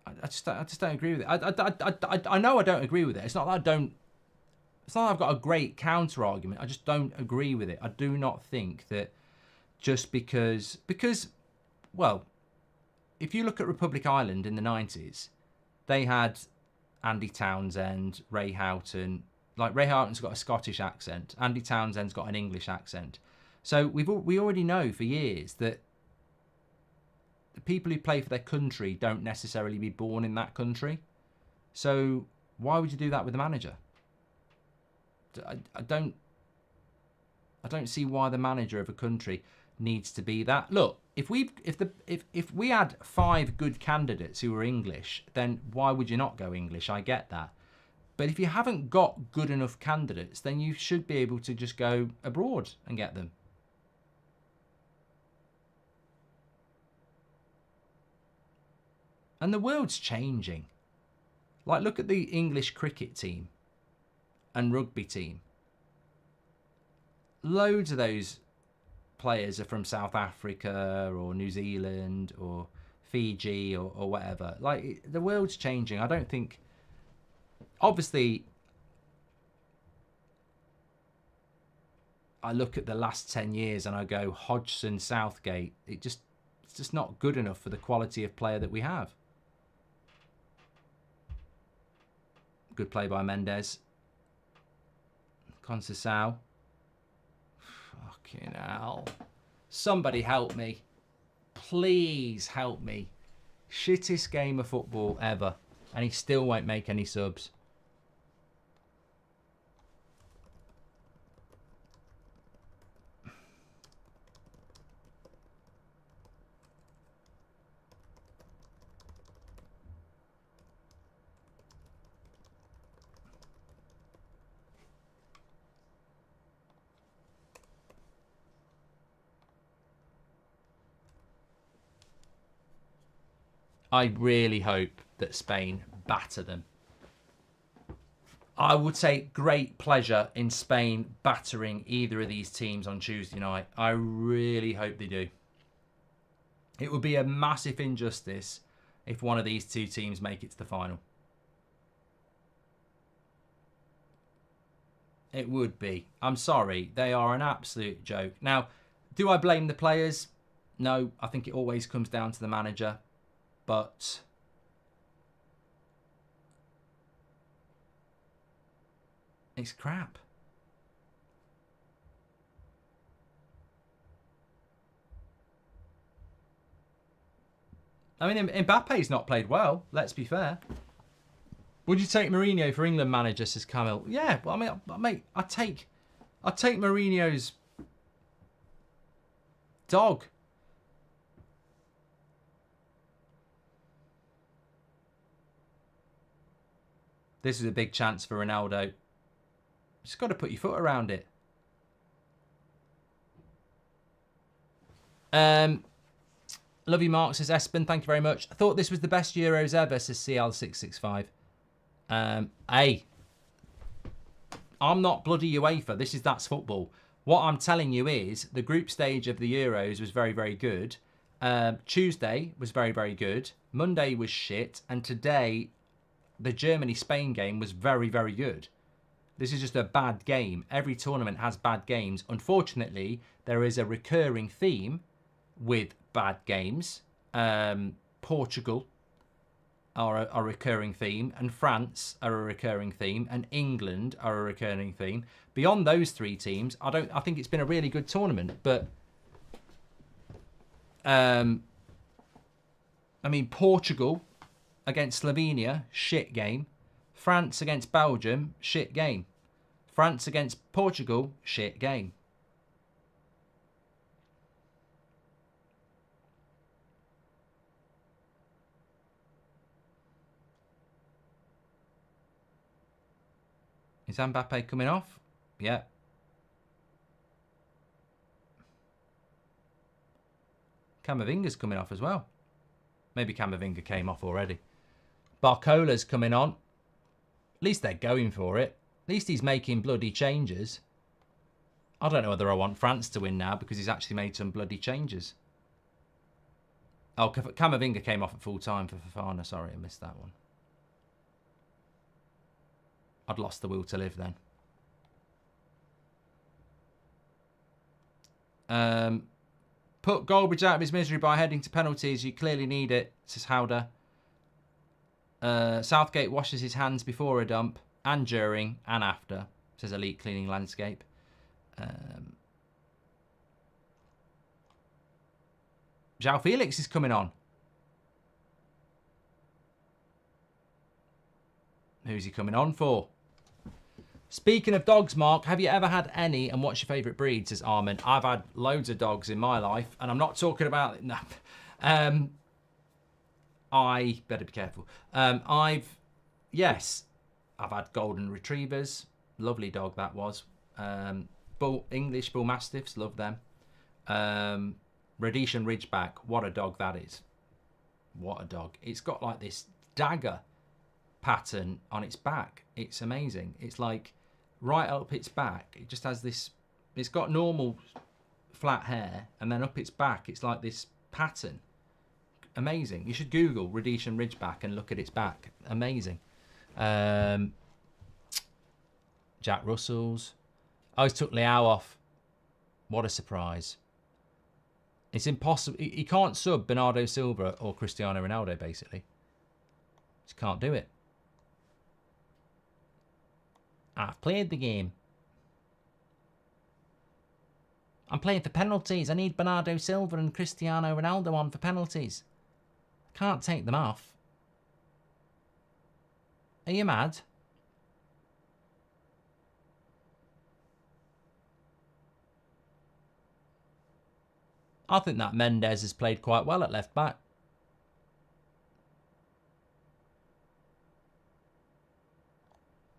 I just don't agree with it. I know I don't agree with it. It's not that I've got a great counter argument. I just don't agree with it. I do not think that just because, well, if you look at Republic Island in the 90s, they had Andy Townsend, Ray Houghton. Like Ray Houghton's got a Scottish accent. Andy Townsend's got an English accent. So we already know for years that the people who play for their country don't necessarily be born in that country. So why would you do that with the manager? I don't see why the manager of a country needs to be that. Look, if we had 5 good candidates who were English, then why would you not go English? I get that. But if you haven't got good enough candidates, then you should be able to just go abroad and get them. And the world's changing. Like, look at the English cricket team and rugby team. Loads of those players are from South Africa or New Zealand or Fiji or whatever. Like, the world's changing. I don't think... Obviously, I look at the last 10 years and I go, Hodgson, Southgate, it's just not good enough for the quality of player that we have. Good play by Mendes. Conceição. Fucking hell. Somebody help me. Please help me. Shittest game of football ever. And he still won't make any subs. I really hope that Spain batter them. I would take great pleasure in Spain battering either of these teams on Tuesday night. I really hope they do. It would be a massive injustice if one of these two teams make it to the final. It would be. I'm sorry. They are an absolute joke. Now, do I blame the players? No, I think it always comes down to the manager. But it's crap. I mean, Mbappe's not played well, let's be fair. Would you take Mourinho for England manager, says Camille? Yeah, well, I mean, I'd take Mourinho's dog. This is a big chance for Ronaldo. Just got to put your foot around it. Love you, Mark, says Espen. Thank you very much. I thought this was the best Euros ever, says CL665. Hey, I'm not bloody UEFA. That's football. What I'm telling you is the group stage of the Euros was very, very good. Tuesday was very, very good. Monday was shit. And today, the Germany-Spain game was very, very good. This is just a bad game. Every tournament has bad games. Unfortunately, there is a recurring theme with bad games. Portugal are a recurring theme, and France are a recurring theme, and England are a recurring theme. Beyond those three teams, I think it's been a really good tournament. But I mean, Portugal against Slovenia, shit game. France against Belgium, shit game. France against Portugal, shit game. Is Mbappe coming off? Yeah. Camavinga's coming off as well. Maybe Camavinga came off already. Barcola's coming on. At least they're going for it. At least he's making bloody changes. I don't know whether I want France to win now because he's actually made some bloody changes. Oh, Camavinga came off at full time for Fofana. Sorry, I missed that one. I'd lost the will to live then. Put Goldbridge out of his misery by heading to penalties. You clearly need it, says Howder. Southgate washes his hands before a dump and during and after, says Elite Cleaning Landscape. João Felix is coming on. Who's he coming on for? Speaking of dogs, Mark, have you ever had any, and what's your favourite breed, says Armin. I've had loads of dogs in my life, and I'm not talking about... No. I better be careful. Yes, I've had golden retrievers. Lovely dog that was. English bull mastiffs, love them. Rhodesian Ridgeback, what a dog that is. What a dog. It's got like this dagger pattern on its back. It's amazing. It's like right up its back. It just has this, it's got normal flat hair, and then up its back it's like this pattern. Amazing. You should Google Rhodesian Ridgeback and look at its back. Amazing. Jack Russell's. I always took Leao off. What a surprise. It's impossible. He can't sub Bernardo Silva or Cristiano Ronaldo, basically. Just can't do it. I've played the game. I'm playing for penalties. I need Bernardo Silva and Cristiano Ronaldo on for penalties. I can't take them off. Are you mad? I think that Mendes has played quite well at left back.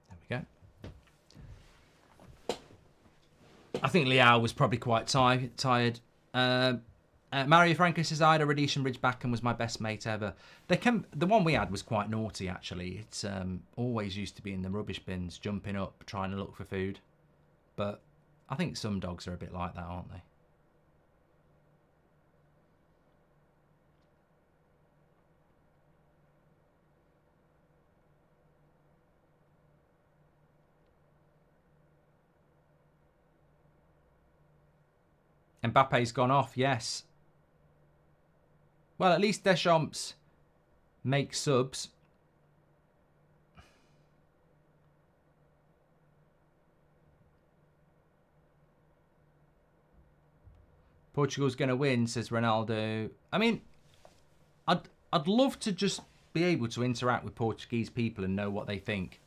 There we go. I think Leao was probably quite tired. Mario Franco says, I had a Rhodesian Ridgeback and was my best mate ever. The one we had was quite naughty, actually. It's always used to be in the rubbish bins, jumping up, trying to look for food. But I think some dogs are a bit like that, aren't they? Mbappe's gone off, yes. Well, at least Deschamps makes subs. Portugal's going to win, says Ronaldo. I mean, I'd love to just be able to interact with Portuguese people and know what they think.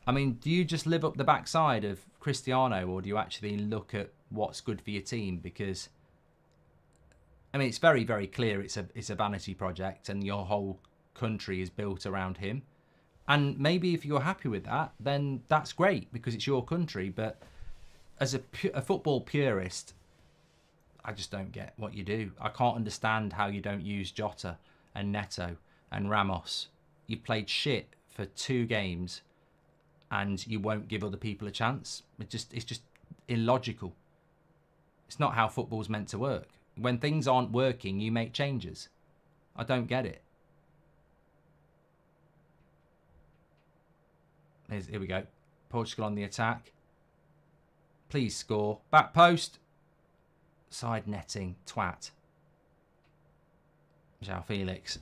I mean, do you just live up the backside of Cristiano, or do you actually look at what's good for your team? Because I mean, it's very, very clear it's a vanity project, and your whole country is built around him. And maybe if you're happy with that, then that's great because it's your country. But as a football purist, I just don't get what you do. I can't understand how you don't use Jota and Neto and Ramos. You've played shit for 2 games, and you won't give other people a chance. It's just illogical. It's not how football's meant to work. When things aren't working, you make changes. I don't get it. Here we go. Portugal on the attack. Please score. Back post. Side netting. Twat. João Felix.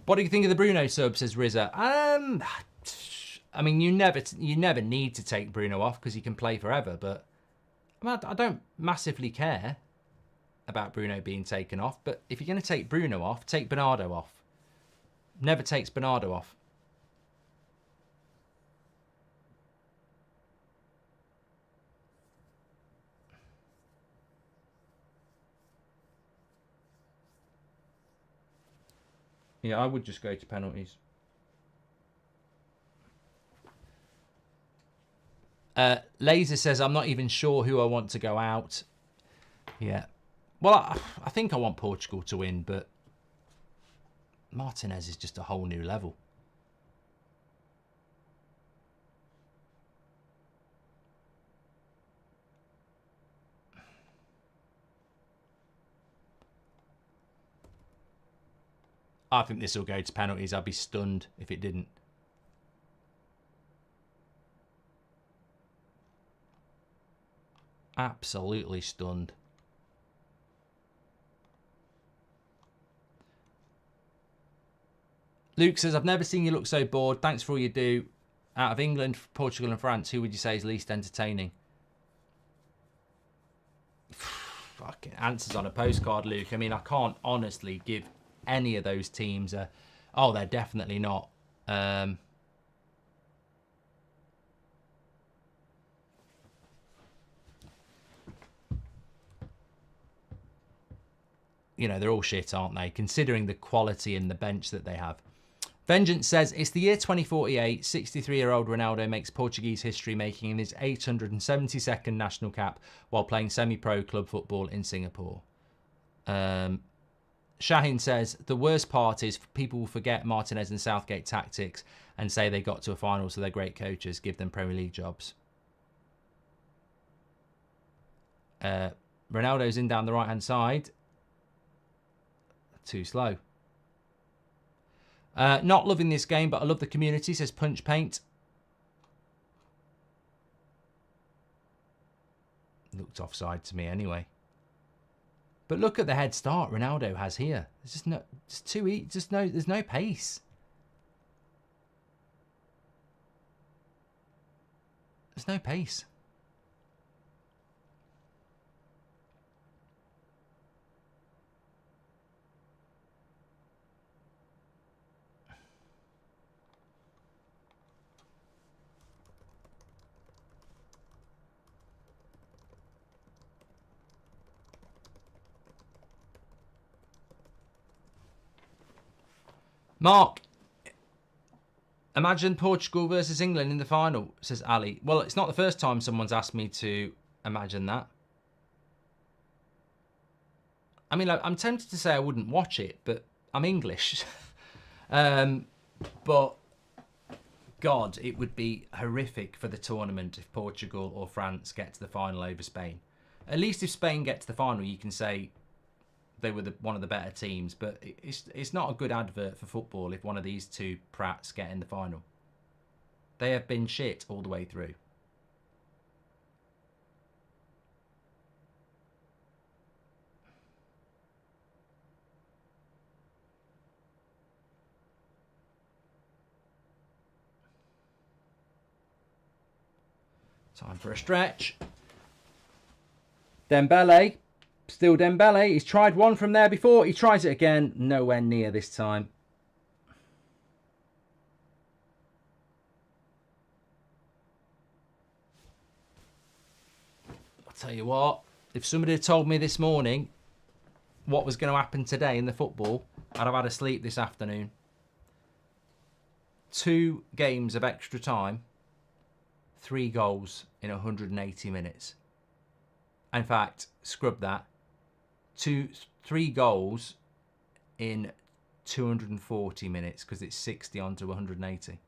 What do you think of the Bruno sub, says Rizza? I mean, you never need to take Bruno off because he can play forever, but I don't massively care about Bruno being taken off. But if you're going to take Bruno off, take Bernardo off. Never takes Bernardo off. Yeah, I would just go to penalties. Laser says, I'm not even sure who I want to go out. Yeah. Well, I think I want Portugal to win, but Martinez is just a whole new level. I think this will go to penalties. I'd be stunned if it didn't. Absolutely stunned. Luke says, I've never seen you look so bored. Thanks for all you do. Out of England, Portugal and France, who would you say is least entertaining? Fucking answers on a postcard, Luke. I mean, I can't honestly give any of those teams a... Oh, they're definitely not. You know, they're all shit, aren't they? Considering the quality and the bench that they have. Vengeance says, it's the year 2048. 63-year-old Ronaldo makes Portuguese history, making in his 872nd national cap while playing semi-pro club football in Singapore. Shahin says, the worst part is people will forget Martinez and Southgate tactics and say they got to a final, so they're great coaches. Give them Premier League jobs. Ronaldo's in down the right-hand side. Too slow. Not loving this game, but I love the community, says Punch Paint. Looked offside to me anyway. But look at the head start Ronaldo has here. There's just no, just too easy. Just no, there's no pace. There's no pace. Mark, imagine Portugal versus England in the final, says Ali. Well, it's not the first time someone's asked me to imagine that. I mean, I'm tempted to say I wouldn't watch it, but I'm English. But, God, it would be horrific for the tournament if Portugal or France get to the final over Spain. At least if Spain get to the final, you can say they were one of the better teams, but it's not a good advert for football if one of these two prats get in the final. They have been shit all the way through. Time for a stretch. Dembele. Still Dembele. He's tried one from there before. He tries it again. Nowhere near this time. I'll tell you what. If somebody had told me this morning what was going to happen today in the football, I'd have had a sleep this afternoon. 2 games of extra time. 3 goals in 180 minutes. In fact, scrub that. 3 goals in 240 minutes because it's 60 onto 180.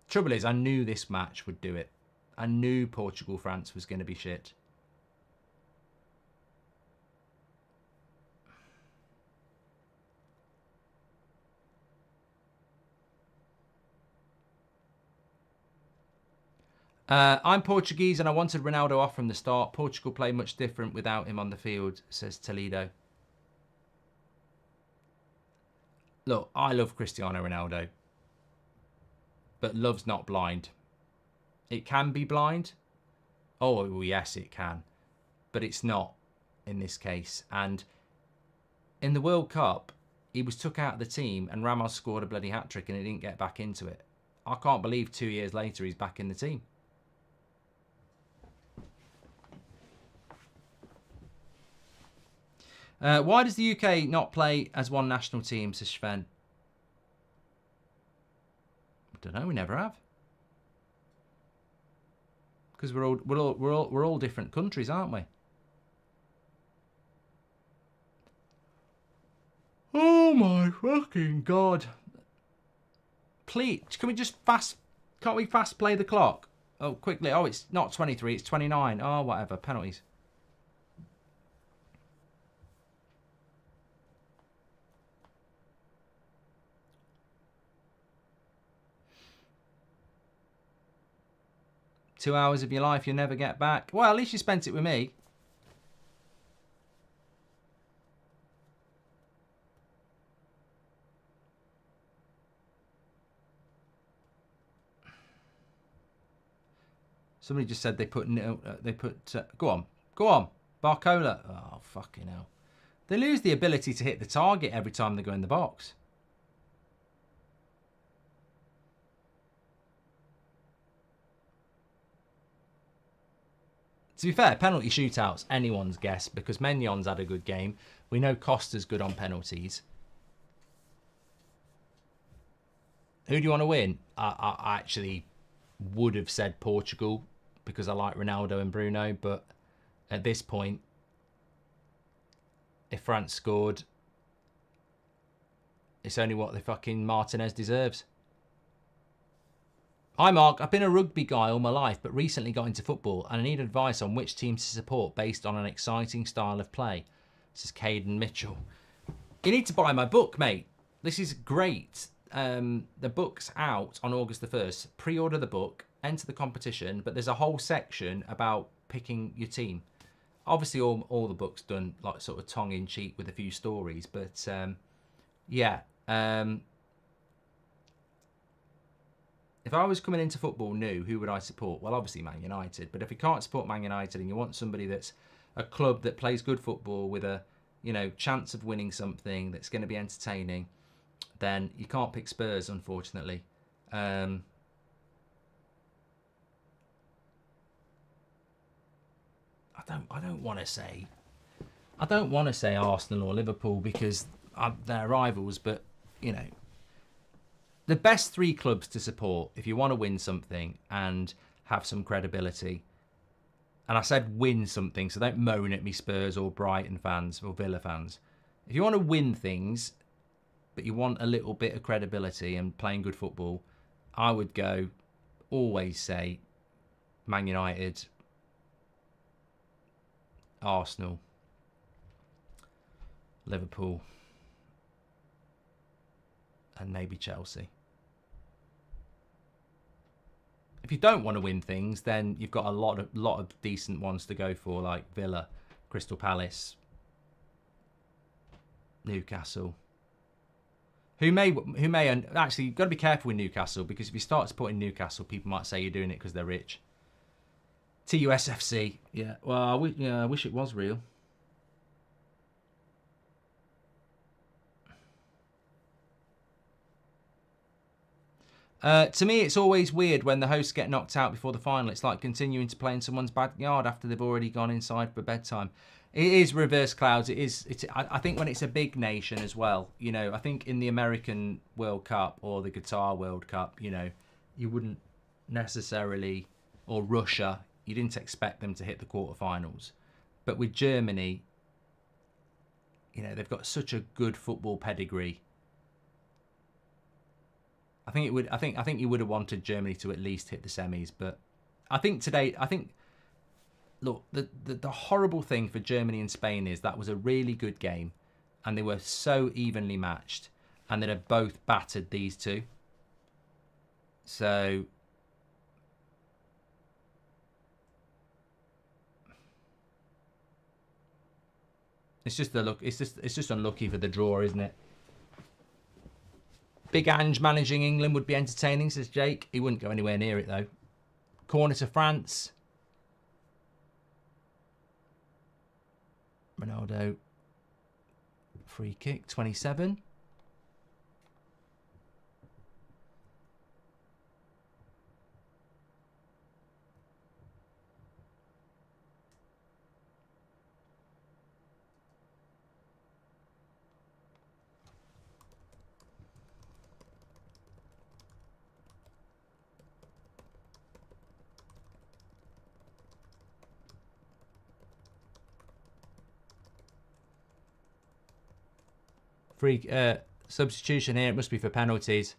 Trouble is, I knew this match would do it. I knew Portugal-France was going to be shit. I'm Portuguese and I wanted Ronaldo off from the start. Portugal play much different without him on the field, says Toledo. Look, I love Cristiano Ronaldo. But love's not blind. It can be blind. Oh, yes, it can. But it's not in this case. And in the World Cup, he was took out of the team and Ramos scored a bloody hat-trick and he didn't get back into it. I can't believe 2 years later he's back in the team. Why does the UK not play as one national team, says Sven? I don't know. We never have. Because we're all different countries, aren't we? Oh my fucking God! Please, can we just fast? Can't we fast play the clock? Oh, quickly! Oh, it's not 23. It's 29. Oh, whatever. Penalties. Two hours of your life you'll never get back. Well, at least you spent it with me. Somebody just said they put go on, Barcola. Oh, fucking hell. They lose the ability to hit the target every time they go in the box. To be fair, penalty shootouts, anyone's guess, because Maignan had a good game. We know Costa's good on penalties. Who do you want to win? I actually would have said Portugal because I like Ronaldo and Bruno, but at this point, if France scored, it's only what the fucking Martinez deserves. Hi Mark, I've been a rugby guy all my life, but recently got into football and I need advice on which team to support based on an exciting style of play. This is Caden Mitchell. You need to buy my book, mate. This is great. The book's out on August the 1st. Pre-order the book, enter the competition, but there's a whole section about picking your team. Obviously, all the book's done like sort of tongue-in-cheek with a few stories, but yeah. If I was coming into football new, who would I support? Well, obviously Man United. But if you can't support Man United and you want somebody that's a club that plays good football with a, you know, chance of winning something that's going to be entertaining, then you can't pick Spurs, unfortunately. I don't want to say Arsenal or Liverpool because they're rivals, but you know, the best three clubs to support if you want to win something and have some credibility. And I said win something, so don't moan at me, Spurs or Brighton fans or Villa fans. If you want to win things, but you want a little bit of credibility and playing good football, I would always say Man United, Arsenal, Liverpool, and maybe Chelsea. If you don't want to win things, then you've got a lot of decent ones to go for, like Villa, Crystal Palace, Newcastle. Who may, and actually you've got to be careful with Newcastle, because if you start supporting Newcastle, people might say you're doing it because they're rich. TUSFC, yeah. Well, I wish it was real. To me, it's always weird when the hosts get knocked out before the final. It's like continuing to play in someone's backyard after they've already gone inside for bedtime. It is reverse clouds. I think when it's a big nation as well, you know, I think in the American World Cup or the Qatar World Cup, you know, you wouldn't necessarily, or Russia, you didn't expect them to hit the quarterfinals. But with Germany, you know, they've got such a good football pedigree. I think you would have wanted Germany to at least hit the semis, but I think today, look, the horrible thing for Germany and Spain is that was a really good game, and they were so evenly matched, and they'd have both battered these two. So it's just unlucky for the draw, isn't it? Big Ange managing England would be entertaining, says Jake. He wouldn't go anywhere near it, though. Corner to France. Ronaldo. Free kick, 27. Free substitution here. It must be for penalties.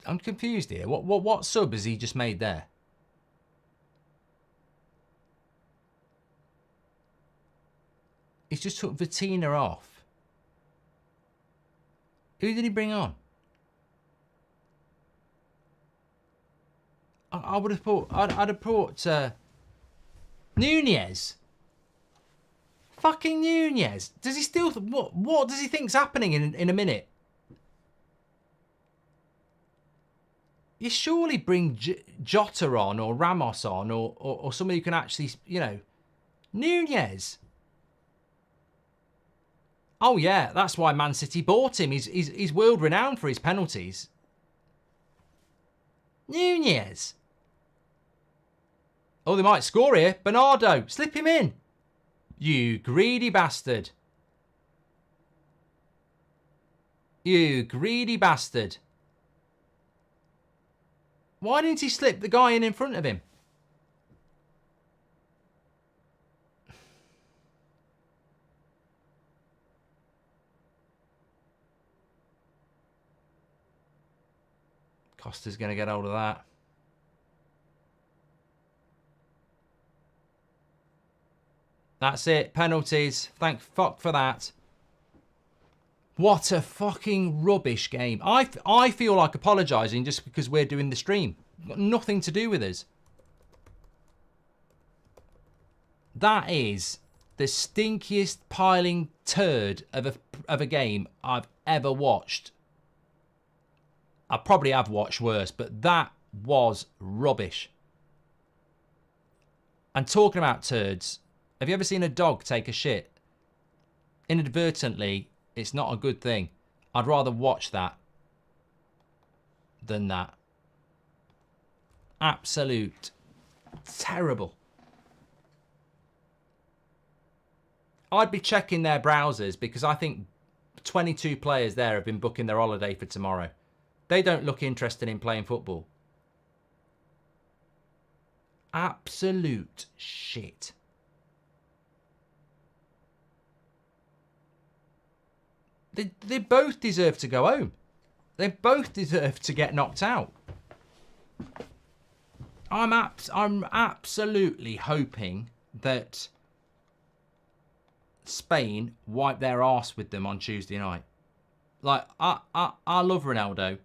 I'm confused here. What sub has he just made there? He's just took Vitina off. Who did he bring on? I would have thought I'd have brought Nunez. Fucking Nunez. Does he still what does he think's happening in a minute? You surely bring Jota on or Ramos on or somebody who can actually, you know, Nunez. Oh yeah, that's why Man City bought him. He's world renowned for his penalties. Nunez. Oh, they might score here. Bernardo, slip him in. You greedy bastard. You greedy bastard. Why didn't he slip the guy in front of him? Costa's going to get hold of that. That's it. Penalties. Thank fuck for that. What a fucking rubbish game. I feel like apologising just because we're doing the stream. Got nothing to do with us. That is the stinkiest piling turd of a game I've ever watched. I probably have watched worse, but that was rubbish. And talking about turds, have you ever seen a dog take a shit? Inadvertently, it's not a good thing. I'd rather watch that than that. Absolute terrible. I'd be checking their browsers because I think 22 players there have been booking their holiday for tomorrow. They don't look interested in playing football. Absolute shit. They both deserve to go home. They both deserve to get knocked out. I'm absolutely hoping that Spain wipe their arse with them on Tuesday night. Like, I love Ronaldo.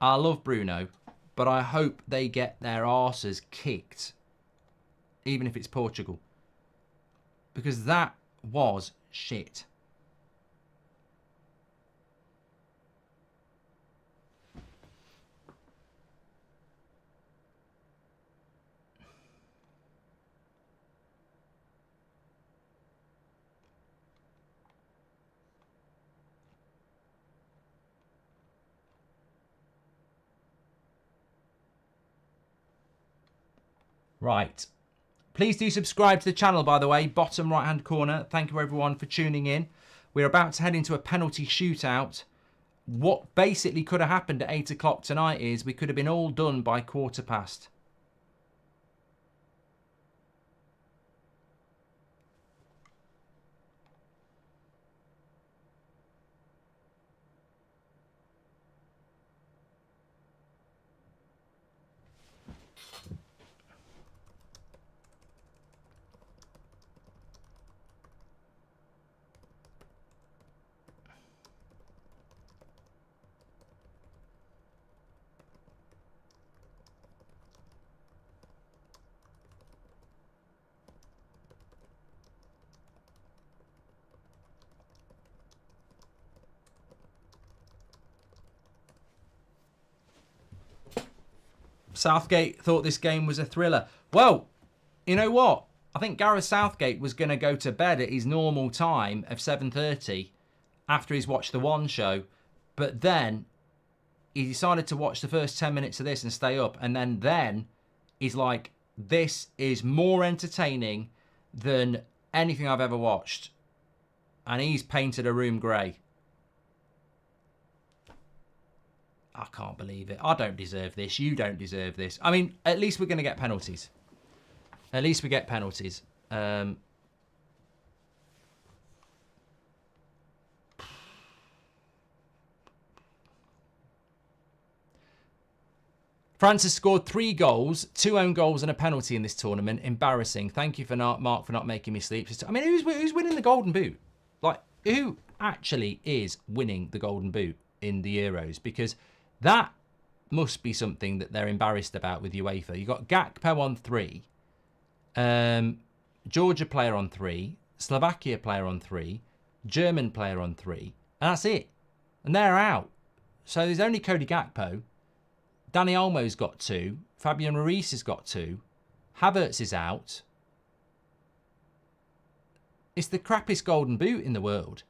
I love Bruno. But I hope they get their arses kicked. Even if it's Portugal. Because that was shit. Right. Please do subscribe to the channel, by the way. Bottom right-hand corner. Thank you, everyone, for tuning in. We're about to head into a penalty shootout. What basically could have happened at 8 o'clock tonight is we could have been all done by 1:15. Southgate thought this game was a thriller. Well, you know what? I think Gareth Southgate was going to go to bed at his normal time of 7:30 after he's watched the One show. But then he decided to watch the first 10 minutes of this and stay up. And then he's like, this is more entertaining than anything I've ever watched. And he's painted a room grey. I can't believe it. I don't deserve this. You don't deserve this. I mean, at least we're going to get penalties. At least we get penalties. France has scored 3 goals, 2 own goals and a penalty in this tournament. Embarrassing. Thank you for Mark for not making me sleep. I mean, who's winning the Golden Boot? Like, who actually is winning the Golden Boot in the Euros? Because that must be something that they're embarrassed about with UEFA. You've got Gakpo on 3, Georgia player on 3, Slovakia player on 3, German player on 3, and that's it. And they're out. So there's only Cody Gakpo. Dani Olmo's got 2. Fabian Ruiz has got 2. Havertz is out. It's the crappiest Golden Boot in the world.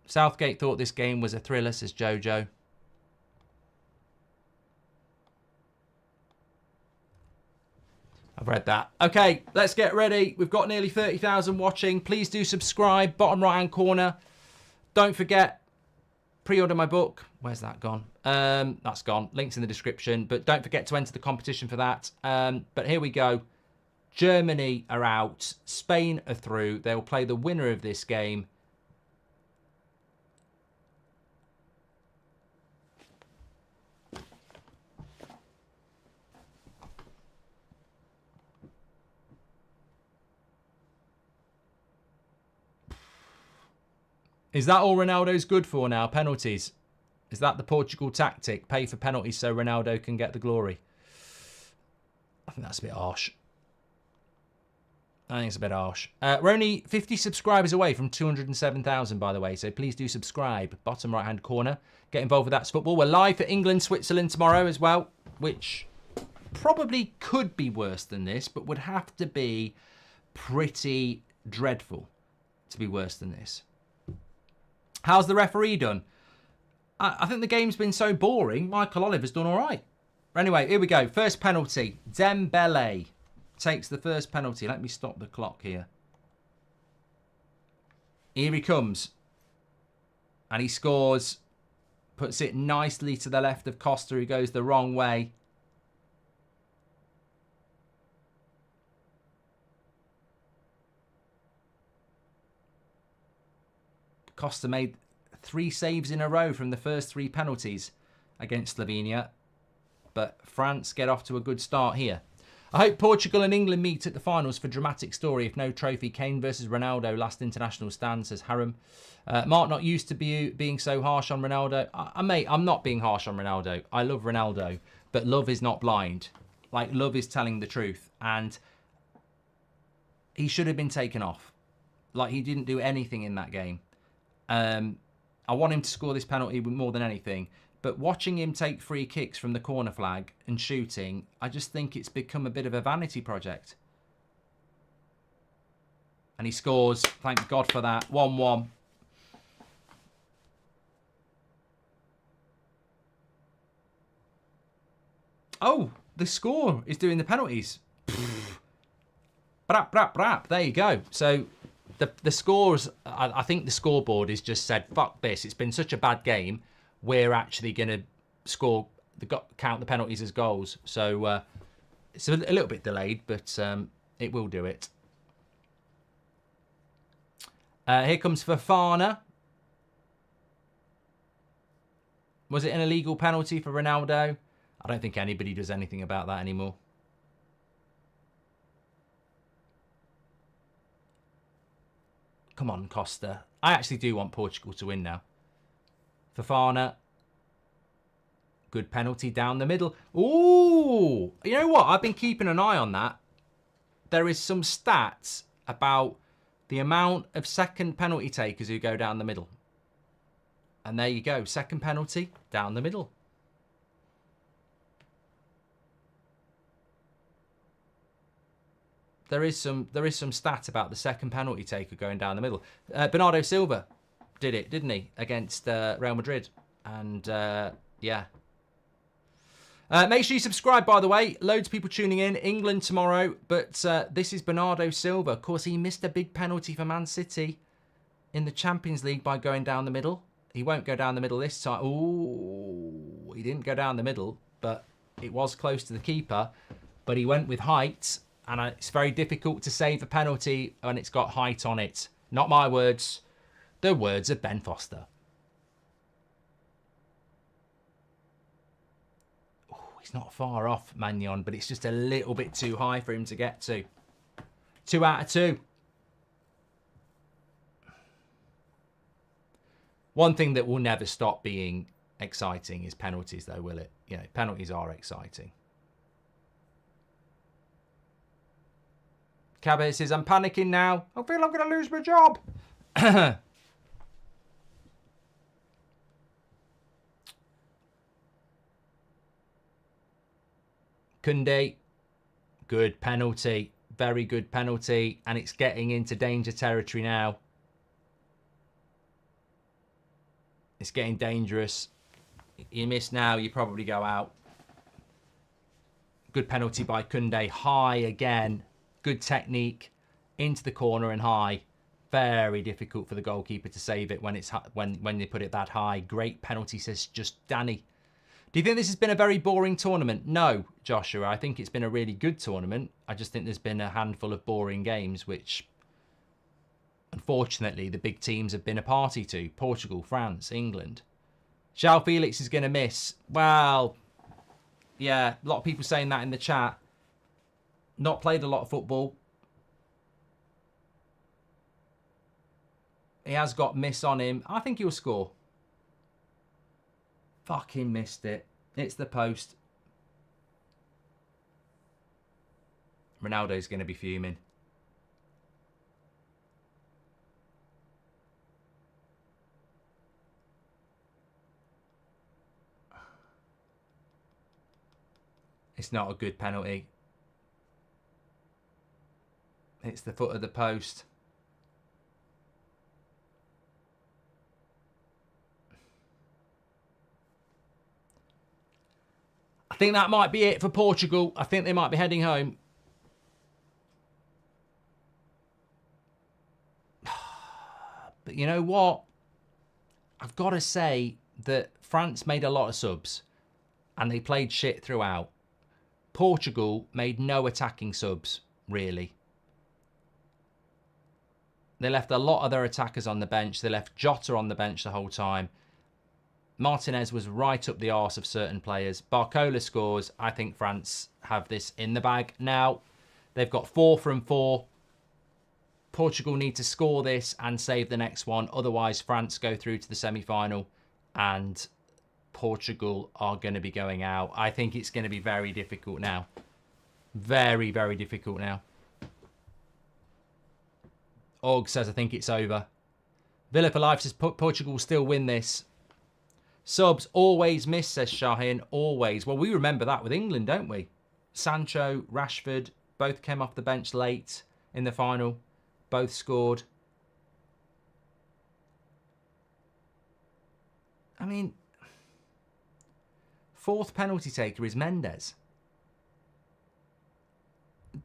Southgate thought this game was a thriller, says Jojo. I've read that. Okay, let's get ready. We've got nearly 30,000 watching. Please do subscribe. Bottom right-hand corner. Don't forget, pre-order my book. Where's that gone? That's gone. Links in the description. But don't forget to enter the competition for that. But here we go. Germany are out. Spain are through. They will play the winner of this game. Is that all Ronaldo's good for now? Penalties? Is that the Portugal tactic? Pay for penalties so Ronaldo can get the glory? I think that's a bit harsh. I think it's a bit harsh. We're only 50 subscribers away from 207,000, by the way, so please do subscribe. Bottom right-hand corner. Get involved with That's Football. We're live for England, Switzerland tomorrow as well, which probably could be worse than this, but would have to be pretty dreadful to be worse than this. How's the referee done? I think the game's been so boring. Michael Oliver's done all right. Anyway, here we go. First penalty. Dembele takes the first penalty. Let me stop the clock here. Here he comes. And he scores. Puts it nicely to the left of Costa, who goes the wrong way. Costa made 3 saves in a row from the first 3 penalties against Slovenia. But France get off to a good start here. I hope Portugal and England meet at the finals for dramatic story. If no trophy, Kane versus Ronaldo, last international stand, says Haram. Mark, not used to being so harsh on Ronaldo. Mate, I'm not being harsh on Ronaldo. I love Ronaldo, but love is not blind. Like, love is telling the truth. And he should have been taken off. Like, he didn't do anything in that game. I want him to score this penalty more than anything, but watching him take free kicks from the corner flag and shooting, I just think it's become a bit of a vanity project. And he scores, thank God for that, 1-1. Oh, the score is doing the penalties. Brap, brap, brap, there you go. So the scores, I think the scoreboard has just said, fuck this, it's been such a bad game, we're actually going to count the penalties as goals. So it's a little bit delayed, but it will do it. Here comes Fofana. Was it an illegal penalty for Ronaldo? I don't think anybody does anything about that anymore. Come on, Costa. I actually do want Portugal to win now. Fofana. Good penalty down the middle. Ooh! You know what? I've been keeping an eye on that. There is some stats about the amount of second penalty takers who go down the middle. And there you go. Second penalty, down the middle. There is some stat about the second penalty taker going down the middle. Bernardo Silva did it, didn't he, against Real Madrid? And yeah. Make sure you subscribe, by the way. Loads of people tuning in. England tomorrow, but this is Bernardo Silva. Of course, he missed a big penalty for Man City in the Champions League by going down the middle. He won't go down the middle this time. Ooh, he didn't go down the middle, but it was close to the keeper. But he went with height. And it's very difficult to save a penalty when it's got height on it. Not my words, the words of Ben Foster. Oh, he's not far off, Magnon, but it's just a little bit too high for him to get to. 2 out of 2. One thing that will never stop being exciting is penalties, though, will it? You know, penalties are exciting. Cabot says, I'm panicking now. I feel I'm going to lose my job. Kunde, good penalty. Very good penalty. And it's getting into danger territory now. It's getting dangerous. You miss now, you probably go out. Good penalty by Koundé. High again. Good technique. Into the corner and high. Very difficult for the goalkeeper to save it when it's when they put it that high. Great penalty, says just Danny. Do you think this has been a very boring tournament? No, Joshua. I think it's been a really good tournament. I just think there's been a handful of boring games, which, unfortunately, the big teams have been a party to. Portugal, France, England. João Felix is going to miss. Well, yeah, a lot of people saying that in the chat. Not played a lot of football. He has got miss on him. I think he'll score. Fucking missed it. It's the post. Ronaldo's going to be fuming. It's not a good penalty. It's the foot of the post. I think that might be it for Portugal. I think they might be heading home. But you know what? I've got to say that France made a lot of subs and they played shit throughout. Portugal made no attacking subs, really. They left a lot of their attackers on the bench. They left Jota on the bench the whole time. Martinez was right up the arse of certain players. Barcola scores. I think France have this in the bag now. They've got 4 from 4. Portugal need to score this and save the next one. Otherwise, France go through to the semi-final and Portugal are going to be going out. I think it's going to be very difficult now. Very, very difficult now. Og says, I think it's over. Villa for Life says, Portugal will still win this. Subs always miss, says Shahin. Always. Well, we remember that with England, don't we? Sancho, Rashford, both came off the bench late in the final. Both scored. I mean, 4th penalty taker is Mendes.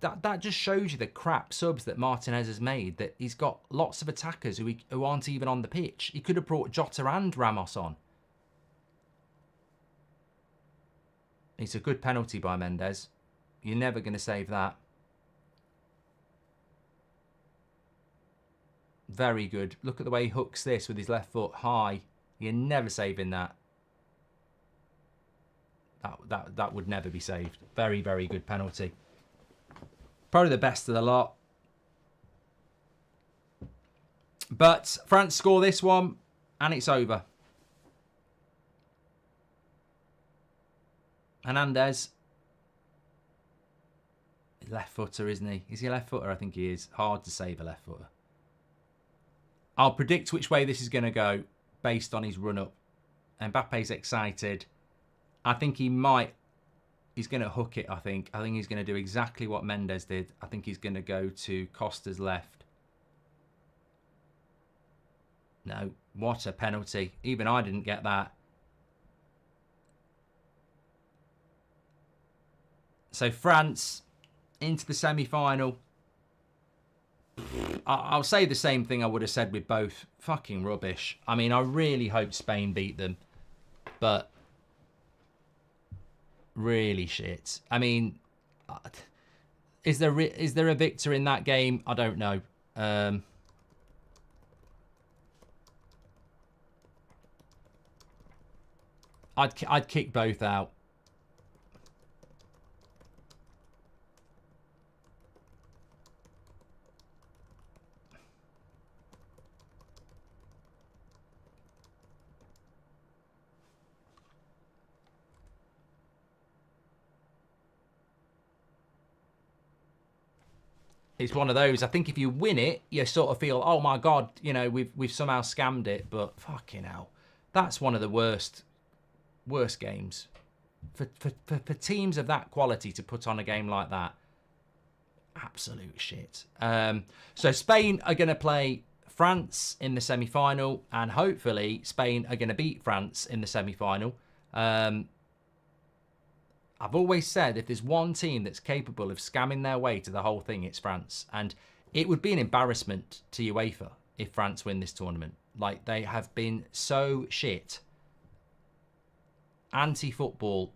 That just shows you the crap subs that Martinez has made, that he's got lots of attackers who aren't even on the pitch. He could have brought Jota and Ramos on. It's a good penalty by Mendes. You're never going to save that. Very good. Look at the way he hooks this with his left foot high. You're never saving that. That would never be saved. Very, very good penalty. Probably the best of the lot. But France score this one and it's over. Hernandez. Left footer, isn't he? Is he a left footer? I think he is. Hard to save a left footer. I'll predict which way this is going to go based on his run-up. Mbappe's excited. I think he might. He's going to hook it, I think. I think he's going to do exactly what Mendes did. I think he's going to go to Costa's left. No, what a penalty. Even I didn't get that. So France into the semi-final. I'll say the same thing I would have said with both. Fucking rubbish. I mean, I really hope Spain beat them. But really shit. I mean, is there a victor in that game? I don't know. I'd kick both out. It's one of those. I think if you win it, you sort of feel, oh my God, you know, we've somehow scammed it. But fucking hell, that's one of the worst games for teams of that quality to put on a game like that. Absolute shit. So Spain are going to play France in the semi-final, and hopefully Spain are going to beat France in the semi-final. I've always said if there's one team that's capable of scamming their way to the whole thing, it's France. And it would be an embarrassment to UEFA if France win this tournament. Like, they have been so shit. Anti-football.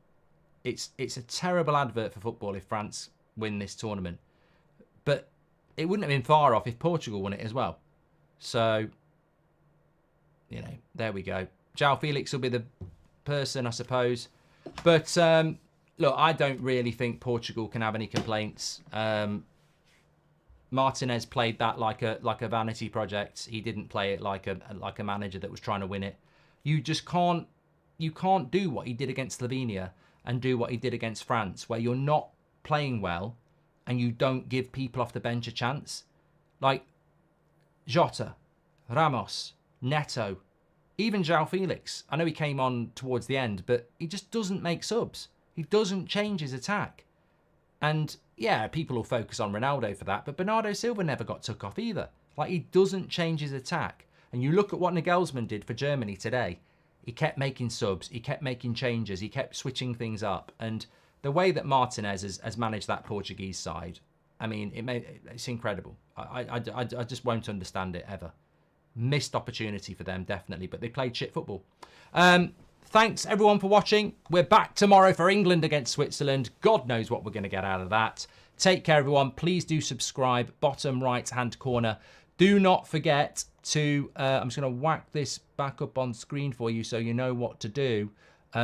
It's a terrible advert for football if France win this tournament. But it wouldn't have been far off if Portugal won it as well. So, you know, there we go. João Felix will be the person, I suppose. But, look, I don't really think Portugal can have any complaints. Martinez played that like a vanity project. He didn't play it like a manager that was trying to win it. You just can't do what he did against Slovenia and do what he did against France, where you're not playing well and you don't give people off the bench a chance. Like Jota, Ramos, Neto, even João Felix. I know he came on towards the end, but he just doesn't make subs. He doesn't change his attack. And yeah, people will focus on Ronaldo for that, but Bernardo Silva never got took off either. Like, he doesn't change his attack. And you look at what Nagelsmann did for Germany today. He kept making subs, he kept making changes, he kept switching things up. And the way that Martinez has managed that Portuguese side, I mean, it's incredible. I just won't understand it ever. Missed opportunity for them, definitely, but they played shit football. Thanks, everyone, for watching. We're back tomorrow for England against Switzerland. God knows what we're going to get out of that. Take care, everyone. Please do subscribe. Bottom right-hand corner. Do not forget to... I'm just going to whack this back up on screen for you so you know what to do. Can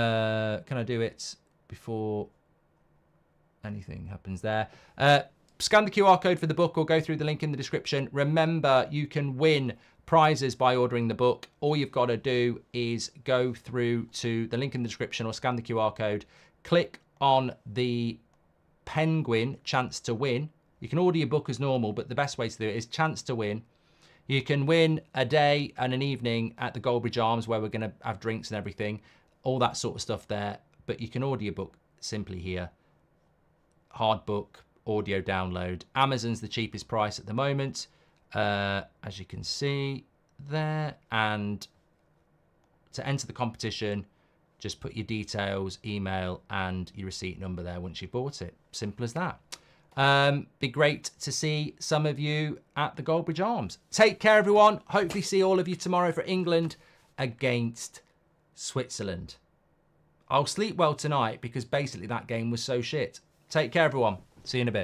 I do it before anything happens there? Scan the QR code for the book or go through the link in the description. Remember, you can win prizes by ordering the book. All you've got to do is go through to the link in the description or scan the QR code, click on the penguin chance to win. You can order your book as normal, but the best way to do it is chance to win. You can win a day and an evening at the Goldbridge Arms where we're going to have drinks and everything, all that sort of stuff there. But you can order your book simply here. Hard book, audio download. Amazon's the cheapest price at the moment. As you can see there, and to enter the competition, just put your details, email, and your receipt number there once you've bought it. Simple as that. Be great to see some of you at the Goldbridge Arms. Take care, everyone. Hopefully see all of you tomorrow for England against Switzerland. I'll sleep well tonight because basically that game was so shit. Take care, everyone. See you in a bit.